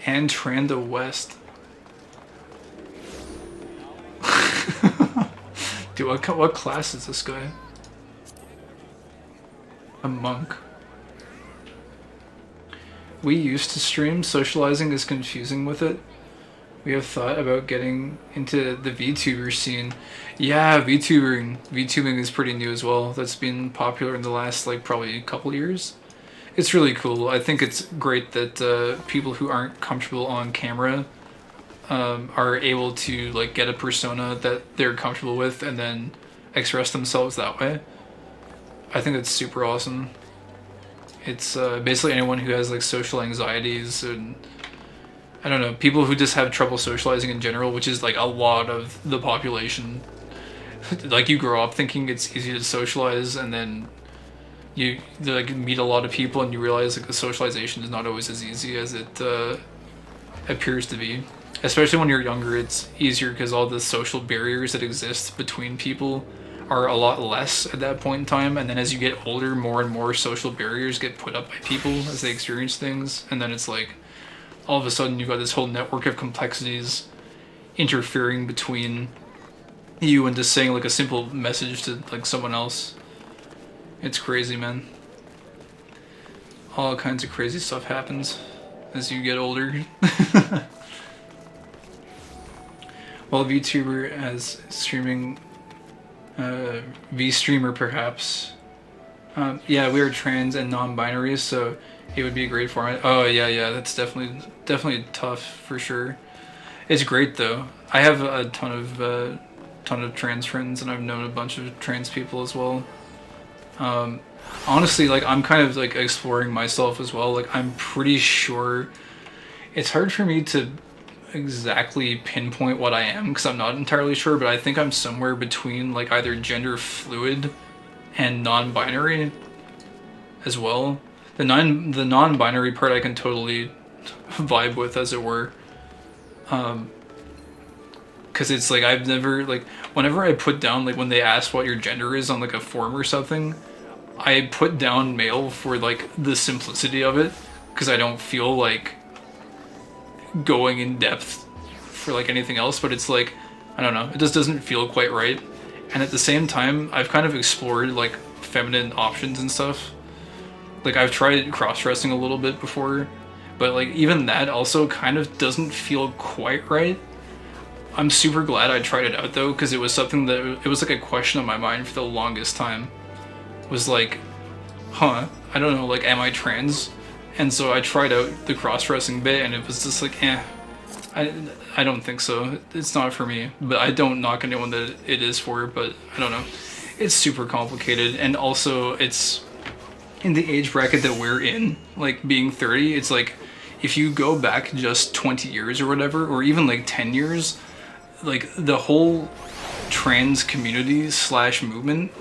S3: And Tranda West. Dude, what class is this guy? A monk. We used to stream. Socializing is confusing with it. We have thought about getting into the VTuber scene. Yeah, VTubing is pretty new as well. That's been popular in the last like probably couple years. It's really cool. I think it's great that people who aren't comfortable on camera are able to like get a persona that they're comfortable with and then express themselves that way. I think that's super awesome. It's basically anyone who has like social anxieties and I don't know, people who just have trouble socializing in general, which is like a lot of the population. Like you grow up thinking it's easy to socialize and then you like meet a lot of people and you realize like the socialization is not always as easy as it appears to be. Especially when you're younger, it's easier because all the social barriers that exist between people are a lot less at that point in time, and then as you get older, more and more social barriers get put up by people as they experience things, and then it's like all of a sudden you've got this whole network of complexities interfering between you and just saying like a simple message to like someone else. It's crazy, man. All kinds of crazy stuff happens as you get older. Well, VTuber as streaming, V-streamer perhaps. Yeah, we are trans and non-binary, so it would be a great format. Oh yeah, that's definitely tough for sure. It's great though. I have a ton of trans friends, and I've known a bunch of trans people as well. Honestly, like I'm kind of like exploring myself as well. Like I'm pretty sure it's hard for me to exactly pinpoint what I am because I'm not entirely sure, but I think I'm somewhere between like either gender fluid and non-binary as well. The non-binary part I can totally vibe with, as it were, because it's like I've never like whenever I put down like when they ask what your gender is on like a form or something, I put down male for like the simplicity of it because I don't feel like going in depth for like anything else, but it's like I don't know, it just doesn't feel quite right. And at the same time I've kind of explored like feminine options and stuff. Like I've tried cross-dressing a little bit before, but like even that also kind of doesn't feel quite right. I'm super glad I tried it out though, because it was something that it was like a question on my mind for the longest time. It was like, I don't know, like am I trans? And so I tried out the cross-dressing bit and it was just like, I don't think so. It's not for me. But I don't knock anyone that it is for, but I don't know. It's super complicated, and also it's in the age bracket that we're in, like being 30, it's like if you go back just 20 years or whatever, or even like 10 years, like the whole trans community / movement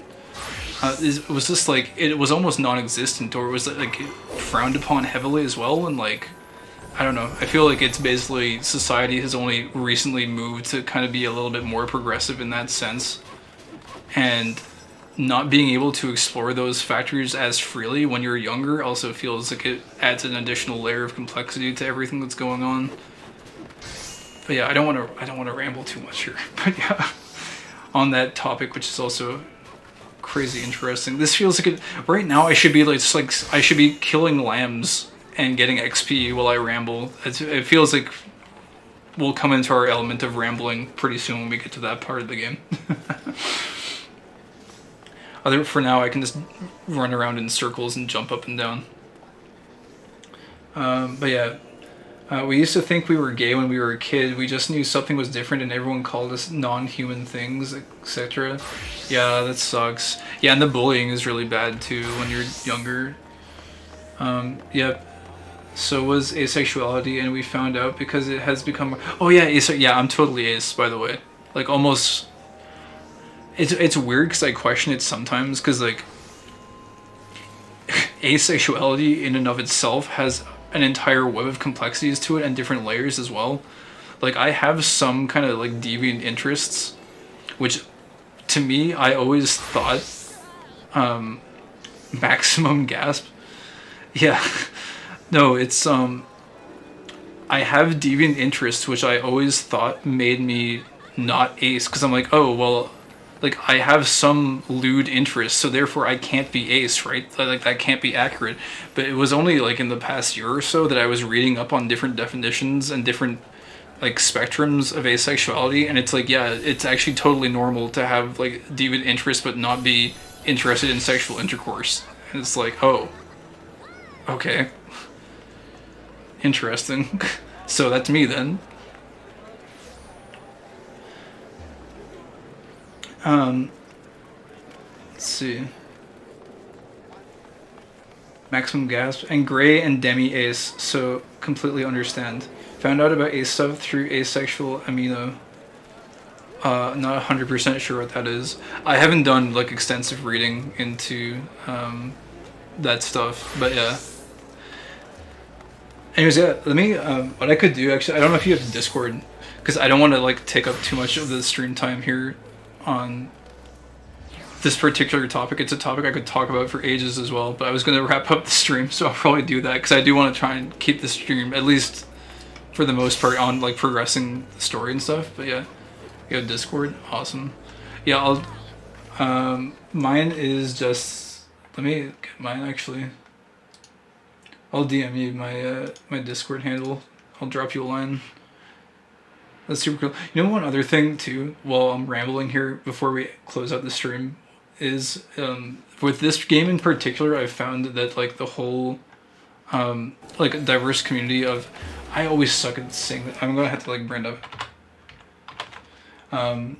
S3: it was just like it was almost non-existent, or it was like frowned upon heavily as well. And like I don't know, I feel like it's basically society has only recently moved to kind of be a little bit more progressive in that sense, and not being able to explore those factors as freely when you're younger also feels like it adds an additional layer of complexity to everything that's going on. But yeah, I don't want to ramble too much here. But yeah, on that topic, which is also crazy interesting. This feels like right now I should be like I should be killing lambs and getting XP while I ramble. It feels like we'll come into our element of rambling pretty soon when we get to that part of the game. Other for now, I can just run around in circles and jump up and down. But yeah, we used to think we were gay when we were a kid. We just knew something was different, and everyone called us non-human things, etc. Yeah, that sucks. Yeah, and the bullying is really bad too when you're younger. Yep. So was asexuality, and we found out because it has become. Oh yeah, yeah, I'm totally ace, by the way. Like almost. It's weird because I question it sometimes because like asexuality in and of itself has an entire web of complexities to it and different layers as well. Like I have some kind of like deviant interests, which to me I always thought maximum gasp. Yeah. No, it's I have deviant interests which I always thought made me not ace because I'm like, oh well, like I have some lewd interests, so therefore I can't be ace, right? Like that can't be accurate. But it was only like in the past year or so that I was reading up on different definitions and different like spectrums of asexuality, and it's like, yeah, it's actually totally normal to have like deviant interests but not be interested in sexual intercourse. And it's like, oh, okay, interesting. So that's me then. Let's see. Maximum gasp and gray and demi ace, so completely understand. Found out about ace stuff through asexual amino. Not 100% sure what that is. I haven't done like extensive reading into that stuff, but yeah. Anyways, yeah, let me, what I could do, actually, I don't know if you have Discord, because I don't want to like take up too much of the stream time here on this particular topic. It's a topic I could talk about for ages as well, but I was going to wrap up the stream, so I'll probably do that because I do want to try and keep the stream, at least for the most part, on like progressing the story and stuff. But yeah, you have Discord, awesome. Yeah, I'll mine is just, let me get mine actually. I'll DM you my my Discord handle. I'll drop you a line. That's super cool. You know, one other thing too, while I'm rambling here before we close out the stream, is with this game in particular, I've found that like the whole like diverse community of, I always suck at saying, I'm gonna have to like brand up. I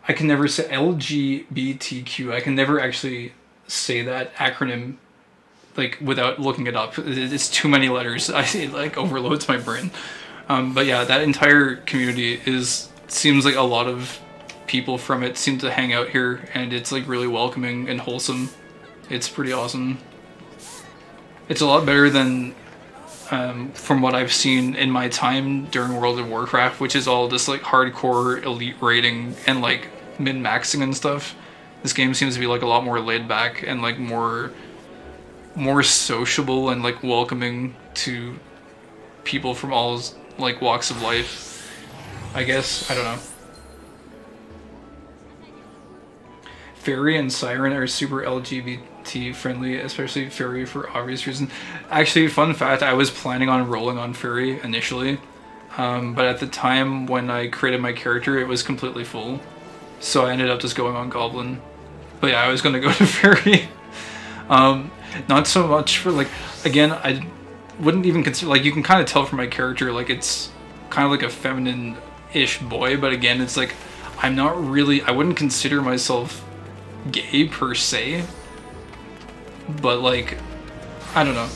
S3: can never say LGBTQ. I can never actually say that acronym like without looking it up. It's too many letters. It like overloads my brain. But yeah, that entire community seems like a lot of people from it seem to hang out here, and it's like really welcoming and wholesome. It's pretty awesome. It's a lot better than from what I've seen in my time during World of Warcraft, which is all just like hardcore elite raiding and like min-maxing and stuff. This game seems to be like a lot more laid back and like more sociable and like welcoming to people from all like walks of life, I guess. I don't know. Fairy and Siren are super LGBT friendly, especially Fairy for obvious reasons. Actually, fun fact, I was planning on rolling on Fairy initially, but at the time when I created my character, it was completely full, so I ended up just going on Goblin. But yeah, I was gonna go to Fairy. Not so much for like, again, I wouldn't even consider, like, you can kind of tell from my character, like, it's kind of like a feminine-ish boy, but again, it's like, I'm not really, I wouldn't consider myself gay per se, but like, I don't know,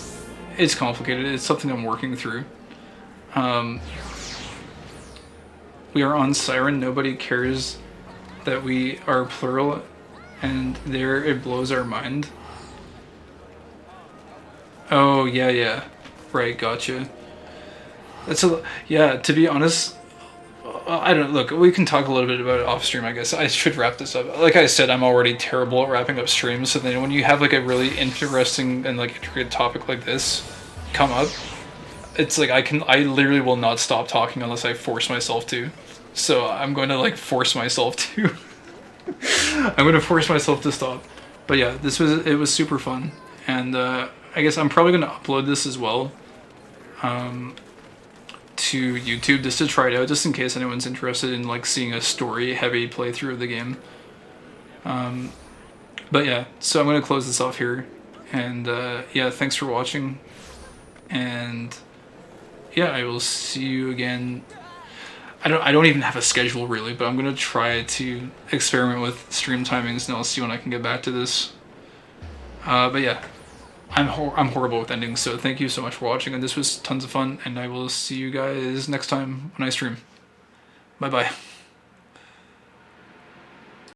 S3: it's complicated, it's something I'm working through. We are on Siren, nobody cares that we are plural, and there it blows our mind. Oh, yeah. Right, gotcha. That's yeah, to be honest, I don't know, look, we can talk a little bit about it off stream, I guess. I should wrap this up. Like I said, I'm already terrible at wrapping up streams, so then when you have like a really interesting and like intricate topic like this come up, it's like I literally will not stop talking unless I force myself to. So I'm going to like force myself to. I'm going to force myself to stop. But yeah, it was super fun. And I guess I'm probably going to upload this as well to YouTube just to try it out, just in case anyone's interested in like seeing a story heavy playthrough of the game. But yeah, so I'm gonna close this off here, and yeah, thanks for watching, and yeah, I will see you again. I don't even have a schedule really, but I'm gonna try to experiment with stream timings, and I'll see when I can get back to this. But yeah, I'm horrible with endings, so thank you so much for watching, and this was tons of fun, and I will see you guys next time when I stream. Bye bye.